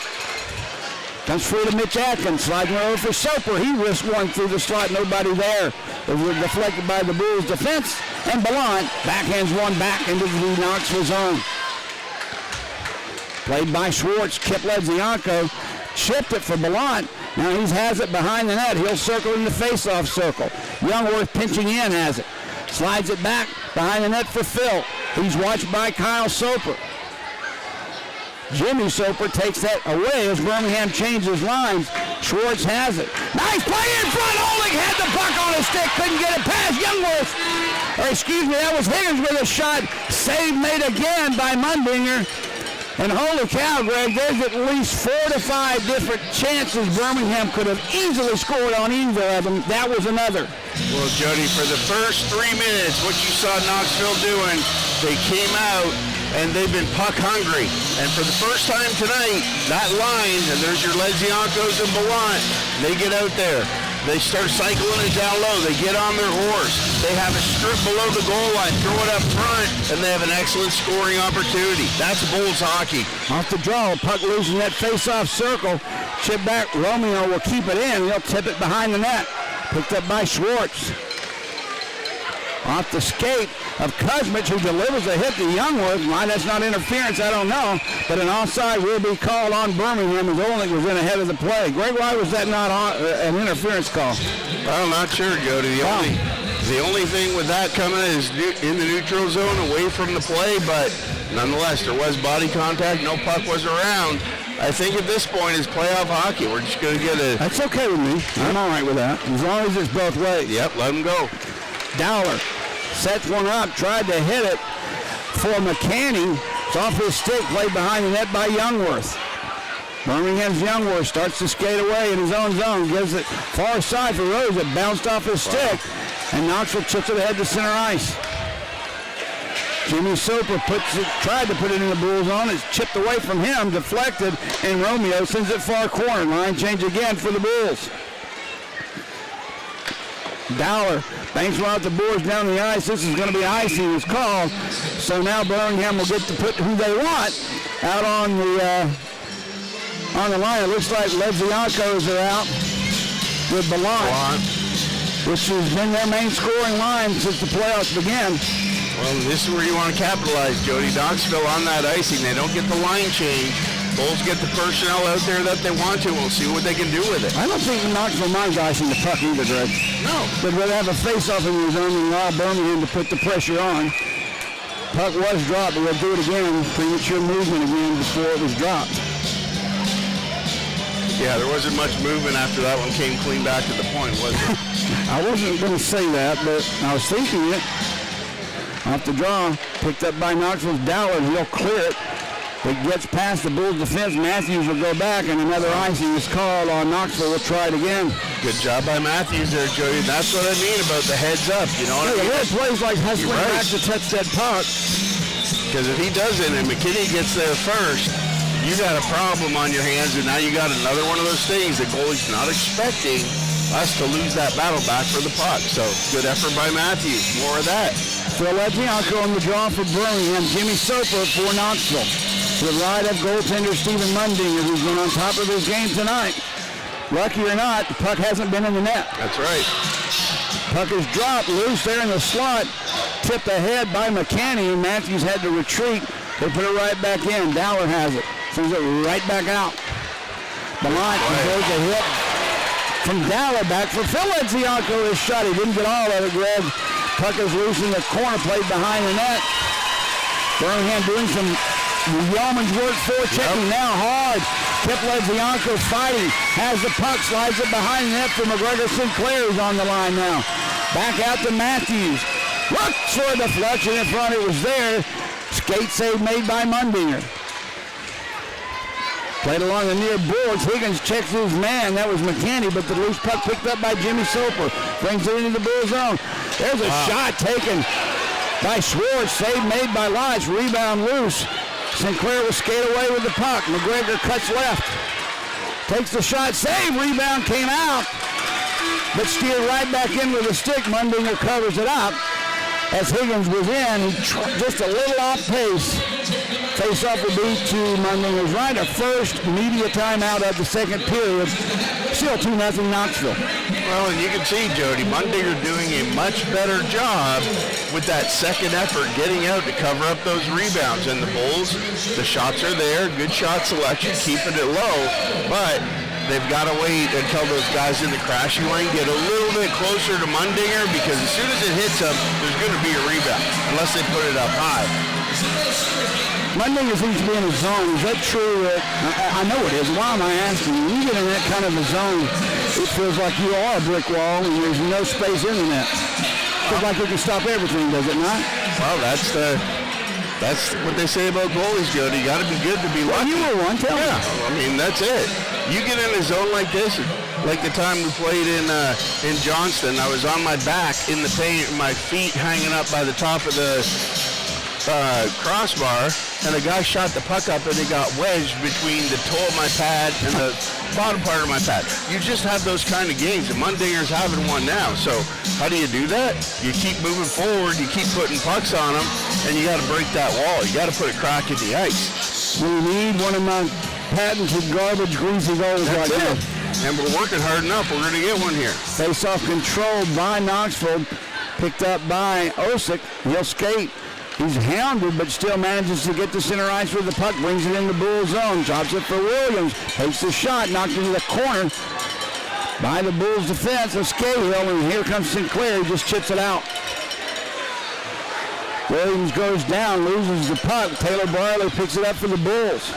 Comes free to Mitch Atkins, sliding over for Soper. He risked one through the slot, nobody there. It was deflected by the Bulls defense, and Ballant backhands one back into the Knoxville zone. Played by Schwartz. Kipledzianko chipped it for Ballant. Now he has it behind the net. He'll circle in the face-off circle. Youngworth pinching in has it. Slides it back behind the net for Phil. He's watched by Kyle Soper. Jimmy Soper takes that away as Birmingham changes lines. Schwartz has it. Nice play in front. Oleg had the puck on his stick. Couldn't get it past Youngworth. Or excuse me, that was Higgins with a shot. Save made again by Mundinger. And holy cow, Greg, there's at least 4 to 5 different chances Birmingham could have easily scored on either of them. That was another. Well, Jody, for the first 3 minutes, what you saw Knoxville doing, they came out and they've been puck hungry. And for the first time tonight, that line, and there's your Leziankos and Ballant, they get out there. They start cycling it down low. They get on their horse. They have a strip below the goal line, throw it up front, and they have an excellent scoring opportunity. That's Bulls hockey. Off the draw, puck loose in that face-off circle. Chip back, Romeo will keep it in. He'll tip it behind the net. Picked up by Schwartz. Off the skate of Kuzmich, who delivers a hit to Youngworth. Why that's not interference, I don't know. But an offside will be called on Birmingham as Olenek was in ahead of the play. Greg, why was that not an interference call? Well, I'm not sure, Jody. The only thing with that coming is in the neutral zone, away from the play, but nonetheless, there was body contact. No puck was around. I think at this point it's playoff hockey. We're just going to get a... That's okay with me. I'm all right with that, as long as it's both ways. Yep, let him go. Dowler sets one up, tried to hit it for McCanny. It's off his stick, played behind the net by Youngworth. Birmingham's Youngworth starts to skate away in his own zone, gives it far side for Rose. It bounced off his stick, and Knoxville chips it ahead to center ice. Jimmy Soper tried to put it in the Bulls zone. It's chipped away from him, deflected, and Romeo sends it far corner. Line change again for the Bulls. Dowler banks one out the boards down the ice. This is going to be icing is called. So now Birmingham will get to put who they want out on the line. It looks like Leziankos are out with Ballant, which has been their main scoring line since the playoffs began. Well, this is where you want to capitalize, Jody. Knoxville on that icing. They don't get the line change. Bulls get the personnel out there that they want to. We'll see what they can do with it. I don't think Knoxville minds icing the puck either, Greg. No. They'd rather have a face-off in the zone than allow Birmingham to put the pressure on. Puck was dropped, but we'll do it again. Premature movement again before it was dropped. Yeah, there wasn't much movement after that one came clean back to the point, was it? I wasn't going to say that, but I was thinking it. Off the draw, picked up by Knoxville's Dowler, and he'll clear it. It gets past the Bulls defense. Matthews will go back, and another icing is called on Knoxville. We'll try it again. Good job by Matthews there, Jody. That's what I mean about the heads up. You know what I mean? It plays like hustling back to touch that puck. Because if he doesn't and McKinney gets there first, you got a problem on your hands, and now you got another one of those things the goalie's not expecting us to lose that battle back for the puck. So good effort by Matthews. More of that. Phil Lezianko on the draw for Birmingham. Jimmy Soper for Knoxville. To the right of goaltender Stephen Mundinger, who's been on top of his game tonight. Lucky or not, the puck hasn't been in the net. That's right. Puck is dropped loose there in the slot. Tipped ahead by McCanny, and Matthews had to retreat. They put it right back in. Dowler has it. Sends it right back out. Ballant goes a hit from Dowler back for Phil Lezianko. His shot. He didn't get all of it, Greg. Puck is loose in the corner, played behind the net. Birmingham doing some yeoman's work for checking now hard. Kipledzianko fighting. Has the puck, slides it behind the net for McGregor Sinclair, who's on the line now. Back out to Matthews. Looks for a deflection in front. It was there. Skate save made by Mundinger. Played along the near boards. Higgins checks his man. That was McKinney, but the loose puck picked up by Jimmy Soper. Brings it into the Bull zone. There's a shot taken by Schwartz. Save made by Lodge. Rebound loose. Sinclair will skate away with the puck. McGregor cuts left. Takes the shot. Save. Rebound came out. But steered right back in with a stick. Mundinger covers it up. As Higgins was in, just a little off pace. Face-off will be to Mundinger's right. A first media timeout of the second period. Still 2-0 Knoxville. Well, and you can see, Jody, Mundinger doing a much better job with that second effort, getting out to cover up those rebounds. And the Bulls, the shots are there, good shot selection, keeping it low, but they've got to wait until those guys in the crashing lane get a little bit closer to Mundinger, because as soon as it hits them, there's going to be a rebound, unless they put it up high. Mundinger seems to be in a zone. Is that true? I know it is. Why am I asking? When you get in that kind of a zone, it feels like you are a brick wall and there's no space in the net. It feels like you can stop everything, does it not? Well, that's what they say about goalies, Jody. You got to be good to be lucky. Well, you were one. Tell me. I mean, that's it. You get in a zone like this, like the time we played in Johnston, I was on my back in the paint, my feet hanging up by the top of the crossbar, and a guy shot the puck up and it got wedged between the toe of my pad and the bottom part of my pad. You just have those kind of games, and Mundinger's having one now. So how do you do that? You keep moving forward, you keep putting pucks on them, and you got to break that wall. You got to put a crack in the ice. We need one of my patented garbage greasy goals right now. And we're working hard enough. We're going to get one here. Face-off controlled by Knoxville, picked up by Osick. He'll skate. He's hounded, but still manages to get to center ice with the puck, brings it in the Bull zone, drops it for Williams, takes the shot, knocked into the corner by the Bulls defense of Scahill, and here comes Sinclair, he just chips it out. Williams goes down, loses the puck. Taylor Barley picks it up for the Bulls.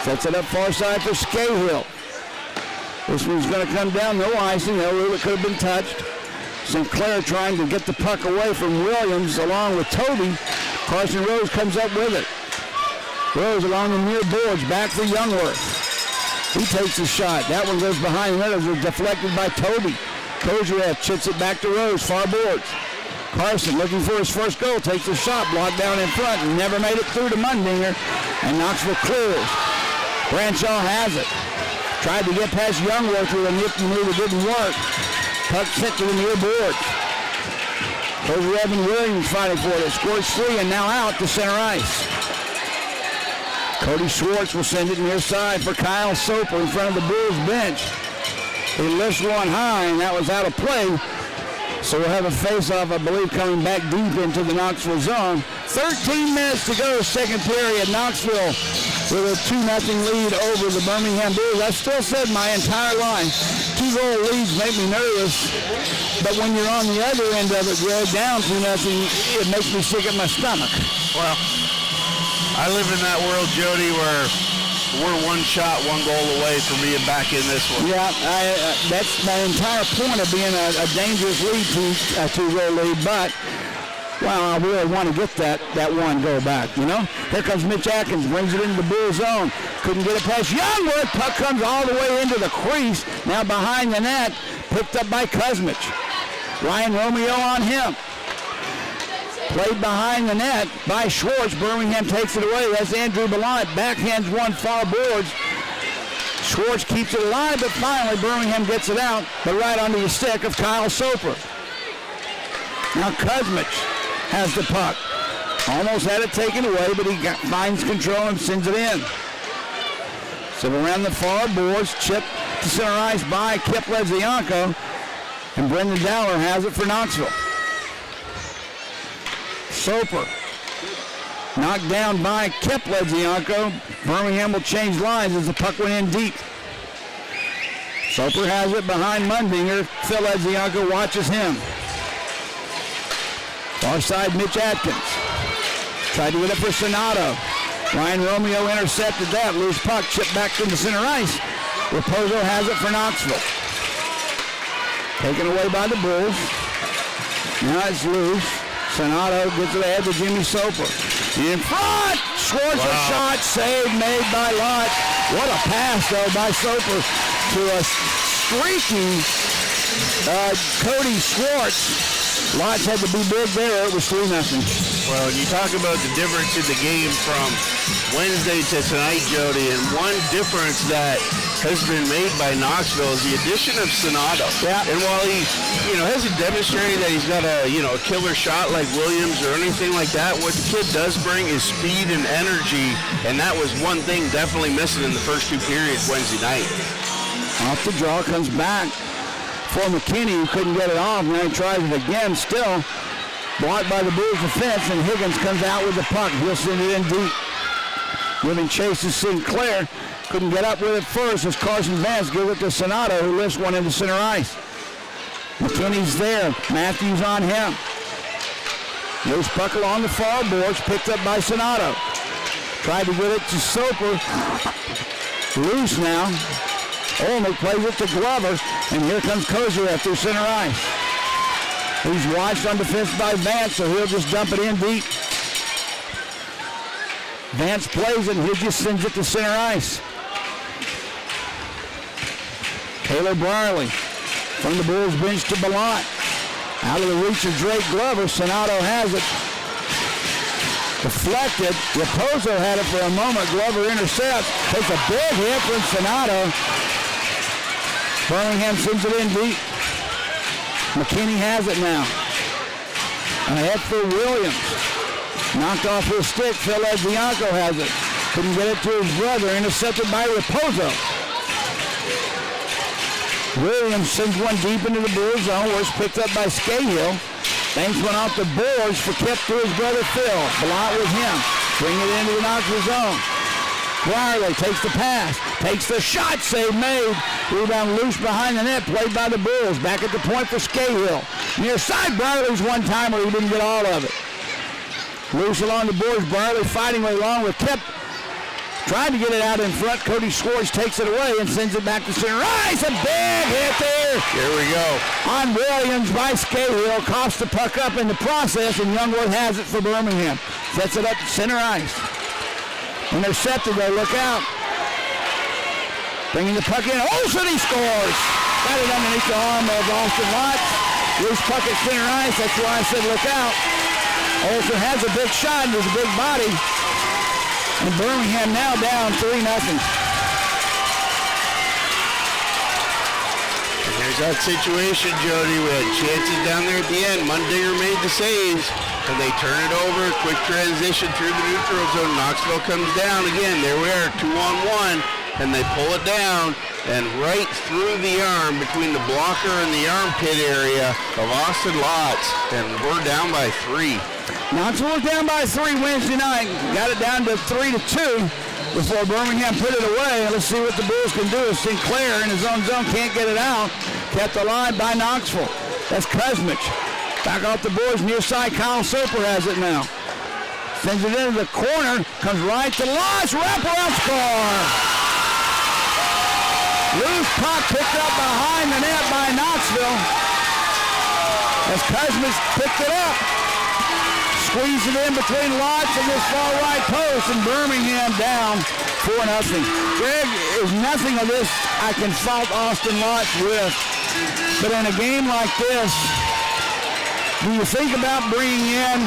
Sets it up far side for Scahill. This one's going to come down, no icing, no rule, it could have been touched. Sinclair trying to get the puck away from Williams along with Toby. Carson Rose comes up with it. Rose along the near boards, back for Youngworth. He takes the shot. That one goes behind the net. It was deflected by Toby. Kozerev chips it back to Rose, far boards. Carson looking for his first goal, takes the shot, blocked down in front, and never made it through to Mundinger, and Knoxville clears. Branshaw has it. Tried to get past Youngworth with a nifty move, it didn't work. Puck sent to the near boards. Kozerev and Williams fighting for it. Scores free and now out to center ice. Cody Schwartz will send it near side for Kyle Soper in front of the Bulls bench. He lifts one high, and that was out of play. So we'll have a face-off, I believe, coming back deep into the Knoxville zone. 13 minutes to go, second period. Knoxville with a 2-0 lead over the Birmingham Bulls. I still said my entire life, 2-goal leads make me nervous. But when you're on the other end of it, Greg, down 2-0, it makes me sick at my stomach. Well, I live in that world, Jody, where we're one shot, one goal away from being back in this one. Yeah, that's my entire point of being a dangerous lead to a 2-goal lead. But, well, I really want to get that one goal back, you know? Here comes Mitch Atkins, brings it into the Bull zone. Couldn't get it past Youngworth. Puck comes all the way into the crease. Now behind the net, picked up by Kuzmich. Ryan Romeo on him. Played behind the net by Schwartz. Birmingham takes it away. That's Andrew Bellant. Backhands one far boards. Schwartz keeps it alive, but finally Birmingham gets it out, but right onto the stick of Kyle Soper. Now Kuzmich has the puck. Almost had it taken away, but he finds control and sends it in. So around the far boards, chip to center ice by Kip Lezianko, and Brendan Dowler has it for Knoxville. Soper knocked down by Kip Lezianko. Birmingham will change lines as the puck went in deep. Soper has it behind Mundinger. Phil Lezianko watches him. Far side, Mitch Atkins. Tried to get it for Sonato. Ryan Romeo intercepted that. Loose puck chipped back into center ice. Raposo has it for Knoxville. Taken away by the Bulls. Now it's loose. Sonato gets it ahead to Jimmy Soper. In front, scores a shot, save made by Lott. What a pass, though, by Soper to a streaky Cody Schwartz. Lott had to be big there. It was 3-0. Well, you talk about the difference in the game from Wednesday to tonight, Jody, and one difference that has been made by Knoxville is the addition of Sonato. Yeah. And while he, hasn't demonstrated that he's got a, killer shot like Williams or anything like that, what the kid does bring is speed and energy, and that was one thing definitely missing in the first two periods Wednesday night. Off the draw, comes back for McKinney, who couldn't get it off. Now he tries it again, still blocked by the Bulls defense, and Higgins comes out with the puck. He'll send it in deep. Giving chase to Sinclair. Couldn't get up with it first as Carson Vance gives it to Sonato, who lifts one into center ice. McKinney's there. Matthews on him. Loose puck along the far boards, picked up by Sonato. Tried to get it to Soper. Loose now. Olmert plays it to Glover, and here comes Kozarev through center ice. He's watched on defense by Vance, so he'll just dump it in deep. Vance plays it, and he just sends it to center ice. Taylor Brierly from the Bulls bench to Ballant. Out of the reach of Drake Glover, Sonato has it. Deflected. Raposo had it for a moment. Glover intercepts. Takes a big hit from Sonato. Birmingham sends it in deep. McKinney has it now. Ahead for Williams. Knocked off his stick. Phil Bianco has it. Couldn't get it to his brother. Intercepted by Raposo. Williams sends one deep into the Bulls zone, where it's picked up by Scahill. Banks one off the boards for kept to his brother Phil. Ballant with him. Bring it into the Knoxville zone. Brierly takes the pass. Takes the shot. Save made. Rebound loose behind the net. Played by the Bulls. Back at the point for Scahill. Near side, Brierly's one-timer. He didn't get all of it. Loose along the boards. Brierly fighting way along with Kip. Trying to get it out in front. Cody Schwartz takes it away and sends it back to center ice. A big hit there. Here we go. On Williams by Scahill. Coughs the puck up in the process, and Youngwood has it for Birmingham. Sets it up to center ice. Intercepted though. Look out. Bringing the puck in. Olsen, he scores. Got it underneath the arm of Austin Lott. Loose puck at center ice. That's why I said look out. Olsen has a big shot with a big body. And Birmingham now down 3-0. And there's that situation, Jody. We had chances down there at the end. Mundinger made the saves, and they turn it over. Quick transition through the neutral zone. Knoxville comes down again. There we are, 2-on-1, and they pull it down. And right through the arm, between the blocker and the armpit area of Austin Lotz, and we're down by 3. Knoxville was down by 3 Wednesday night. Got it down to 3-2 before Birmingham put it away. Let's see what the Bulls can do. Sinclair in his own zone can't get it out. Kept alive by Knoxville. That's Kuzmich. Back off the boards near side. Kyle Soper has it now. Sends it into the corner. Comes right to Lodge. Wraparound score. Loose puck picked up behind the net by Knoxville. As Kuzmich picked it up. Squeeze it in between Lodge and this far right post, and Birmingham down 4-0. Greg, there's nothing of this I can fault Austin Lodge with. But in a game like this, do you think about bringing in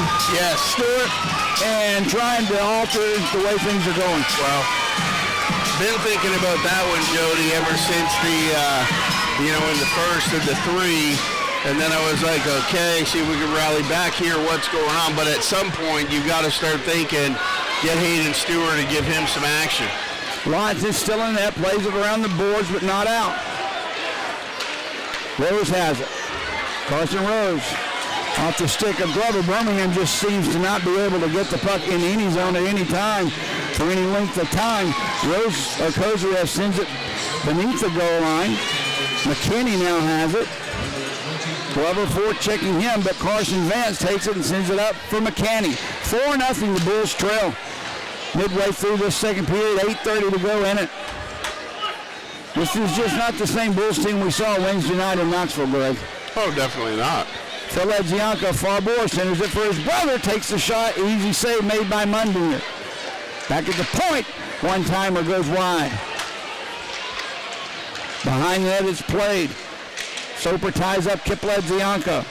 Stewart and trying to alter the way things are going? Well, been thinking about that one, Jody, ever since the, in the first of the 3. And then I was like, okay, see if we can rally back here, what's going on. But at some point, you've got to start thinking, get Hayden Stewart and give him some action. Lodge is still in that, plays it around the boards, but not out. Rose has it. Carson Rose off the stick of Glover. Birmingham just seems to not be able to get the puck in any zone at any time for any length of time. Kozarev sends it beneath the goal line. McKinney now has it. Glover forward checking him, but Carson Vance takes it and sends it up for McCanny. 4-0, the Bulls trail. Midway through this second period, 8:30 to go in it. This is just not the same Bulls team we saw Wednesday night in Knoxville, Greg. Oh, definitely not. Phil Edzianko, far board, centers it for his brother, takes the shot, easy save made by Mundinger. Back at the point, one-timer goes wide. Behind the net it's played. Soper ties up Kip Edzianko.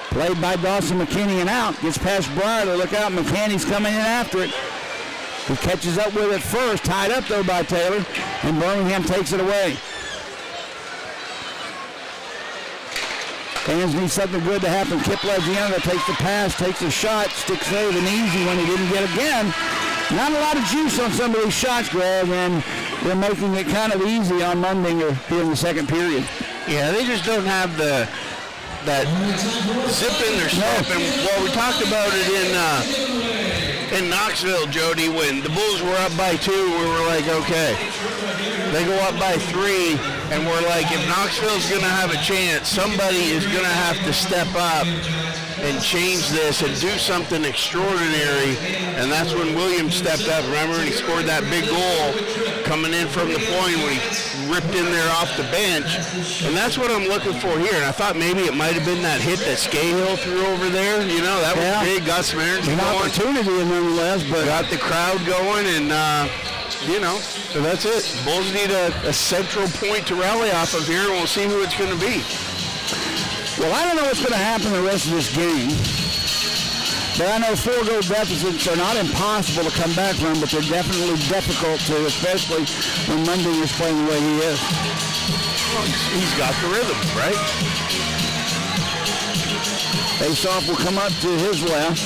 Played by Dawson McKinney and out, gets past Brierly, look out, McKinney's coming in after it. He catches up with it first, tied up though by Taylor, and Birmingham takes it away. Fans need something good to happen. Kip Edzianko takes the pass, takes the shot, sticks save, an easy one he didn't get again. Not a lot of juice on some of these shots, Greg, and they're making it kind of easy on Mundinger here in the second period. Yeah, they just don't have that zip in their step. And well, we talked about it in Knoxville, Jody, when the Bulls were up by 2, we were like, okay. They go up by 3, and we're like, if Knoxville's going to have a chance, somebody is going to have to step up and change this and do something extraordinary. And that's when Williams stepped up. Remember, he scored that big goal coming in from the point when he ripped in there off the bench. And that's what I'm looking for here. And I thought maybe it might have been that hit that Scahill threw over there. You know, that was big. Got some energy going. An opportunity nonetheless, but got the crowd going, and you know, so that's it. Bulls need a central point to rally off of here, and we'll see who it's going to be. Well, I don't know what's going to happen the rest of this game, but I know 4-goal deficits are not impossible to come back from, but they're definitely difficult to, especially when Mundinger is playing the way he is. Well, he's got the rhythm, right? Face-off will come up to his left.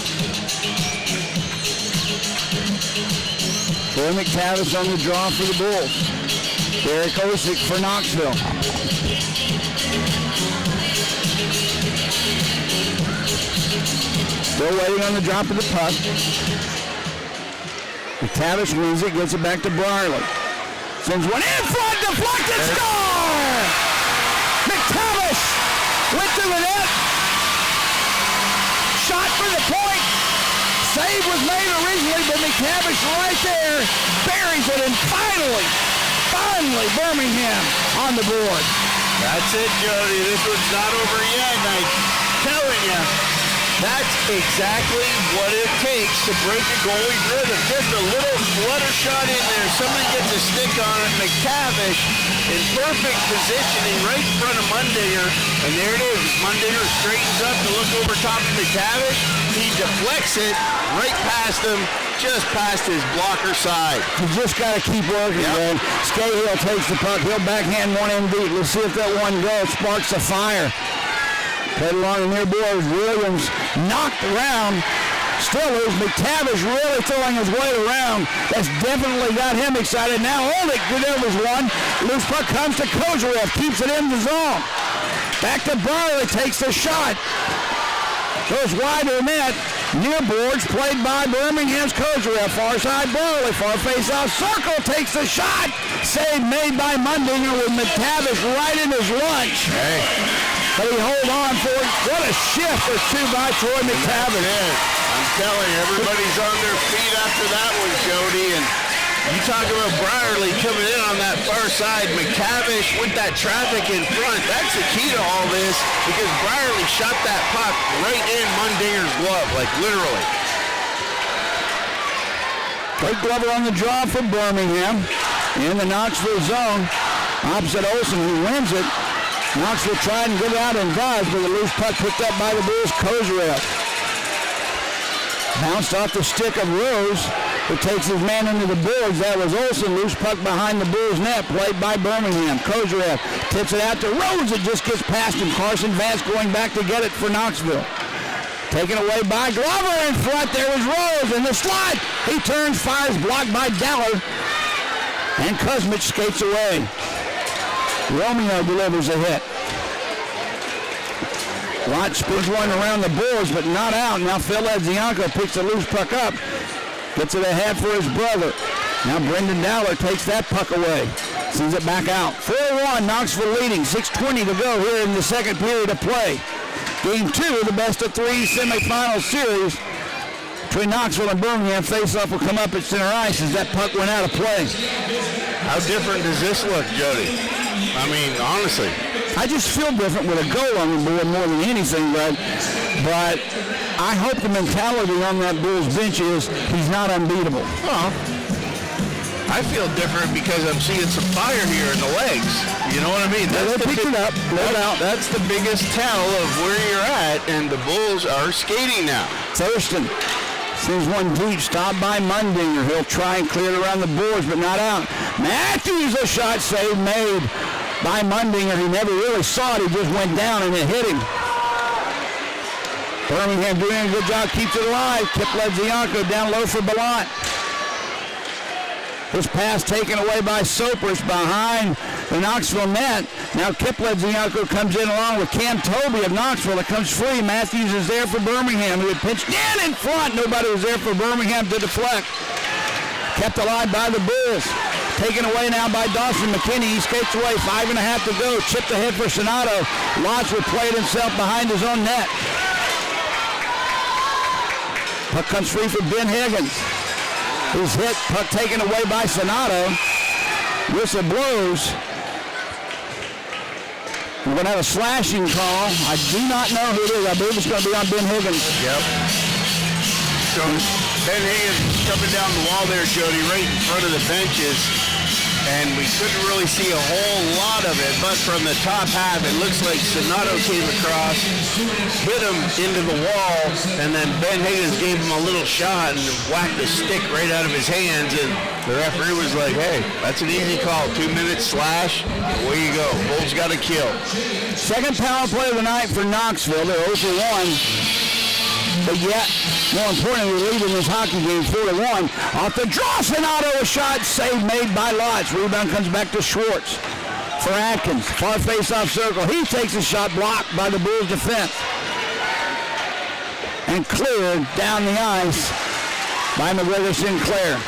Troy McTavish on the draw for the Bulls. Derek Osick for Knoxville. Still waiting on the drop of the puck. McTavish wins it, gets it back to Brierly. Sends one in front, deflected, score! McTavish went to the net. Shot for the point. Save was made originally, but McTavish right there buries it, and finally, Birmingham on the board. That's it, Jody. This one's not over yet, and I'm telling you, that's exactly what it takes to break a goalie's rhythm. Just a little flutter shot in there. Somebody gets a stick on it. McTavish in perfect positioning right in front of Mundinger. And there it is. Mundinger straightens up to look over top of McTavish. He deflects it right past him, just past his blocker side. You just got to keep working, man. Scahill takes the puck. He'll backhand one in deep. Let's see if that one goes. Sparks a fire. Played along the near boards. Williams knocked around. Still is McTavish really throwing his weight around. That's definitely got him excited. Now Oldick delivers one. Loose puck comes to Kozarev. Keeps it in the zone. Back to Brierly. Takes the shot. Goes wide of the net. Near boards played by Birmingham's Kozarev. Far side Brierly. Far face-off circle. Takes the shot. Save made by Mundinger with McTavish right in his lunch. Hey. But he hold on for it. What a shift or two by Troy McTavish. I'm telling you, everybody's on their feet after that one, Jody. And you talk about Brierly coming in on that far side. McTavish with that traffic in front. That's the key to all this, because Brierly shot that puck right in Mundinger's glove, like literally. Blake Glover on the draw for Birmingham in the Knoxville zone. Opposite Olsen, who wins it. Knoxville tried and get out and does, but the loose puck picked up by the Bulls. Kozarev bounced off the stick of Rose, who takes his man into the boards. That was Olsen. Loose puck behind the Bulls' net, played by Birmingham. Kozarev tips it out to Rose. It just gets past him. Carson Vance going back to get it for Knoxville. Taken away by Glover in front. There was Rose in the slot. He turns, fires, blocked by Dowler. And Kuzmich skates away. Romeo delivers a hit. Lott spins one around the boards, but not out. Now Phil Edzianko picks the loose puck up. Gets it ahead for his brother. Now Brendan Dowler takes that puck away. Sends it back out. 4-1, Knoxville leading. 6:20 to go here in the second period of play. Game 2 of the best-of-3 semifinal series between Knoxville and Birmingham. Face-off will come up at center ice as that puck went out of play. How different does this look, Jody? I mean, honestly. I just feel different with a goal on the board more than anything, Greg. But I hope the mentality on that Bulls bench is he's not unbeatable. Well, I feel different because I'm seeing some fire here in the legs. You know what I mean? They picked it up, no doubt. That's the biggest tell of where you're at, and the Bulls are skating now. Thurston sends one deep, stopped by Mundinger. He'll try and clear it around the boards, but not out. Matthews, a shot save made by Mundinger. He never really saw it. He just went down and it hit him. Birmingham doing a good job, keeps it alive. Kipledzianko down low for Ballant. This pass taken away by Sopers behind the Knoxville net. Now Kipledzianko comes in along with Cam Toby of Knoxville. That comes free. Matthews is there for Birmingham, who had pitched in front. Nobody was there for Birmingham to deflect. Kept alive by the Bulls. Taken away now by Dawson McKinney. He skates away. 5.5 to go. Chipped ahead for Sonato. Lotz replayed himself behind his own net. Puck comes free for Ben Higgins. He's hit. Puck taken away by Sonato. Whistle blows. We're going to have a slashing call. I do not know who it is. I believe it's going to be on Ben Higgins. Yep. So Ben Higgins coming down the wall there, Jody, right in front of the benches. And we couldn't really see a whole lot of it, but from the top half, it looks like Sonato came across, hit him into the wall, and then Ben Higgins gave him a little shot and whacked the stick right out of his hands, and the referee was like, hey, that's an easy call, 2 minutes slash, away you go. Bulls got a kill. Second power play of the night for Knoxville. They're 0-1. But yet, more importantly, leading this hockey game 4-1. Off the draw, Sonato, a shot, save made by Lotz. Rebound comes back to Schwartz for Atkins. Far face-off circle. He takes a shot blocked by the Bulls defense. And cleared down the ice by McGregor Sinclair.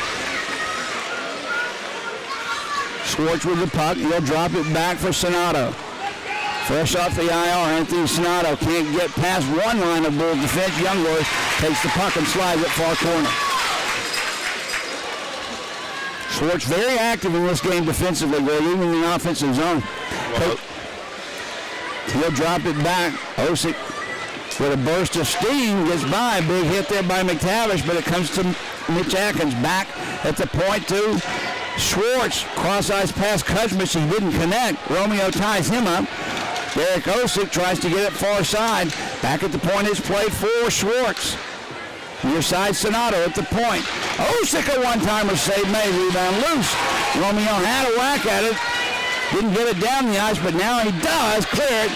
Schwartz with the puck. He'll drop it back for Sonato. Fresh off the IR, Anthony Sonato can't get past one line of Bulls defense. Youngworth takes the puck and slides it far corner. Schwartz very active in this game defensively. They're leaving the offensive zone. Well, he'll drop it back. Osick with a burst of steam gets by. Big hit there by McTavish, but it comes to Mitch Atkins back at the point to Schwartz. Cross-ice pass Kuzmich. He didn't connect. Romeo ties him up. Derek Osick tries to get it far side. Back at the point is played for Schwartz. Near side Sonato at the point. Osick a one-timer save made. Rebound loose. Romeo had a whack at it. Didn't get it down the ice, but now he does clear it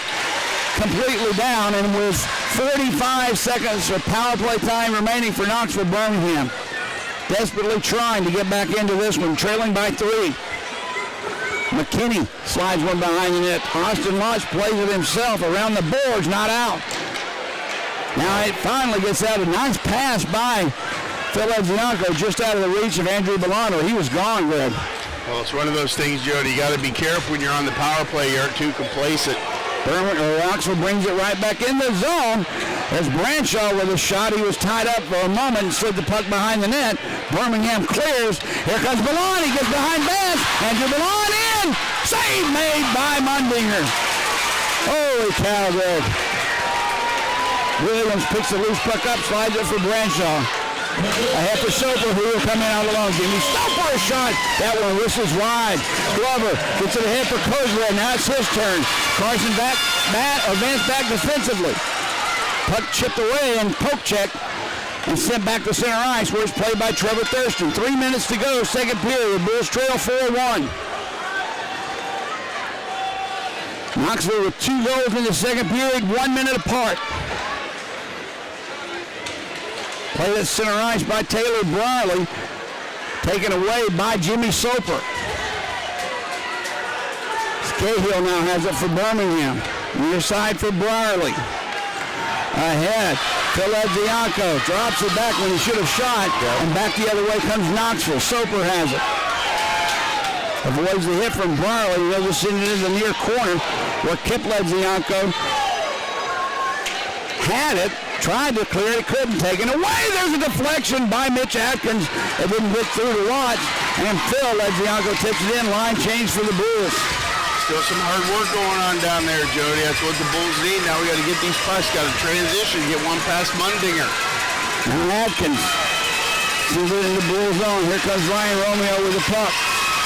completely down. And with 45 seconds of power play time remaining for Knoxville Birmingham, desperately trying to get back into this one, trailing by 3. McKinney slides one behind the net. Austin Lotz plays it himself around the boards, not out. Now it finally gets out. A nice pass by Phil Edzianko, just out of the reach of Andrew Belano. He was gone, Greg. Well, it's one of those things, Jody. You got to be careful when you're on the power play. You aren't too complacent. Knoxville brings it right back in the zone. As Branshaw with a shot, he was tied up for a moment and slid the puck behind the net. Birmingham clears. Here comes Belon. He gets behind Bass. Andrew Belon in. Save made by Mundinger. Holy cow, Greg. Williams picks the loose puck up, slides it for Branshaw. Ahead for Soper, who will come in out alone. Jimmy Soper a shot. That one whistles wide. Glover gets it ahead for Kozlov. Now it's his turn. Carson advanced back defensively. Puck chipped away and poke check and sent back to center ice, where it's played by Trevor Thurston. 3 minutes to go, second period. Bulls trail 4-1. Knoxville with 2 goals in the second period, 1 minute apart. Played at center ice by Taylor Briley. Taken away by Jimmy Soper. Cahill now has it for Birmingham. Near side for Briley. Ahead, Phil Edzianko drops it back when he should have shot, and back the other way comes Knoxville. Soper has it. Avoids the hit from Briley. He'll just send it in the near corner where Kipledzianko had it, tried to clear it, couldn't. Taken away. There's a deflection by Mitch Atkins. It didn't get through to Watts, and Phil Edzianko tips it in. Line change for the Bulls. Still some hard work going on down there, Jody. That's what the Bulls need. Now we got to get these pucks, got to transition, get one past Mundinger. Now Atkins sees it in the Bull zone. Here comes Ryan Romeo with the puck.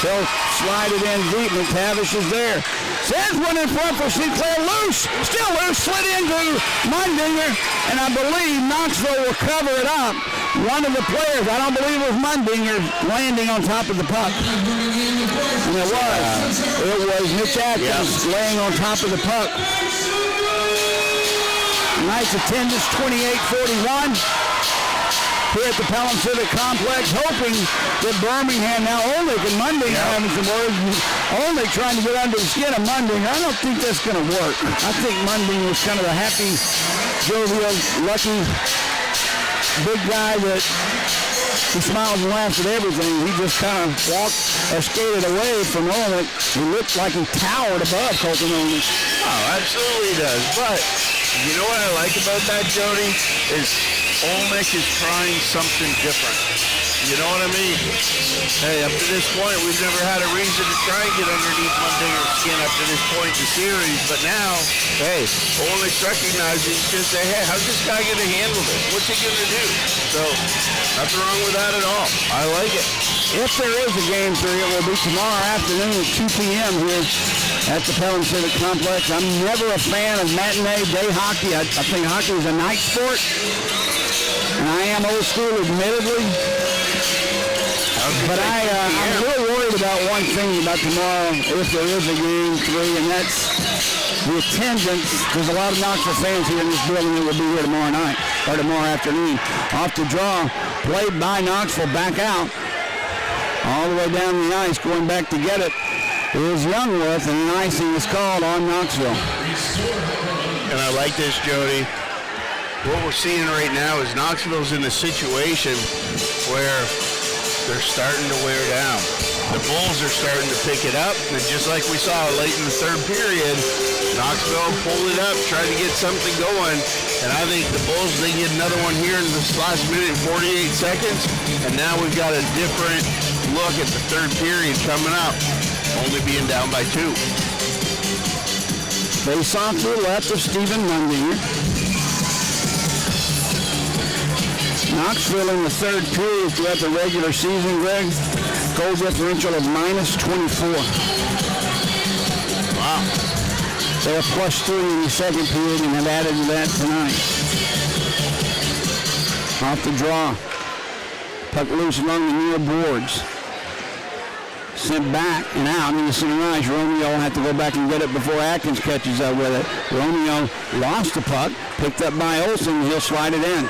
He'll slide it in deep. McTavish is there. Sends one in front for Sinclair. Loose. Still loose. Slid into Mundinger. And I believe Knoxville will cover it up. One of the players, I don't believe it was Mundinger, landing on top of the puck. And it was. It was Mitch Atkins laying on top of the puck. Nice attendance, 28-41. Here at the Pelham Civic Complex, hoping that Birmingham, now Oleg and Mundinger having some words, Oleg trying to get under the skin of Mundinger. I don't think that's going to work. I think Mundinger was kind of a happy, jovial, lucky, big guy that he smiles and laughs at everything. He just kind of walked or skated away from Oleg. He looked like he towered above Colton Oleg. Oh, absolutely does. But you know what I like about that, Jody, is Olmec is trying something different. You know what I mean? Hey, up to this point, we've never had a reason to try and get underneath Mundinger's skin up to this point in the series. But now, hey, Olmec's recognizing, he's going to say, hey, how's this guy going to handle this? What's he going to do? So, nothing wrong with that at all. I like it. If there is a game 3, it will be tomorrow afternoon at 2 p.m. here at the Pelham Civic Complex. I'm never a fan of matinee day hockey. I think hockey is a night sport. And I am old school, admittedly. But I'm really worried about one thing about tomorrow, if there is a game 3, and that's the attendance. There's a lot of Knoxville fans here in this building that will be here tomorrow night, or tomorrow afternoon. Off the draw, played by Knoxville, back out. All the way down the ice, going back to get it, is Youngworth, and an icing is called on Knoxville. And I like this, Jody. What we're seeing right now is Knoxville's in a situation where they're starting to wear down. The Bulls are starting to pick it up, and just like we saw late in the third period, Knoxville pulled it up, tried to get something going, and I think the Bulls, they get another one here in this last minute and 48 seconds, and now we've got a different look at the third period coming up, only being down by 2. Face off to the left of Stephen Mundinger. Knoxville in the third period throughout the regular season, Greg, goal differential of -24. Wow. They are +3 in the second period and have added to that tonight. Off the draw. Puck loose along the near boards. Sent back and out in the center ice. Romeo will have to go back and get it before Atkins catches up with it. Romeo lost the puck, picked up by Olsen, and he'll slide it in.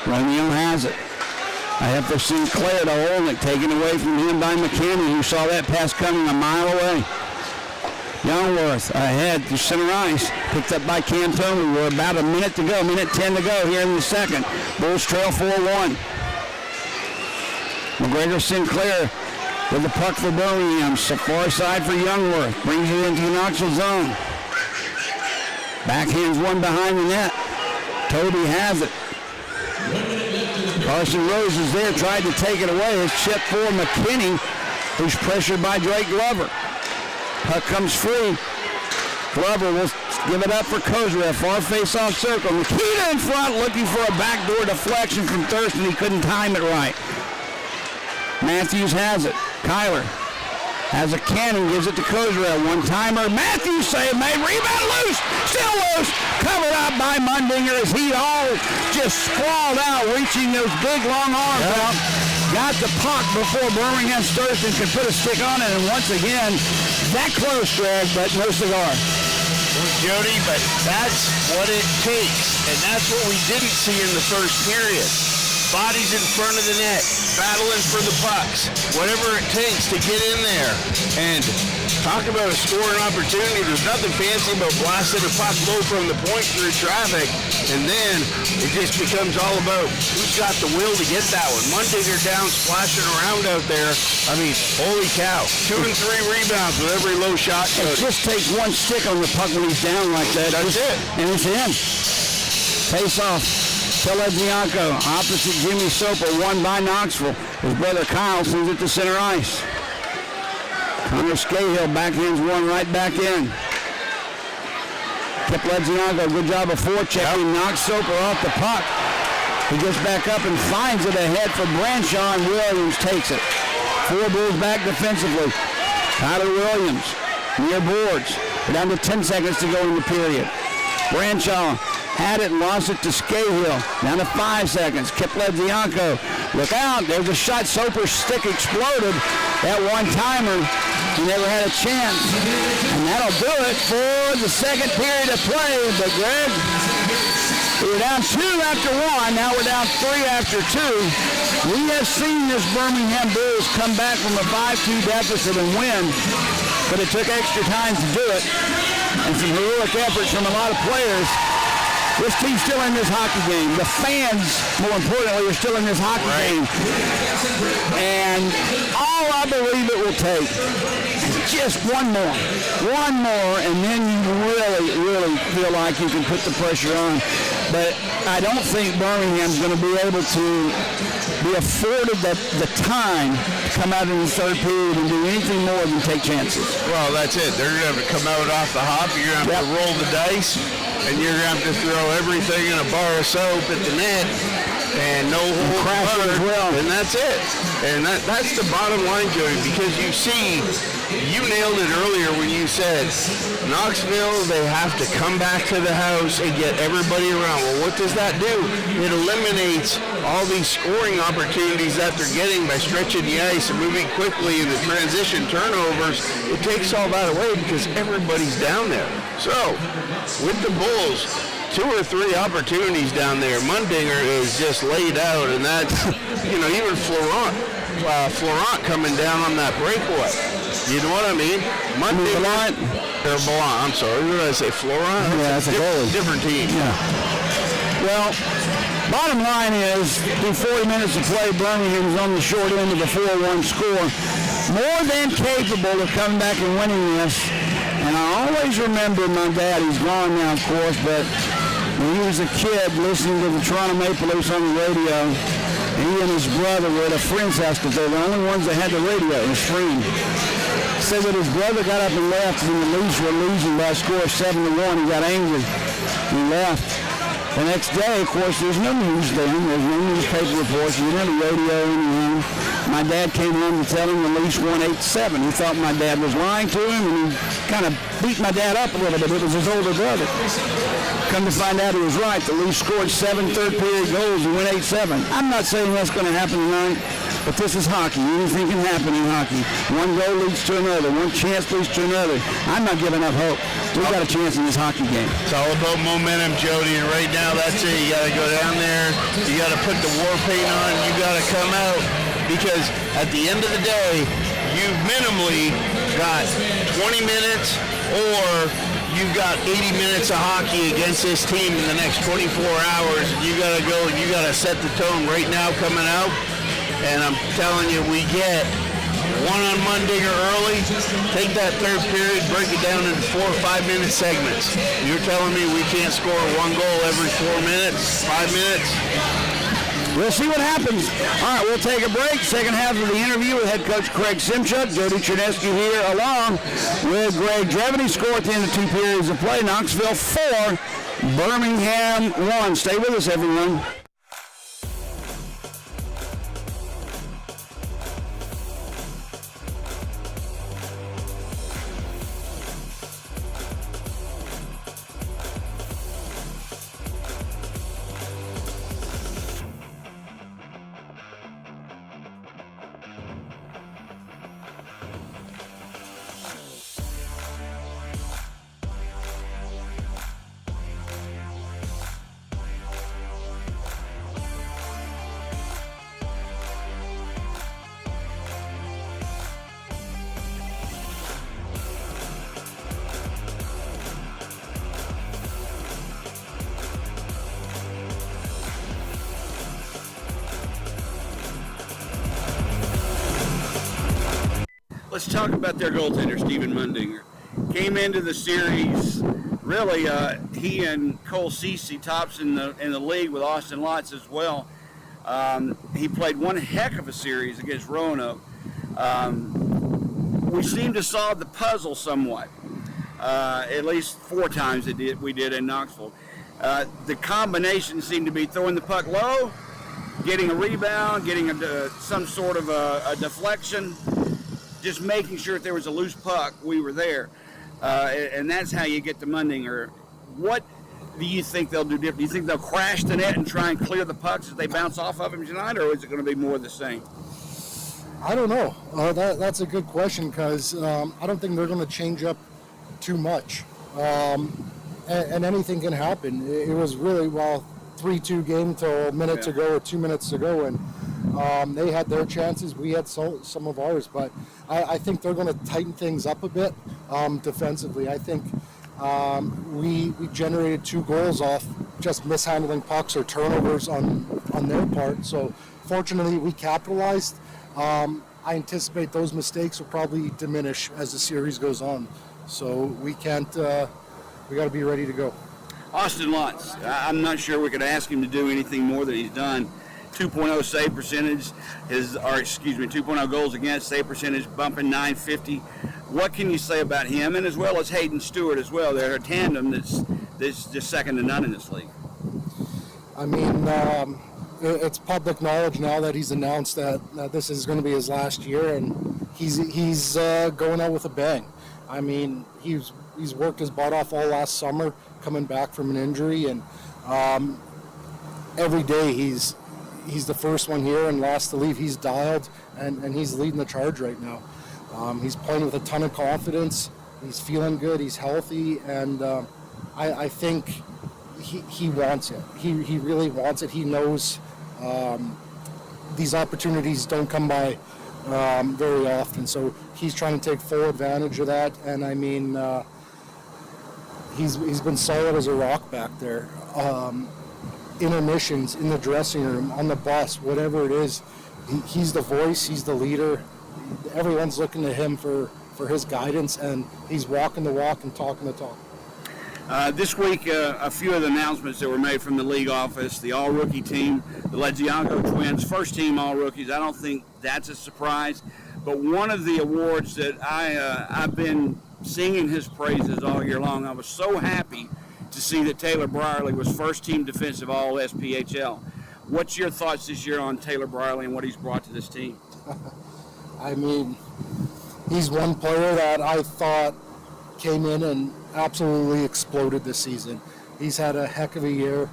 Romeo has it. I have for Sinclair to Olnick, taken away from him by McKinney, who saw that pass coming a mile away. Youngworth ahead to center ice, picked up by Cantoni. We're about a minute to go, minute 10 to go here in the second. Bulls trail 4-1. McGregor Sinclair with the puck for Birmingham. Far side for Youngworth. Brings it into the Knoxville zone. Backhands one behind the net. Toby has it. Carson Rose is there, tried to take it away. It's chipped for McKinney, who's pressured by Drake Glover. Puck comes free. Glover will give it up for Kozarev. Far face-off circle. Nikita in front, looking for a backdoor deflection from Thurston. He couldn't time it right. Matthews has it. Kyler has a cannon, gives it to Kozarev. One-timer. Matthews save made. Rebound loose. Still loose. Covered up by Mundinger as he all just sprawled out, reaching those big, long arms out. Got the puck before Birmingham Thurston could put a stick on it. And once again, that close, Greg, but no cigar. Well, Jody, but that's what it takes. And that's what we didn't see in the first period. Bodies in front of the net, battling for the pucks, whatever it takes to get in there. And talk about a scoring opportunity. There's nothing fancy about blasting a puck low from the point through traffic. And then it just becomes all about who's got the will to get that one. Mundinger down, splashing around out there. I mean, holy cow. 2 and 3 rebounds with every low shot. It just takes one stick on the puck when he's down like that. That's it. And it's in. Face off. Telebianco, opposite Jimmy Soper, won by Knoxville. His brother Kyle sends it to center ice. Connor Scahill backhands one right back in. Kip Ledzianko, good job of forechecking. Knocks Soper off the puck. He gets back up and finds it ahead for Branshaw, and Williams takes it. 4 Bulls back defensively. Tyler Williams near boards. We're down to 10 seconds to go in the period. Branshaw had it and lost it to Scahill. Down to 5 seconds. Kip Ledzianko. Look out. There's a shot. Soper's stick exploded. That one-timer. He never had a chance. And that'll do it for the second period of play. But Greg, we were down 2 after 1. Now we're down 3 after 2. We have seen this Birmingham Bulls come back from a 5-2 deficit and win. But it took extra time to do it. And some heroic efforts from a lot of players. This team's still in this hockey game. The fans, more importantly, are still in this hockey game. And all I believe it will take is just one more, and then you really feel like you can put the pressure on. But I don't think Birmingham's going to be able to be afforded the time to come out in the third period and do anything more than take chances. Well, that's it. They're going to have to come out off the hop. You're going to have to roll the dice. And you're going to have to throw everything in a bar of soap at the net and no hold butter, as well. And that's it. And that's the bottom line, Joey, because you nailed it earlier when you said Knoxville, they have to come back to the house and get everybody around. Well, what does that do? It eliminates all these scoring opportunities that they're getting by stretching the ice and moving quickly in the transition turnovers. It takes all that away because everybody's down there. So, with the Bulls, 2 or 3 opportunities down there. Mundinger is just laid out, and that's, even Florent coming down on that breakaway. You know what I mean? Mundinger, or Blanc, I'm sorry. What did I say, Florent? Yeah, that's a goalie. Different team. Yeah. Well, bottom line is, through 40 minutes of play, Birmingham's on the short end of the 4-1 score. More than capable of coming back and winning this. And I always remember my dad, he's gone now, of course, but when he was a kid listening to the Toronto Maple Leafs on the radio, he and his brother were at a friend's house because they're the only ones that had the radio, his friend. Said that his brother got up and left when the Leafs were losing by a score of 7-1. He got angry. He left. The next day, of course, there's no news then. There's no newspaper reports. You didn't have a radio anything. My dad came home to tell him the Leafs won 8-7. He thought my dad was lying to him, and he kind of beat my dad up a little bit. It was his older brother. Come to find out he was right. The Leafs scored 7 third-period goals and went 8-7. I'm not saying that's going to happen tonight, but this is hockey. Anything can happen in hockey. One goal leads to another. One chance leads to another. I'm not giving up hope. We've got a chance in this hockey game. It's all about momentum, Jody, and right now that's it. You got to go down there. You got to put the war paint on. You got to come out because at the end of the day, you've minimally got 20 minutes or you've got 80 minutes of hockey against this team in the next 24 hours. You got to go and you got to set the tone right now coming out. And I'm telling you, we get one on Mundinger early, take that third period, break it down into 4 or 5 minute segments. You're telling me we can't score 1 goal every 4 minutes, 5 minutes? We'll see what happens. All right, we'll take a break. Second half of the interview with head coach Craig Simchuk. Jody Chernesky here along with Greg Dreveny. Score at the end of 2 periods of play. Knoxville 4, Birmingham 1. Stay with us, everyone. Let's talk about their goaltender, Stephen Mundinger. Came into the series, really, he and Cole Ceci tops in the league with Austin Lotz as well. He played one heck of a series against Roanoke. we seem to solve the puzzle somewhat. At least 4 times we did in Knoxville. The combination seemed to be throwing the puck low, getting a rebound, getting some sort of a deflection, just making sure if there was a loose puck, we were there. And that's how you get to Mundinger. What do you think they'll do different? Do you think they'll crash the net and try and clear the pucks as they bounce off of him tonight, or is it going to be more of the same? I don't know. That's a good question because I don't think they're going to change up too much. And anything can happen. It was really, 3-2 game till a minute to go or 2 minutes to go, and they had their chances. We had some of ours, but I think they're going to tighten things up a bit defensively. I think we generated 2 goals off just mishandling pucks or turnovers on their part. So fortunately, we capitalized. I anticipate those mistakes will probably diminish as the series goes on. So we can't. We got to be ready to go. Austin Lutz, I'm not sure we could ask him to do anything more than he's done. 2.0 save percentage, 2.0 goals against, save percentage bumping 950. What can you say about him, and as well as Hayden Stewart as well? They're a tandem that's just second to none in this league. I mean, it's public knowledge now that he's announced that this is going to be his last year, and he's going out with a bang. I mean, he's worked his butt off all last summer, coming back from an injury, and every day he's the first one here and last to leave. He's dialed, and he's leading the charge right now. He's playing with a ton of confidence. He's feeling good. He's healthy, and I think he wants it. He really wants it. He knows these opportunities don't come by very often, so he's trying to take full advantage of that. And I mean, he's been solid as a rock back there. Intermissions, in the dressing room, on the bus, whatever it is, he's the voice, he's the leader. Everyone's looking to him for his guidance, and he's walking the walk and talking the talk. This week, a few of the announcements that were made from the league office, the all-rookie team, the Legiago twins, first-team all-rookies. I don't think that's a surprise, but one of the awards that I've been singing his praises all year long, I was so happy to see that Taylor Brierley was first-team defensive all-SPHL. What's your thoughts this year on Taylor Brierley and what he's brought to this team? I mean, he's one player that I thought came in and absolutely exploded this season. He's had a heck of a year.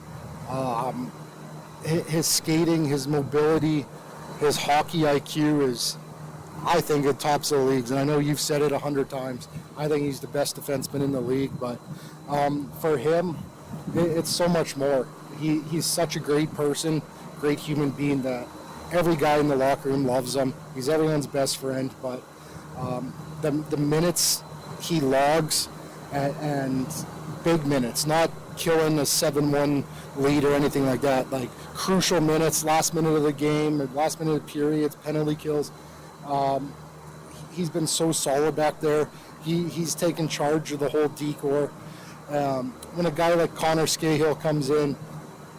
His skating, his mobility, his hockey IQ is, I think, it tops the leagues. And I know you've said it 100 times. I think he's the best defenseman in the league. But for him, it's so much more. He's such a great person, great human being that every guy in the locker room loves him. He's everyone's best friend. But the minutes he logs, and big minutes, not killing a 7-1 lead or anything like that, like crucial minutes, last minute of the game, last minute of periods, penalty kills. He's been so solid back there. He's taken charge of the whole decor. When a guy like Connor Scahill comes in,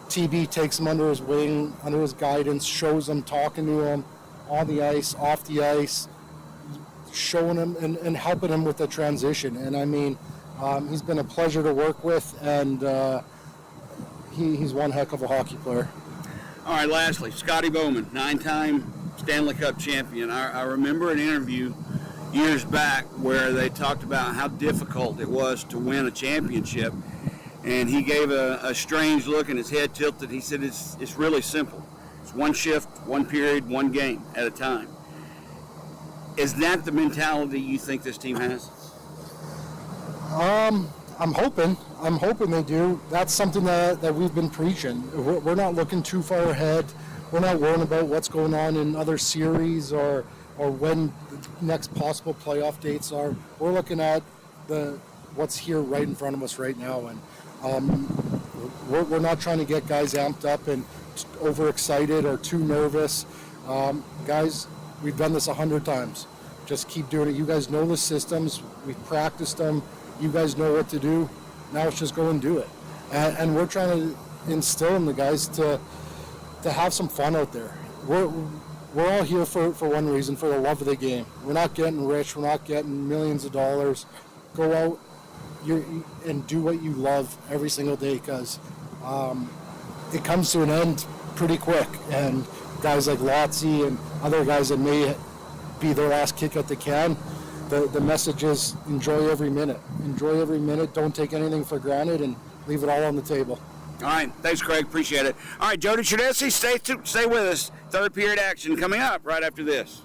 TB takes him under his wing, under his guidance, shows him, talking to him on the ice, off the ice, showing him and helping him with the transition. And I mean, he's been a pleasure to work with, and he's one heck of a hockey player. All right, lastly, Scotty Bowman, 9-time Stanley Cup champion. I remember an interview years back where they talked about how difficult it was to win a championship, and he gave a strange look and his head tilted. He said it's really simple. It's one shift, one period, one game at a time. Is that the mentality you think this team has? I'm hoping they do. That's something that we've been preaching. We're not looking too far ahead. We're not worrying about what's going on in other series or when the next possible playoff dates are. We're looking at what's here right in front of us right now, and we're not trying to get guys amped up and overexcited or too nervous. Guys, we've done this 100 times. Just keep doing it. You guys know the systems. We've practiced them. You guys know what to do. Now it's just go and do it. And we're trying to instill in the guys to have some fun out there. we're all here for one reason, for the love of the game. We're not getting rich. We're not getting millions of dollars. Go out and do what you love every single day, because it comes to an end pretty quick. And guys like Lotzi and other guys that may be their last kick at the can, the message is enjoy every minute. Enjoy every minute. Don't take anything for granted, and leave it all on the table. All right. Thanks, Greg. Appreciate it. All right, Jody Chernetsky, stay with us. Third period action coming up right after this.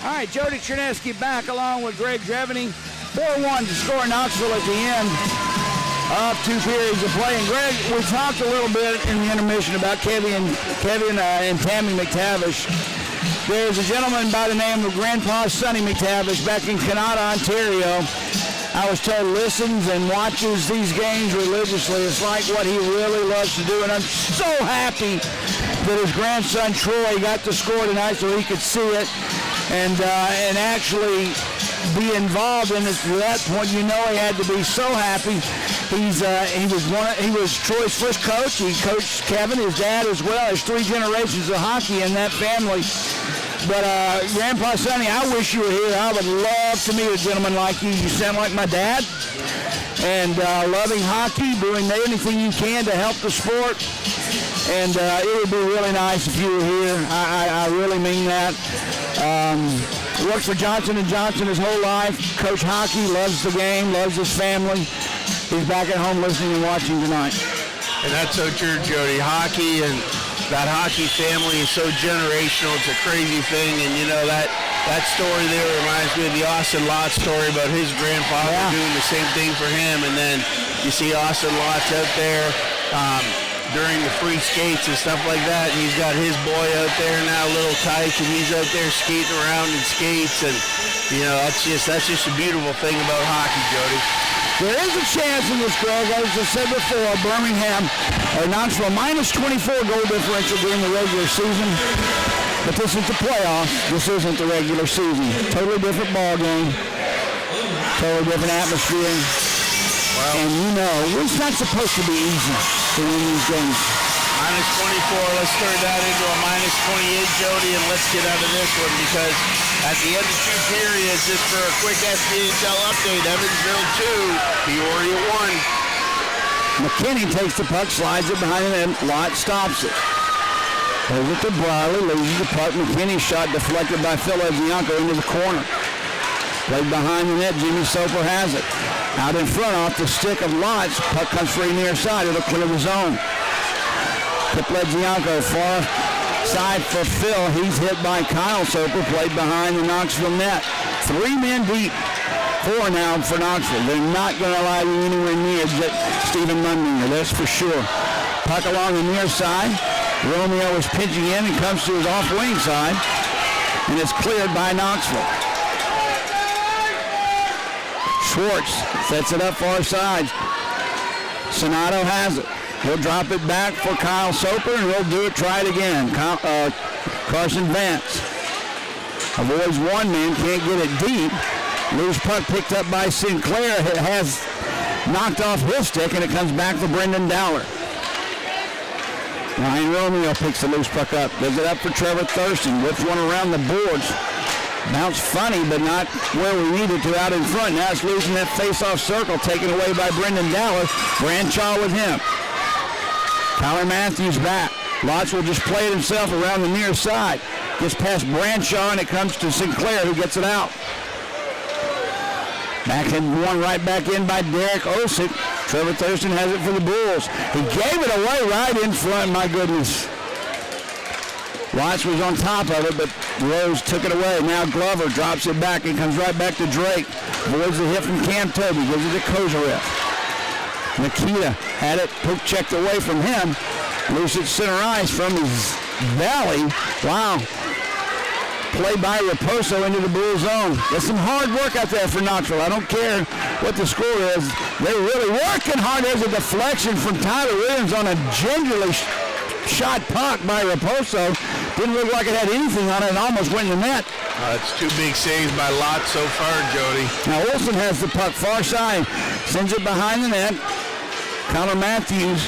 All right, Jody Chernesky back along with Greg Dreveny. 4-1 to score Knoxville at the end of 2 periods of play. And Greg, we talked a little bit in the intermission about Kevin and Tammy McTavish. There's a gentleman by the name of Grandpa Sonny McTavish back in Canada, Ontario. I was told listens and watches these games religiously. It's like what he really loves to do, and I'm so happy that his grandson Troy got to score tonight so he could see it and actually be involved in it. To that point, you know he had to be so happy. He was Troy's first coach. He coached Kevin, his dad as well. There's 3 generations of hockey in that family. But Grandpa Sonny, I wish you were here. I would love to meet a gentleman like you. You sound like my dad. And loving hockey, doing anything you can to help the sport. And it would be really nice if you were here. I really mean that. Worked for Johnson & Johnson his whole life. Coach hockey, loves the game, loves his family. He's back at home listening and watching tonight. And that's so true, Jody. Hockey and that hockey family is so generational. It's a crazy thing. And, you know, that story there reminds me of the Austin Lott story about his grandfather doing the same thing for him. And then you see Austin Lott's out there during the free skates and stuff like that. And he's got his boy out there now, little Tyke, and he's out there skating around in skates. And, you know, that's just a beautiful thing about hockey, Jody. There is a chance in this, Greg, as I said before, Birmingham or Knoxville minus 24 goal differential during the regular season. But this is the playoffs. This isn't the regular season. Totally different ball game. Totally different atmosphere. Wow. And you know, it's not supposed to be easy to win these games. Minus 24, let's turn that into a minus 28, Jody, and let's get out of this one because at the end of 2 periods, just for a quick SDHL update, Evansville 2, Peoria 1. McKinney takes the puck, slides it behind the net, Lott stops it. Goes it to Briley, loses the puck. McKinney's shot deflected by Phil Ezianko into the corner. Played behind the net, Jimmy Soper has it. Out in front off the stick of Lott's, puck comes free near side, it'll clear the zone. Ledzianko far side for Phil. He's hit by Kyle Soper, played behind the Knoxville net. 3 men deep. 4 now for Knoxville. They're not going to allow you anywhere near Stephen Mundinger, that's for sure. Puck along the near side. Romeo is pitching in and comes to his off-wing side. And it's cleared by Knoxville. Schwartz sets it up far side. Sonato has it. He'll drop it back for Kyle Soper, and he'll do it, try it again. Carson Vance avoids 1 man, can't get it deep. Loose puck picked up by Sinclair. It has knocked off his stick, and it comes back for Brendan Dowler. Ryan Romeo picks the loose puck up. Does it up for Trevor Thurston. Whips one around the boards. Bounce funny, but not where we need it to out in front. Now it's losing that face-off circle, taken away by Brendan Dowler. Branshaw with him. Tyler Matthews back. Lotz will just play it himself around the near side. Gets past Branshaw, and it comes to Sinclair, who gets it out. Back in one, right back in by Derek Osick. Trevor Thurston has it for the Bulls. He gave it away right in front, my goodness. Lotz was on top of it, but Rose took it away. Now Glover drops it back and comes right back to Drake. Avoids the hit from Cam Toby. Gives it to Kozarev. Nikita had it checked away from him. Loose at center ice from his valley. Wow. Play by Raposo into the Bull zone. There's some hard work out there for Knoxville. I don't care what the score is. They're really working hard. There's a deflection from Tyler Williams on a gingerly shot puck by Raposo. Didn't look like it had anything on it and almost went in the net. It's 2 big saves by Lott so far, Jody. Now Olsen has the puck far side. Sends it behind the net. Connor Matthews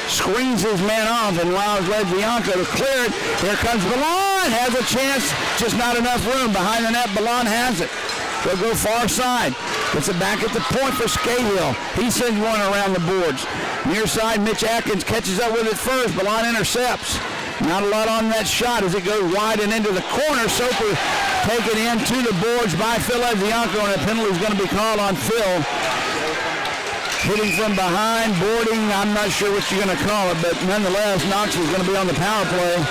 screens his man off and allows Ledzianko to clear it. Here comes Ballon. Has a chance. Just not enough room. Behind the net, Ballon has it. They'll go far side. Gets it back at the point for Scahill. He sends one around the boards. Near side, Mitch Atkins catches up with it first. Ballon intercepts. Not a lot on that shot as it goes wide and into the corner. Soper taken in to the boards by Phil Ledzianko, and a penalty is going to be called on Phil. Hitting from behind, boarding, I'm not sure what you're going to call it, but nonetheless, Knoxville's going to be on the power play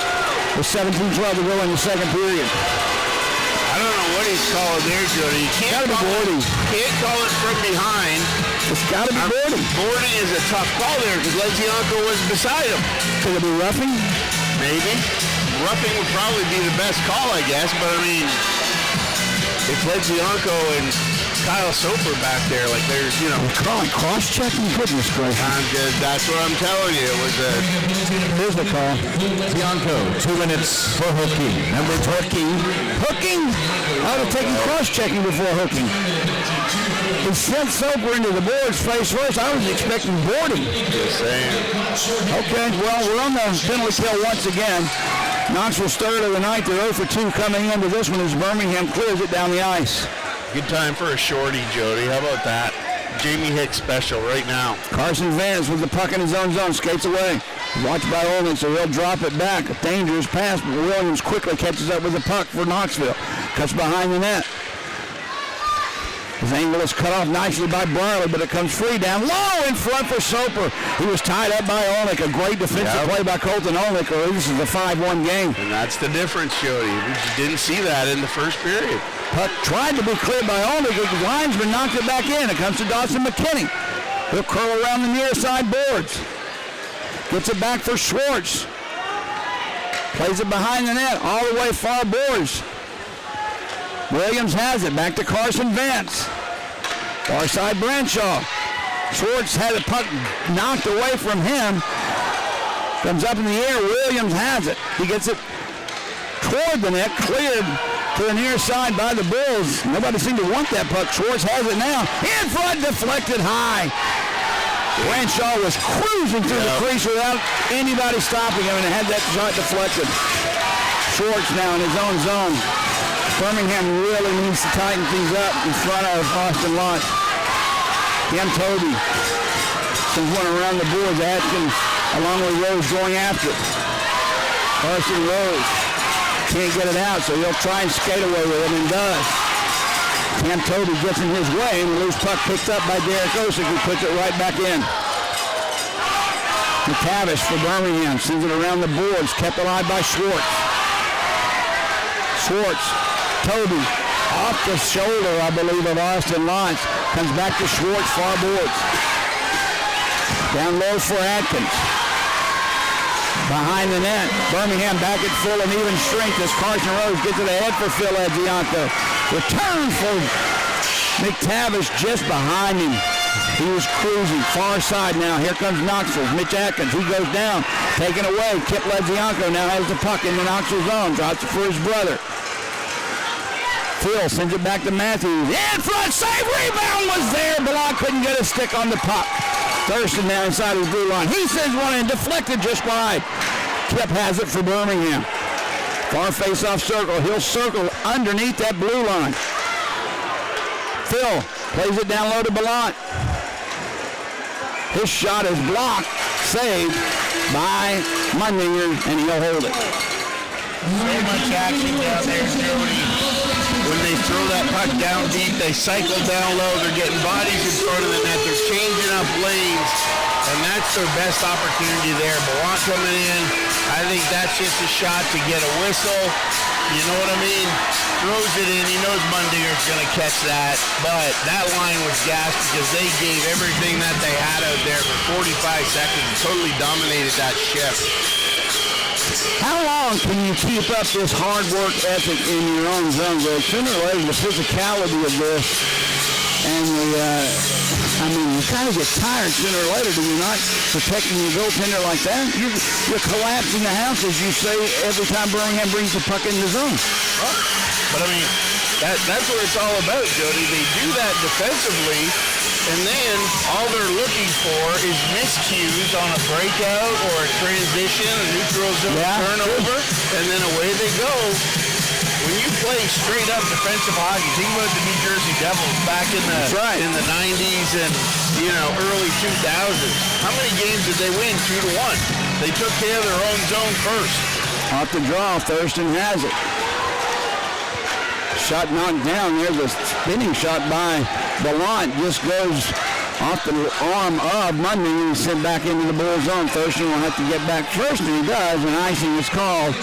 with 17-12 to go in the second period. I don't Boarding's call it there, Jody. You can't Gotta be Boarding. Can't call it from behind. It's got to be Boarding. Boarding is a tough call there because Lezianko was beside him. Could it be roughing? Maybe. Roughing would probably be the best call, I guess, but I mean, it's Lezianko and Kyle Soper back there. Like there's, you know. Calling cross-checking? Goodness gracious. That's what I'm telling you. It was a. Here's the call. Bianco, 2 minutes for hooking. Number hooking. Hooking? I would have taken cross-checking before hooking. He sent Soper into the boards face first. I was expecting Boarding. Just saying. Okay, well, we're on the penalty kill once again. Knoxville's third of the night. They're 0 for 2 coming into this one as Birmingham clears it down the ice. Good time for a shorty, Jody. How about that? Jamie Hicks special right now. Carson Vance with the puck in his own zone, skates away. Watched by Olin, so he'll drop it back. A dangerous pass, but Williams quickly catches up with the puck for Knoxville. Cuts behind the net. His angle is cut off nicely by Barley, but it comes free down low in front for Soper. He was tied up by Olnick. A great defensive play by Colton Olnick. This is a 5-1 game. And that's the difference, Jody. We just didn't see that in the first period. Puck tried to be cleared by Olnick. The linesman knocked it back in. It comes to Dawson McKinney. He'll curl around the near side boards. Gets it back for Schwartz. Plays it behind the net, all the way far boards. Williams has it, back to Carson Vance. Far side Branshaw. Schwartz had the puck knocked away from him. Comes up in the air, Williams has it. He gets it toward the net, cleared to the near side by the Bulls. Nobody seemed to want that puck. Schwartz has it now. In front, deflected high. Branshaw was cruising through the crease without anybody stopping him and had that shot deflected. Schwartz now in his own zone. Birmingham really needs to tighten things up in front of Austin Lott. Cam Toby sends one around the boards. Atkins along with Rose going after it. Carson Rose can't get it out, so he'll try and skate away with it and does. Cam Toby gets in his way and the loose puck picked up by Derek Osick, who puts it right back in. McTavish for Birmingham sends it around the boards, kept alive by Schwartz. Schwartz. Toby off the shoulder, I believe, of Austin Lott. Comes back to Schwartz, far boards. Down low for Atkins. Behind the net, Birmingham back at full and even strength as Carson Rose gets it ahead for Phil Adzianto. Return for McTavish just behind him. He was cruising, far side now. Here comes Knoxville. Mitch Atkins, he goes down, taken away. Kip Lezianko now has the puck in the Knoxville zone, drops it for his brother. Phil sends it back to Matthews. In front, save, rebound was there. Ballon couldn't get a stick on the puck. Thurston now inside his blue line. He sends one in, deflected just wide. Kip has it for Birmingham. Far face-off circle. He'll circle underneath that blue line. Phil plays it down low to Ballon. His shot is blocked, saved by Mundinger, and he'll hold it. So much action down there, Jody. When they throw that puck down deep, they cycle down low. They're getting bodies in front of the net. They're changing up lanes, and that's their best opportunity there. Ballon coming in. I think that's just a shot to get a whistle. You know what I mean? Throws it in. He knows Mundinger's going to catch that. But that line was gassed because they gave everything that they had out there for 45 seconds and totally dominated that shift. How long can you keep up this hard work ethic in your own zone? Sooner or later, the physicality of this and you kind of get tired sooner or later, do you not? Protecting your goaltender like that? You're collapsing the house, as you say, every time Birmingham brings the puck in the zone. Oh, but I mean, that's what it's all about, Jody. They do that defensively, and then all they're looking for is miscues on a breakout or a transition, a neutral zone turnover, and then away they go. When you play straight up defensive hockey, think about the New Jersey Devils back in the 90s and early 2000s. How many games did they win? 2-1. They took care of their own zone first. Off the draw, Thurston has it. Shot knocked down. There's a spinning shot by Ballon. Just goes off the arm of Mundy and sent back into the Bull zone. Thurston will have to get back first, and he does, and icing is called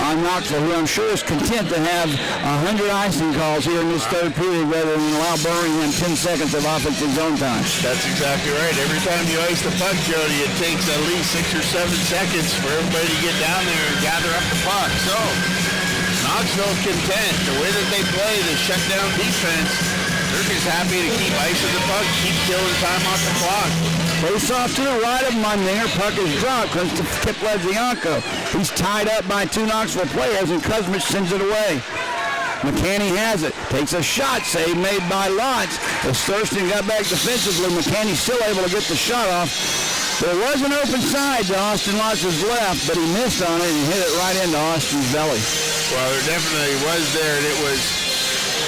on Knoxville, who I'm sure is content to have 100 icing calls here in this third period rather than allow Birmingham 10 seconds of offensive zone time. That's exactly right. Every time you ice the puck, Jody, it takes at least 6 or 7 seconds for everybody to get down there and gather up the puck. So, Knoxville content. The way that they play, the shutdown defense, they're just happy to keep icing the puck, keep killing time off the clock. Face off to the right of Mundinger. Puck is dropped. Comes to Kip Ledzianko. He's tied up by 2 Knoxville players, and Kuzmich sends it away. McCanny has it. Takes a shot. Save made by Lotz. As Thurston got back defensively, McCanny still able to get the shot off. There was an open side to Austin Lotz's left, but he missed on it and hit it right into Austin's belly. Well, there definitely was there, and it was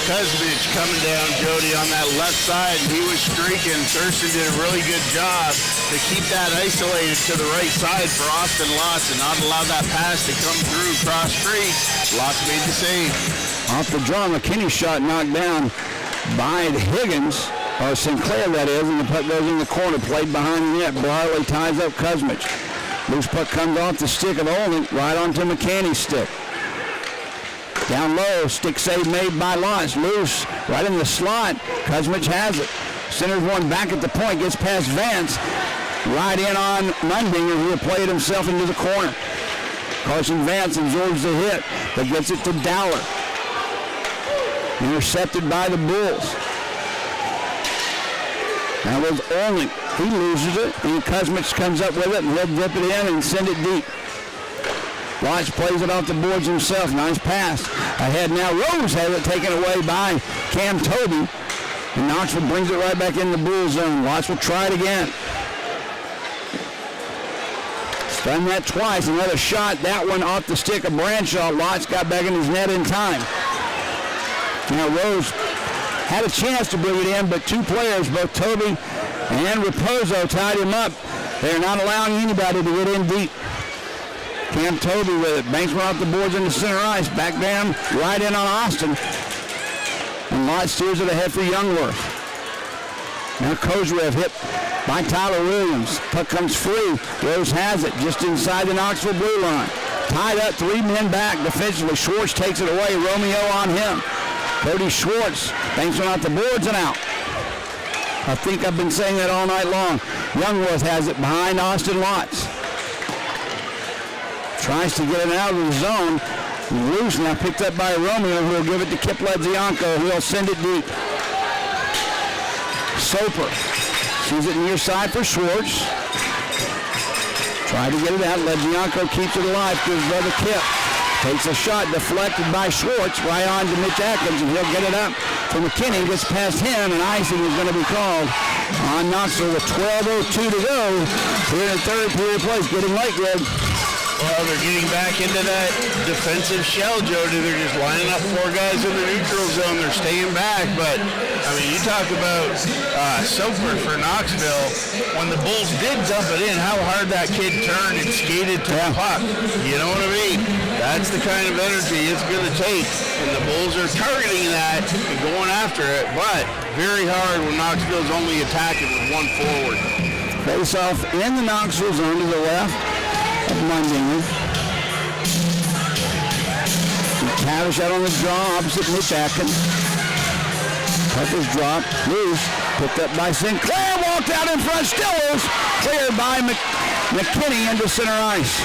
Kuzmich coming down, Jody, on that left side, and he was streaking. Thurston did a really good job to keep that isolated to the right side for Austin Lotz and not allow that pass to come through cross street. Lotz made the save. Off the draw, McKinney's shot knocked down by Higgins, or Sinclair that is, and the puck goes in the corner, played behind the net. Barley ties up Kuzmich. Loose puck comes off the stick of Olin, right onto McCanny's stick. Down low, stick save made by Lotz. Loose, right in the slot. Kuzmich has it. Centers one back at the point, gets past Vance. Right in on Mundinger, who will play it himself into the corner. Carson Vance absorbs the hit, but gets it to Dowler. Intercepted by the Bulls. Now was Olin. He loses it, and Kuzmich comes up with it, and he'll dip it in and send it deep. Lodge plays it off the boards himself. Nice pass. Ahead now. Rose has it taken away by Cam Toby. And Knoxville brings it right back in the Bull zone. Lodge will try it again. Done that twice. Another shot. That one off the stick of Branshaw. Lodge got back in his net in time. Now Rose had a chance to bring it in, but 2 players, both Toby and Raposo, tied him up. They're not allowing anybody to get in deep. Cam Toby with it. Banks went off the boards into center ice. Back down, right in on Austin. And Lott steers it ahead for Youngworth. Now Kozrev hit by Tyler Williams. Puck comes free. Rose has it just inside the Knoxville blue line. Tied up, 3 men back defensively. Schwartz takes it away. Romeo on him. Cody Schwartz. Banks went off the boards and out. I think I've been saying that all night long. Youngworth has it behind Austin Lotz. Tries to get it out of the zone. Loose now picked up by Romeo, who will give it to Kip Ledzianko, who will send it deep. Soper sees it near side for Schwartz. Try to get it out. Ledzianko keeps it alive to his brother Kip. Takes a shot deflected by Schwartz right on to Mitch Atkins, and he'll get it up for McKinney. Gets past him, and icing is going to be called on Knoxville with 12:02 to go here in the third period play. It's getting late, Greg. Well, they're getting back into that defensive shell, Jody. They're just lining up 4 guys in the neutral zone. They're staying back. But, I mean, you talk about Soper for Knoxville. When the Bulls did dump it in, how hard that kid turned and skated to the puck. You know what I mean? That's the kind of energy it's going to take. And the Bulls are targeting that and going after it. But very hard when Knoxville's only attacking with 1 forward. Face off in the Knoxville zone to the left of Mundinger. Tavish out on the draw opposite Mitch Atkins. Puck is dropped, loose, picked up by Sinclair, walked out in front, still loose, cleared by McKinney into center ice.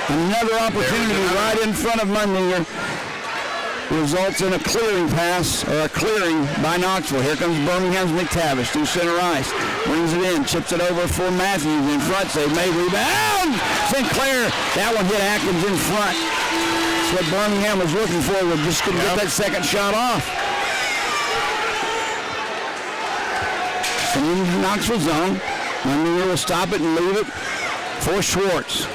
Another opportunity right in front of Mundinger. Results in a clearing pass, or a clearing by Knoxville. Here comes Birmingham's McTavish through center ice. Brings it in, chips it over for Matthews in front. They may rebound. Sinclair, that one hit Atkins in front. That's what Birmingham was looking for. We're just going to get that second shot off. So in the Knoxville zone, Mundinger will stop it and leave it for Schwartz.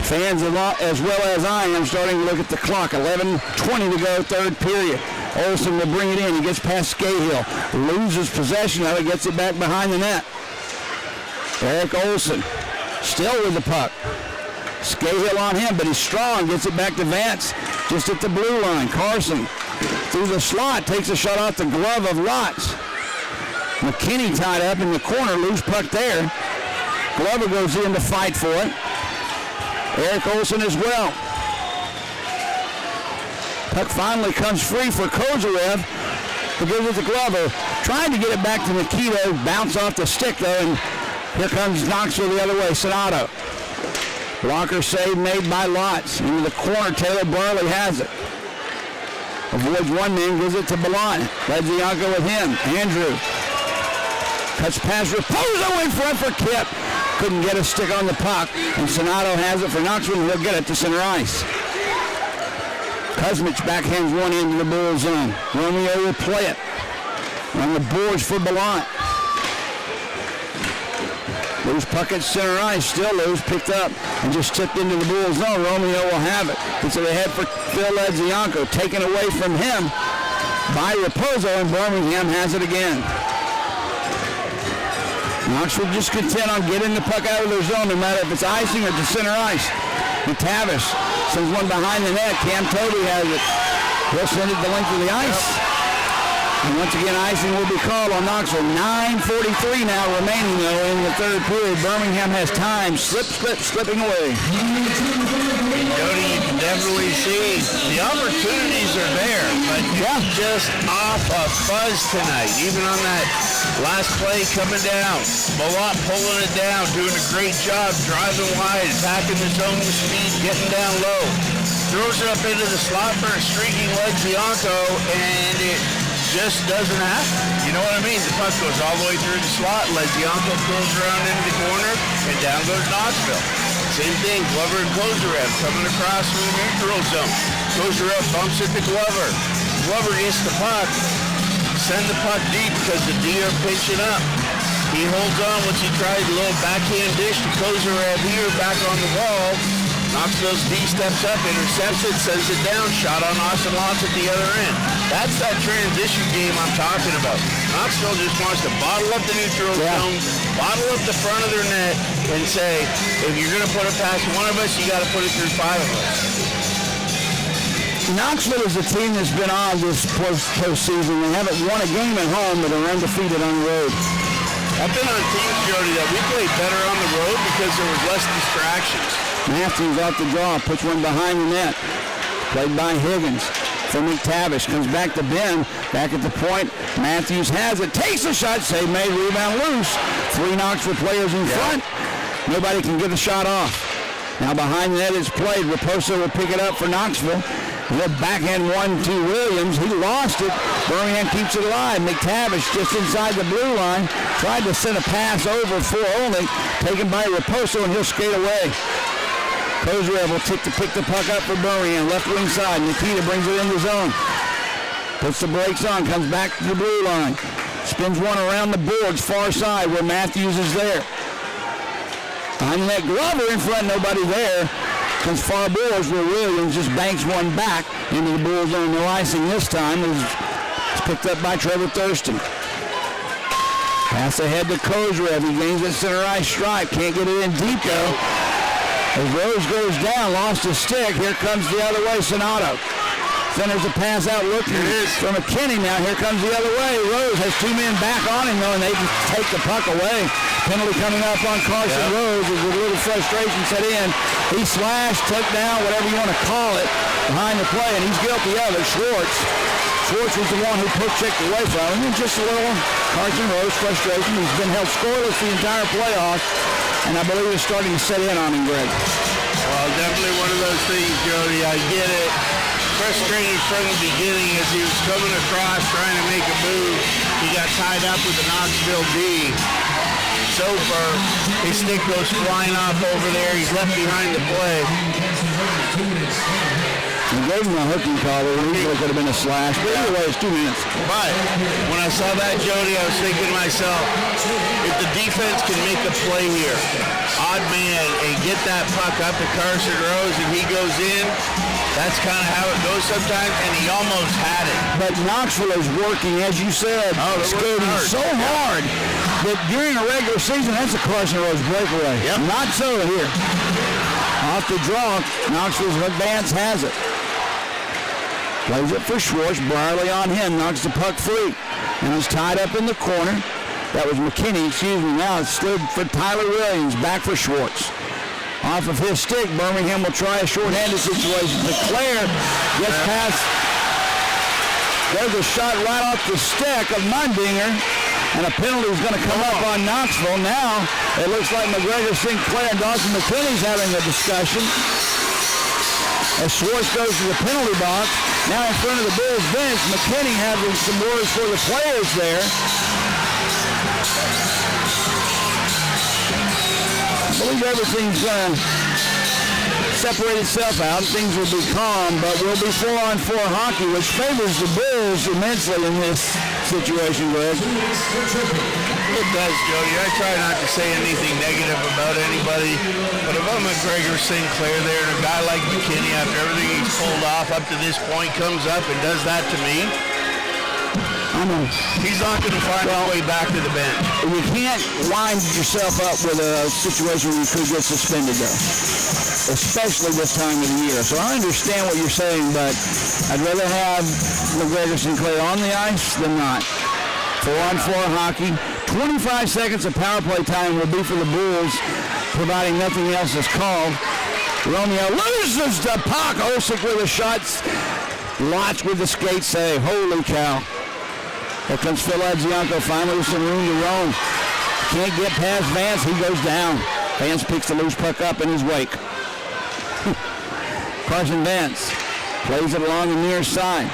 Fans as well as I am starting to look at the clock. 11:20 to go, third period. Olsen will bring it in. He gets past Scahill. Loses possession of it, gets it back behind the net. Eric Olsen still with the puck. Scahill on him, but he's strong. Gets it back to Vance just at the blue line. Carson through the slot, takes a shot off the glove of Lotz. McKinney tied up in the corner, loose puck there. Glover goes in to fight for it. Eric Olson as well. Puck finally comes free for Kozarev, who gives it to Glover. Trying to get it back to Nikita, bounce off the stick though, and here comes Knoxville the other way, Sonato. Blocker save made by Lotz. Into the corner, Taylor Burley has it. Avoids one man, gives it to Ballant. Ledzianko with him. Andrew. Cuts past Raposo in front for Kip. Couldn't get a stick on the puck. And Sonato has it for Knoxville, and he'll get it to center ice. Kuzmich backhands one into the Bull zone. Romeo will play it. On the boards for Ballant. Loose puck at center ice, still loose, picked up, and just tipped into the Bull zone. Romeo will have it. Gets it ahead for Phil Ledzianko, taken away from him by Raposo, and Birmingham has it again. Knoxville just content on getting the puck out of their zone, no matter if it's icing or to center ice. McTavish sends one behind the net. Cam Toby has it. He'll send it the length of the ice. And once again, icing will be called on Knoxville. 9:43 now remaining, though, in the third period. Birmingham has time. Slipping away. Jody, you can definitely see the opportunities are there, but just off a fuzz tonight. Even on that last play coming down. Ballant pulling it down, doing a great job, driving wide, attacking the zone with speed, getting down low. Throws it up into the slot for a streaking Ledzianko, and it just doesn't happen. You know what I mean? The puck goes all the way through the slot. Ledzianko curls around into the corner, and down goes Knoxville. Same thing, Glover and Kozarev coming across from the neutral zone. Kozarev bumps it to Glover. Glover gets the puck. Send the puck deep because the D are pinching up. He holds on once he tries a little backhand dish to Kozarev here, back on the wall. Knoxville's D steps up, intercepts it, sends it down, shot on Austin Lotz at the other end. That's that transition game I'm talking about. Knoxville just wants to bottle up the neutral zone, bottle up the front of their net, and say, if you're going to put it past one of us, you got to put it through five of us. Knoxville is a team that's been on this postseason. They haven't won a game at home, but are undefeated on the road. I've been on teams, Jody, that we played better on the road because there was less distractions. Matthews off the draw, puts one behind the net. Played by Higgins for McTavish. Comes back to Ben, back at the point. Matthews has it, takes a shot, save made, rebound loose. Three Knoxville players in front. Nobody can get a shot off. Now behind the net it's played. Raposo will pick it up for Knoxville. The backhand one to Williams. He lost it. Birmingham keeps it alive. McTavish just inside the blue line. Tried to send a pass over for only. Taken by Raposo, and he'll skate away. Kozarev will pick the puck up for Birmingham. Left wing side. Nikita brings it in the zone. Puts the brakes on. Comes back to the blue line. Spins one around the boards. Far side where Matthews is there. Behind the net, Glover in front. Nobody there. Comes far boards where Williams just banks one back into the Bull zone. No icing this time. It's picked up by Trevor Thurston. Pass ahead to Kozarev. He gains at center ice stripe. Can't get it in deep though. As Rose goes down, lost his stick. Here comes the other way, Sonato. Centers a pass out looking for McKinney now. Here comes the other way. Rose has two men back on him though, and they just take the puck away. Penalty coming up on Carson Rose as a little frustration set in. He slashed, took down, whatever you want to call it, behind the play, and he's guilty of it. Schwartz was the one who checked away from him. And just a little Carson Rose frustration. He's been held scoreless the entire playoff, and I believe it's starting to set in on him, Greg. Well, definitely one of those things, Jody. I get it. Frustrated from the beginning as he was coming across trying to make a move. He got tied up with the Knoxville D. So far, his stick goes flying off over there. He's left behind the play. He gave him a hooking call. It easily could have been a slash. But either way, it's 2 minutes. But when I saw that, Jody, I was thinking to myself, if the defense can make a play here, odd man, and get that puck up to Carson Rose and he goes in, that's kind of how it goes sometimes, and he almost had it. But Knoxville is working, as you said, skating so hard that during a regular season, that's a Carson Rose breakaway. Yep. Not so here. Off the draw, Knoxville's advance has it. Plays it for Schwartz. Brierly on him. Knocks the puck free. And it's tied up in the corner. That was McKinney, excuse me. Now it's slid for Tyler Williams. Back for Schwartz. Off of his stick, Birmingham will try a short-handed situation. Leclaire gets past. There's a shot right off the stick of Mundinger. And a penalty is going to come up on Knoxville. Now it looks like McGregor, Sinclair, and Dawson McKinney's having a discussion. As Schwartz goes to the penalty box. Now in front of the Bulls bench, McKinney having some words for the players there. I believe everything's going to separate itself out. Things will be calm, but we'll be 4-on-4 hockey, which favors the Bulls immensely in this situation, Greg. It does, Jody. I try not to say anything negative about anybody, but if I'm McGregor, Sinclair there, and a guy like McKinney, after everything he's pulled off up to this point, comes up and does that to me, he's not going to find his way back to the bench. You can't wind yourself up with a situation where you could get suspended, though, especially this time of the year. So I understand what you're saying, but I'd rather have McGregor, Sinclair on the ice than not. 4-on-4 hockey. 25 seconds of power play time will be for the Bulls, providing nothing else is called. Romeo loses the puck. Osick with the shots. Lotch with the skate save. Holy cow. Here comes Phil Adzianko finally with some room to roam. Can't get past Vance. He goes down. Vance picks the loose puck up in his wake. Carson Vance plays it along the near side.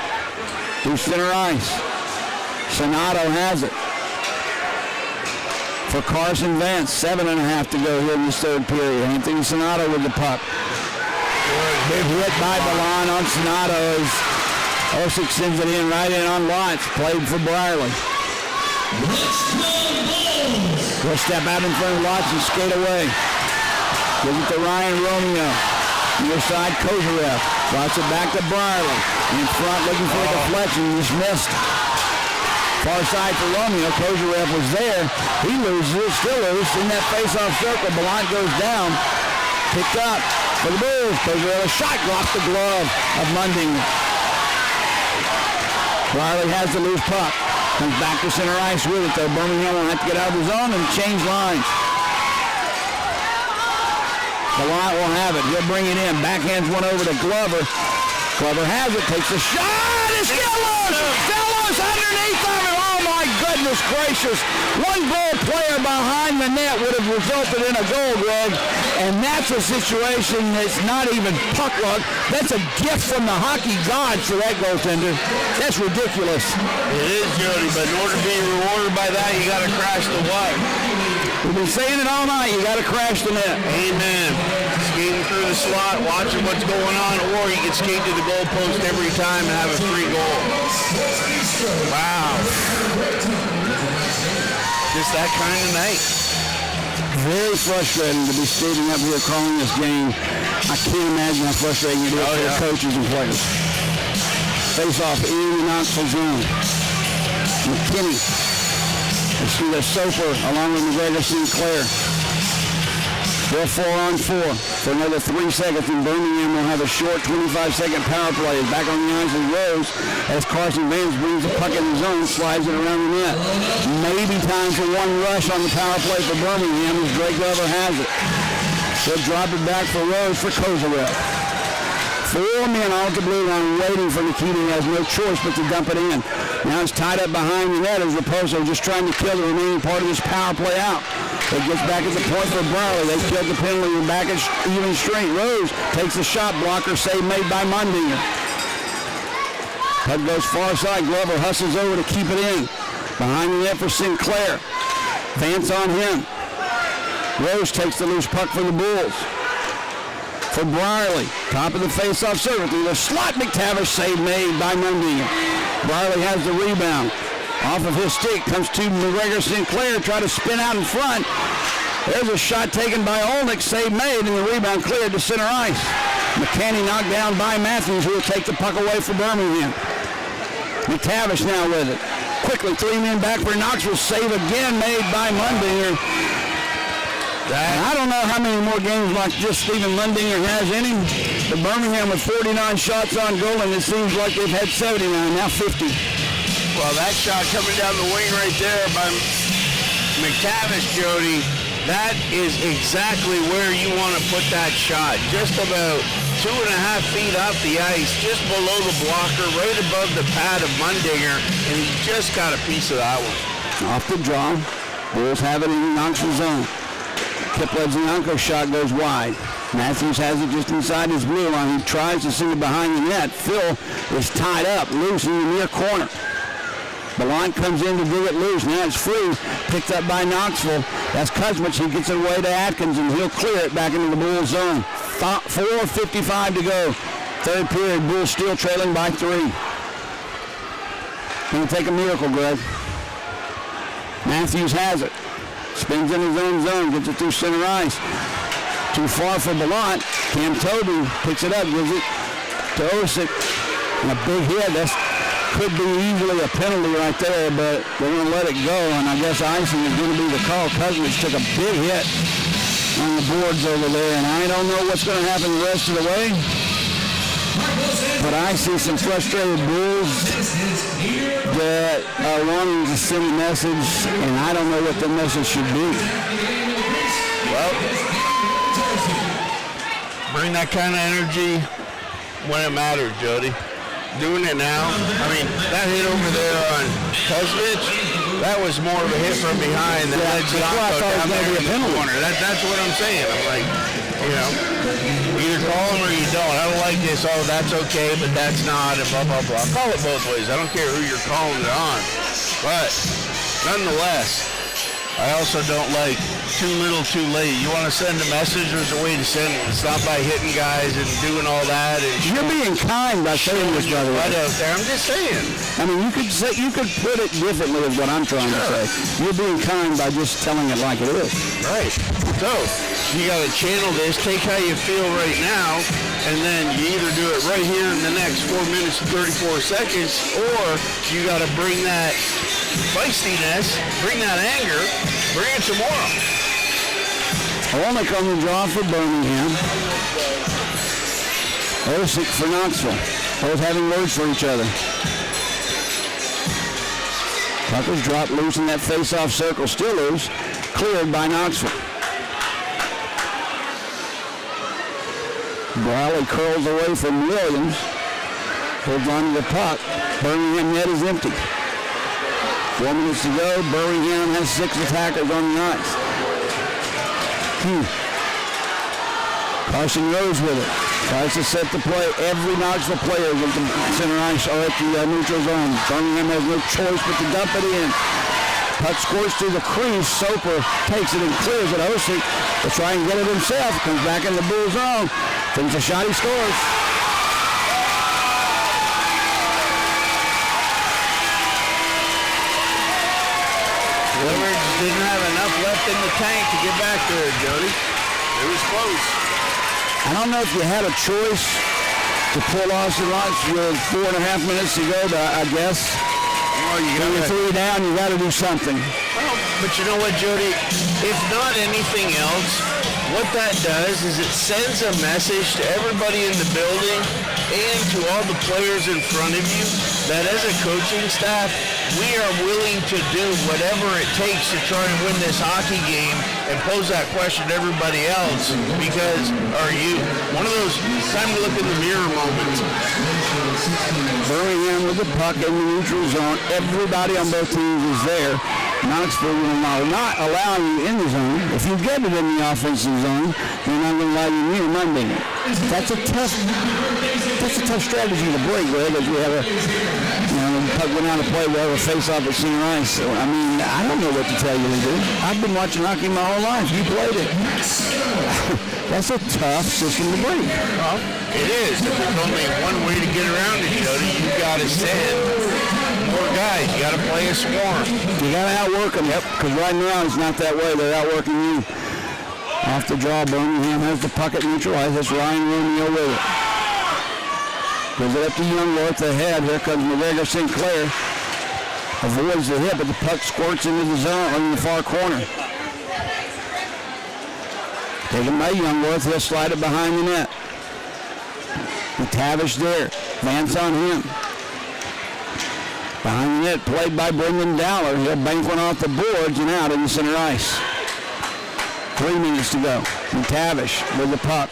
Through center ice. Sonato has it. For Carson Vance, 7.5 to go here in this third period. Anthony Sonato with the puck. Big hit by Milan on Sonato as Osick sends it in right in on Lotz. Played for Brierly. He'll step out in front of Lotz and skate away. Gives it to Ryan Romeo. Near side, Kozarev. Drops it back to Brierly. In front, looking for a deflection. Just missed. Far side for Romeo. Kozarev was there. He loses it, still loose. In that face-off circle, Ballant goes down. Picked up for the Bulls. Kozarev, a shot, drops the glove of Mundinger. Brierly has the loose puck. Comes back to center ice with it, though. Birmingham will have to get out of the zone and change lines. Ballant will have it. He'll bring it in. Backhands one over to Glover. Glover has it. Takes a shot. It's Fellows underneath of it. Oh, my goodness gracious. One goal player behind the net would have resulted in a goal, Greg. And that's a situation that's not even puck luck. That's a gift from the hockey gods for that goaltender. That's ridiculous. It is, Jody, but in order to be rewarded by that, you got to crash the what? We've been saying it all night. You got to crash the net. Amen. Skating through the slot, watching what's going on, or you can skate to the goalpost every time and have a free goal. Wow. Just that kind of night. Very frustrating to be standing up here calling this game. I can't imagine how frustrating it is for the coaches and players. Face off in the Knoxville zone. McKinney. Let's see the Soper along with McGregor, Sinclair. We're 4-on-4 for another 3 seconds, and Birmingham will have a short 25-second power play. Back on the ice with Rose as Carson Vance brings the puck in the zone, slides it around the net. Maybe time for one rush on the power play for Birmingham as Drake Glover has it. He'll drop it back for Rose for Kozarev. 4 men all at the blue line waiting for Nikita. He has no choice but to dump it in. Now it's tied up behind the net as Raposo just trying to kill the remaining part of this power play out. It gets back at the point for Brierly. They killed the penalty and back at even straight. Rose takes the shot blocker, save made by Mundinger. Puck goes far side. Glover hustles over to keep it in. Behind the net for Sinclair. Vance on him. Rose takes the loose puck for the Bulls. For Brierly, top of the face-off circle through the slot. McTavish save made by Mundinger. Brierly has the rebound. Off of his stick comes to McGregor, Sinclair, try to spin out in front. There's a shot taken by Olnick, save made, and the rebound cleared to center ice. McCanny knocked down by Matthews, who will take the puck away for Birmingham. McTavish now with it. Quickly, 3 men back for Knoxville. Save again made by Mundinger. And I don't know how many more games like this Stephen Lundinger has in him, but Birmingham with 49 shots on goal, and it seems like they've had 79, now 50. Well, that shot coming down the wing right there by McTavish, Jody, that is exactly where you want to put that shot. Just about 2.5 feet off the ice, just below the blocker, right above the pad of Mundinger, and he just got a piece of that one. Off the draw, Bulls have it in the Knoxville zone. Kipledzianko's shot goes wide. Matthews has it just inside his blue line. He tries to send it behind the net. Phil is tied up, loose in the near corner. Ballant comes in to dig it loose. Now it's free. Picked up by Knoxville. That's Kuzmich. He gets it away to Atkins, and he'll clear it back into the Bulls zone. 4:55 to go. Third period. Bulls still trailing by 3. Going to take a miracle, Greg. Matthews has it. Spins in his own zone. Gets it through center ice. Too far for Ballant. Cam Toby picks it up. Gives it to Osick. And a big hit. That could be easily a penalty right there, but they're going to let it go, and I guess icing is going to be the call. Kuzmich took a big hit on the boards over there, and I don't know what's going to happen the rest of the way, but I see some frustrated Bulls that are wanting to send a message, and I don't know what the message should be. Well, bring that kind of energy when it matters, Jody. Doing it now. I mean, that hit over there on Kuzmich, that was more of a hit from behind than led Zianko down there in the corner. That's what I'm saying. I'm like, you know, either call him or you don't. I don't like this. Oh, that's okay, but that's not, and blah, blah, blah. Call it both ways. I don't care who you're calling it on. But nonetheless, I also don't like too little, too late. You want to send a message, there's a way to send it. It's not by hitting guys and doing all that. And you're being kind by saying this, by the way. Right out there. I'm just saying. I mean, you could put it differently is what I'm trying to say. You're being kind by just telling it like it is. Right. So, you got to channel this, take how you feel right now, and then you either do it right here in the next 4 minutes and 34 seconds, or you got to bring that feistiness, bring that anger, bring it tomorrow. Olnick on the draw for Birmingham. Osick for Knoxville. Both having words for each other. Tucker's dropped loose in that face-off circle. Still loose. Cleared by Knoxville. Brawley curls away from Williams. Holds on to the puck. Birmingham net is empty. 4 minutes to go. Birmingham has 6 attackers on the ice. Carson Rose with it. Tries to set the play. Every Knoxville player is at the center ice or at the neutral zone. Birmingham has no choice but to dump it in. Puck scores through the crease. Soper takes it and clears it. Osick to try and get it himself. Comes back in the Bull zone. Thinks a shot, he scores. Edwards didn't have enough left in the tank to get back there, Jody. It was close. I don't know if you had a choice to pull Austin Lutz with 4.5 minutes to go, but I guess Well, when you're 3 down, you got to do something. Well, but you know what, Jody? If not anything else, what that does is it sends a message to everybody in the building and to all the players in front of you that as a coaching staff, we are willing to do whatever it takes to try and win this hockey game and pose that question to everybody else because are you? One of those time to look in the mirror moments. Birmingham with the puck in the neutral zone. Everybody on both teams is there. Knoxville will not allow you in the zone. If you get it in the offensive zone, they're not going to allow you near Monday. That's a tough strategy to break, Greg, as we have the puck went out of play, we have a face-off at center ice. So, I mean, I don't know what to tell you to do. I've been watching hockey my whole life. You played it. That's a tough system to break. Well, it is. If there's only one way to get around it, Jody, you've got to send more guys. You got to play a swarm. You got to outwork them. Yep. Because right now it's not that way. They're outworking you. Off the draw, Birmingham has the puck at neutral ice. That's Ryan Romeo with it. Goes it up to Youngworth at the head. Here comes McGregor Sinclair. Avoids the hit, but the puck squirts into the zone in the far corner. Taken by Youngworth. He'll slide it behind the net. McTavish there. Vance on him. Behind the net, played by Brendan Dowler. He'll bank one off the boards and out in the center ice. 3 minutes to go. McTavish with the puck.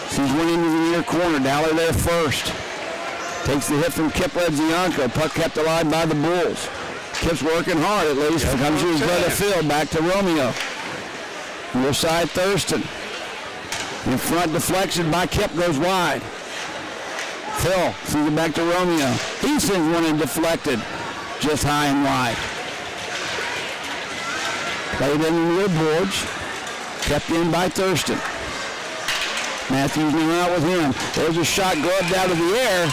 Sees one into the near corner. Dowler there first. Takes the hit from Kip Ledzianko. Puck kept alive by the Bulls. Kip's working hard at least. Comes to his brother Phil. Back to Romeo. Near side Thurston. In front, deflection by Kip, goes wide. Phil sends it back to Romeo. He sends one in deflected, just high and wide. Played in the near boards. Kept in by Thurston. Matthews now out with him. There's a shot gloved out of the air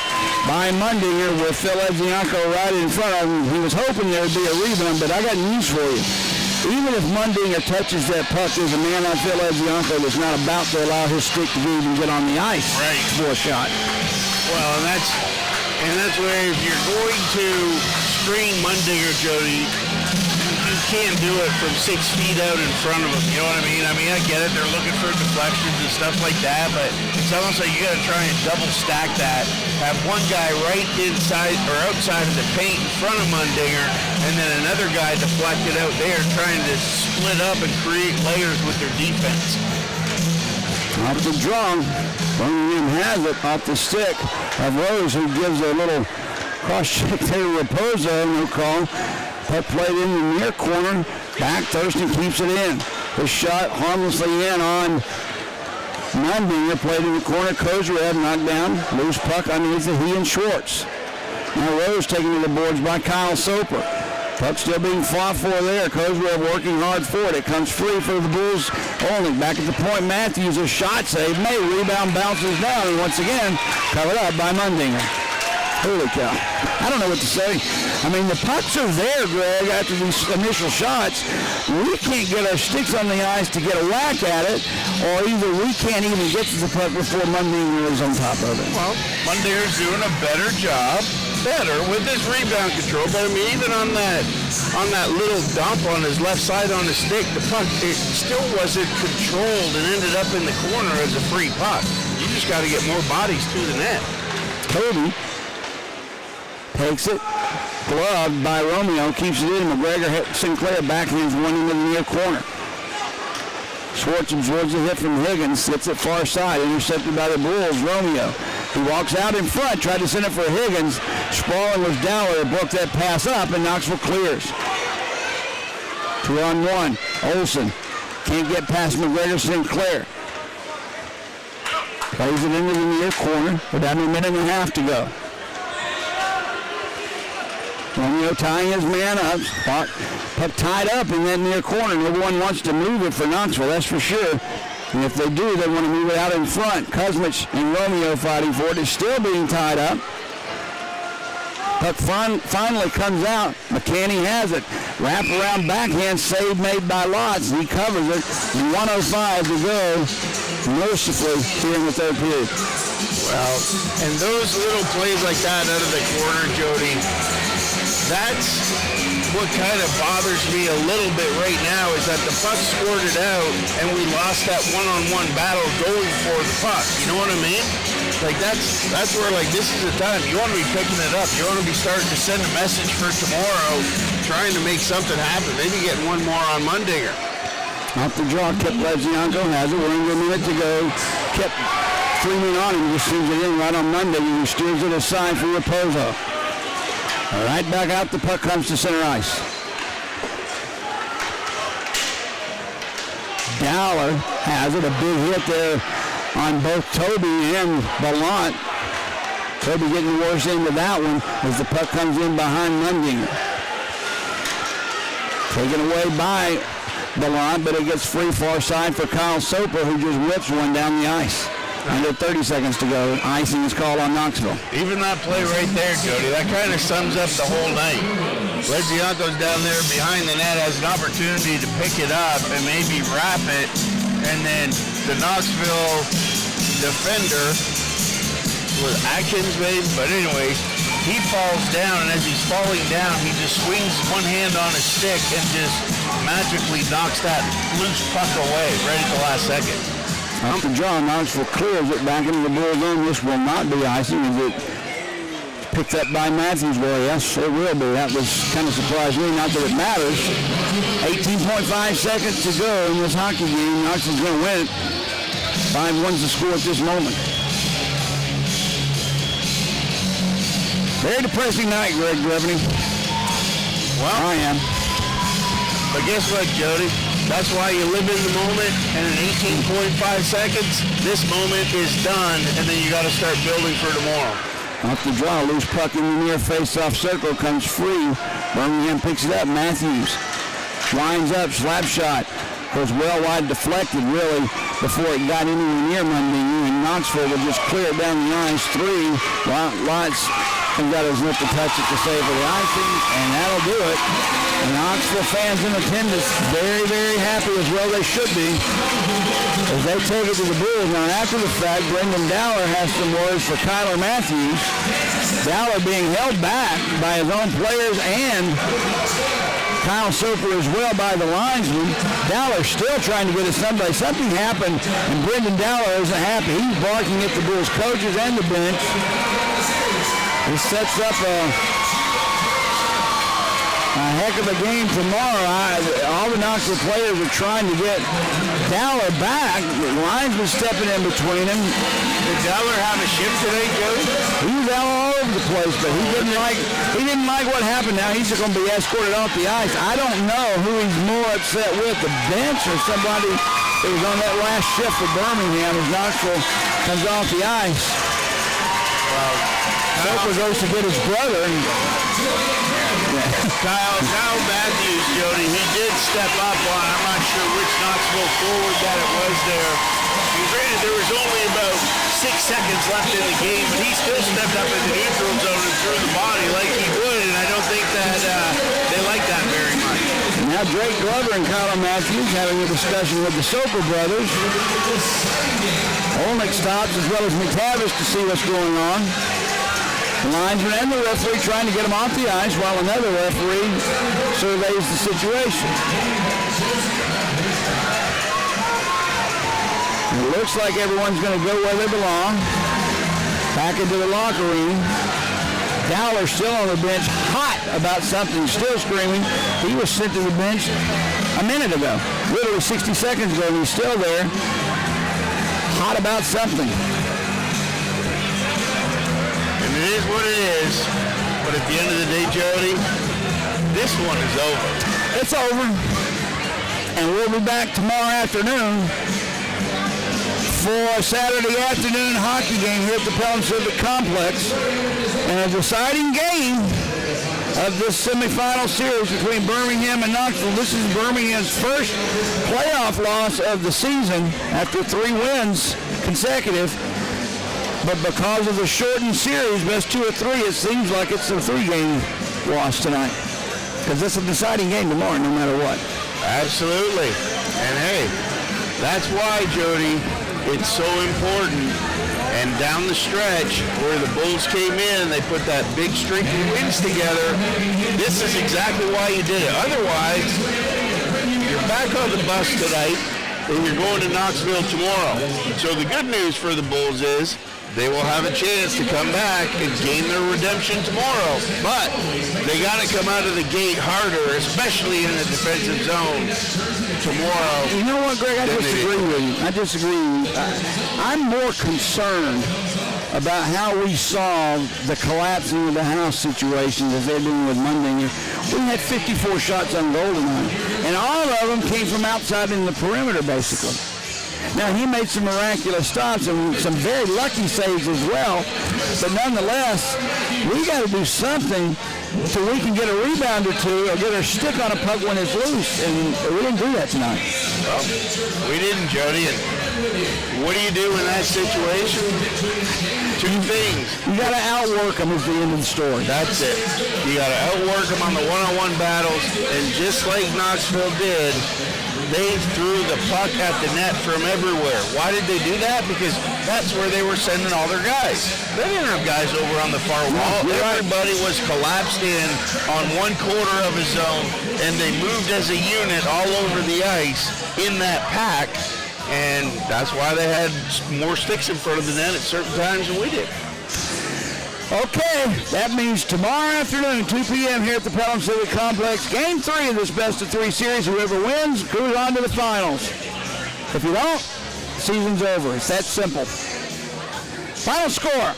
by Mundinger with Phil Ledzianko right in front of him. He was hoping there would be a rebound, but I got news for you. Even if Mundinger touches that puck, there's a man on Phil Ledzianko that's not about to allow his stick to even get on the ice for a shot. Well, and that's where if you're going to screen Mundinger, Jody, you can't do it from 6 feet out in front of them. You know what I mean? I get it. They're looking for deflections and stuff like that, but it's almost like you got to try and double stack that. Have one guy right inside or outside of the paint in front of Mundinger, and then another guy deflected out there trying to split up and create layers with their defense. Off the draw. Birmingham has it off the stick of Rose, who gives a little cross check there to Raposo. No call. Puck played in the near corner. Back, Thurston keeps it in. His shot harmlessly in on Mundinger. Played in the corner. Kozarev knocked down. Loose puck underneath the he and Schwartz. Now Rose taken to the boards by Kyle Soper. Puck still being fought for there. Kozarev working hard for it. It comes free for the Bulls only. Back at the point, Matthews, a shot save. May rebound bounces down, and once again, covered up by Mundinger. Holy cow. I don't know what to say. I mean, the pucks are there, Greg, after these initial shots. We can't get our sticks on the ice to get a whack at it, or either we can't even get to the puck before Mundinger is on top of it. Well, Mundinger's doing a better job. With his rebound control, but I mean, even on that little dump on his left side on the stick, the puck, it still wasn't controlled and ended up in the corner as a free puck. You just got to get more bodies to the net. Cody takes it, gloved by Romeo, keeps it in. McGregor hit Sinclair, backhands one into the near corner. Schwartz absorbs a hit from Higgins, gets it far side, intercepted by the Bulls. Romeo. He walks out in front, tried to send it for Higgins. Sprawling was Dowler, broke that pass up, and Knoxville clears. 2-on-1. Olsen can't get past McGregor. Sinclair plays it into the near corner with about a minute and a half to go. Romeo tying his man up. Puck tied up in that near corner. No one wants to move it for Knoxville, that's for sure. And if they do, they want to move it out in front. Kuzmich and Romeo fighting for it. It's still being tied up. Puck finally comes out. McCanny has it. Wrap around backhand save made by Lotz. He covers it. 1:05 to go. Mercifully here in the third period. Well, and those little plays like that out of the corner, Jody, that's what kind of bothers me a little bit right now is that the puck squirted out and we lost that one-on-one battle going for the puck. You know what I mean? Like that's where like this is the time. You want to be picking it up. You want to be starting to send a message for tomorrow, trying to make something happen. Maybe getting one more on Mundinger. Off the draw, Kip Ledzianko has it. We're under a minute to go. Kip 3 men on him, just sends it in right on Monday. He steers it aside for Raposo. Right back out, the puck comes to center ice. Dowler has it, a big hit there on both Toby and Ballant. Toby getting the worst end of that one as the puck comes in behind Mundinger. Taken away by Ballant, but it gets free far side for Kyle Soper, who just whips one down the ice. Under 30 seconds to go. Icing is called on Knoxville. Even that play right there, Jody, that kind of sums up the whole night. Ledzianko's down there behind the net, has an opportunity to pick it up and maybe wrap it, and then the Knoxville defender was Atkins, maybe, but anyway, he falls down, and as he's falling down, he just swings one hand on his stick and just magically knocks that loose puck away right at the last second. Off the draw, Knoxville clears it back into the Bulls' zone. This will not be icing as it picked up by Matthews. Well, yes, it will be. That was kind of surprised me, not that it matters. 18.5 seconds to go in this hockey game. Knoxville's going to win it. 5-1's the score at this moment. Very depressing night, Greg Greveny. Well, I am. But guess what, Jody? That's why you live in the moment, and in 18.5 seconds, this moment is done, and then you got to start building for tomorrow. Off the draw, loose puck in the near face-off circle, comes free. Birmingham picks it up. Matthews lines up, slap shot. Goes well wide, deflected really before it got anywhere near Mundine, and Knoxville will just clear it down the ice. 3. Lots comes out his lip to touch it to save for the icing, and that'll do it. And Knoxville fans in attendance very, very happy, as well they should be, as they take it to the Bulls. Now, after the fact, Brendan Dowler has some words for Kyler Matthews. Dowler being held back by his own players and Kyle Soper as well by the linesman. Dowler still trying to get it somebody. Something happened, and Brendan Dowler isn't happy. He's barking at the Bulls coaches and the bench. This sets up a heck of a game tomorrow. All the Knoxville players are trying to get Dowler back. The linesman stepping in between them. Did Dowler have a shift today, Jody? He was out all over the place, but he didn't like what happened. Now he's going to be escorted off the ice. I don't know who he's more upset with, the bench or somebody that was on that last shift for Birmingham as Knoxville comes off the ice. Soper goes to get his brother. And, Kyle Matthews, Jody, he did step up on, I'm not sure which Knoxville forward that it was there. And granted, there was only about 6 seconds left in the game, but he still stepped up in the neutral zone and threw the body like he would, and I don't think that they like that very much. Now Drake Glover and Kyle Matthews having a discussion with the Soper brothers. Olnick stops as well as McTavish to see what's going on. The linesman and the referee trying to get him off the ice while another referee surveys the situation. It looks like everyone's going to go where they belong. Back into the locker room. Dowler still on the bench, hot about something, still screaming. He was sent to the bench a minute ago, literally 60 seconds ago, and he's still there, hot about something. It is what it is, but at the end of the day, Jody, this one is over. It's over, and we'll be back tomorrow afternoon for a Saturday afternoon hockey game here at the Pelham Civic Complex, and a deciding game of this semifinal series between Birmingham and Knoxville. This is Birmingham's first playoff loss of the season after 3 wins consecutive. But because of the shortened series, best 2 or 3, it seems like it's a 3-game loss tonight. Because it's a deciding game tomorrow, no matter what. Absolutely. And hey, that's why, Jody, it's so important. And down the stretch, where the Bulls came in, they put that big streak of wins together. This is exactly why you did it. Otherwise, you're back on the bus tonight, and you're going to Knoxville tomorrow. So the good news for the Bulls is they will have a chance to come back and gain their redemption tomorrow. But they got to come out of the gate harder, especially in the defensive zone tomorrow. You know what, Greg? I disagree with you. I'm more concerned about how we solve the collapsing of the house situation as they're doing with Monday. We had 54 shots on goal tonight, and all of them came from outside in the perimeter, basically. Now, he made some miraculous stops and some very lucky saves as well, but nonetheless, we got to do something so we can get a rebound or two or get our stick on a puck when it's loose, and we didn't do that tonight. Well, we didn't, Jody, and what do you do in that situation? 2 things. You got to outwork them is the end of the story. That's it. You got to outwork them on the one-on-one battles, and just like Knoxville did, they threw the puck at the net from everywhere. Why did they do that? Because that's where they were sending all their guys. They didn't have guys over on the far wall. Everybody was collapsed in on one quarter of a zone, and they moved as a unit all over the ice in that pack, and that's why they had more sticks in front of the net at certain times than we did. Okay, that means tomorrow afternoon, 2 p.m. here at the Pelham Civic Complex, Game 3 of this best-of-3 series. Whoever wins goes on to the finals. If you don't, the season's over. It's that simple. Final score,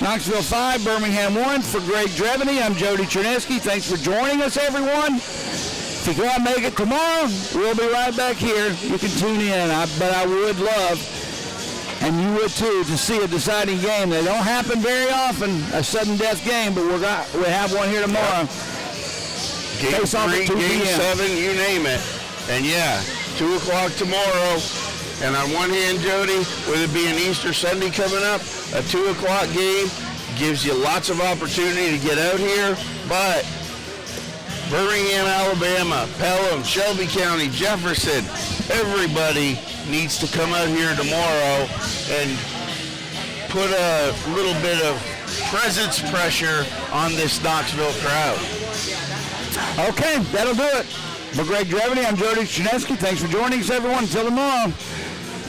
Knoxville 5, Birmingham 1. For Greg Dreveny, I'm Jody Chernesky. Thanks for joining us, everyone. If you can't make it tomorrow, we'll be right back here. You can tune in, but I would love, and you would too, to see a deciding game. They don't happen very often, a sudden death game, but we have one here tomorrow. Game 3, Game 7, you name it. And yeah, 2 o'clock tomorrow. And on one hand, Jody, with it being Easter Sunday coming up, a 2 o'clock game gives you lots of opportunity to get out here. But Birmingham, Alabama, Pelham, Shelby County, Jefferson, everybody needs to come out here tomorrow and put a little bit of presence pressure on this Knoxville crowd. Okay, that'll do it. For Greg Dreveny, I'm Jody Chernesky. Thanks for joining us, everyone. Until tomorrow.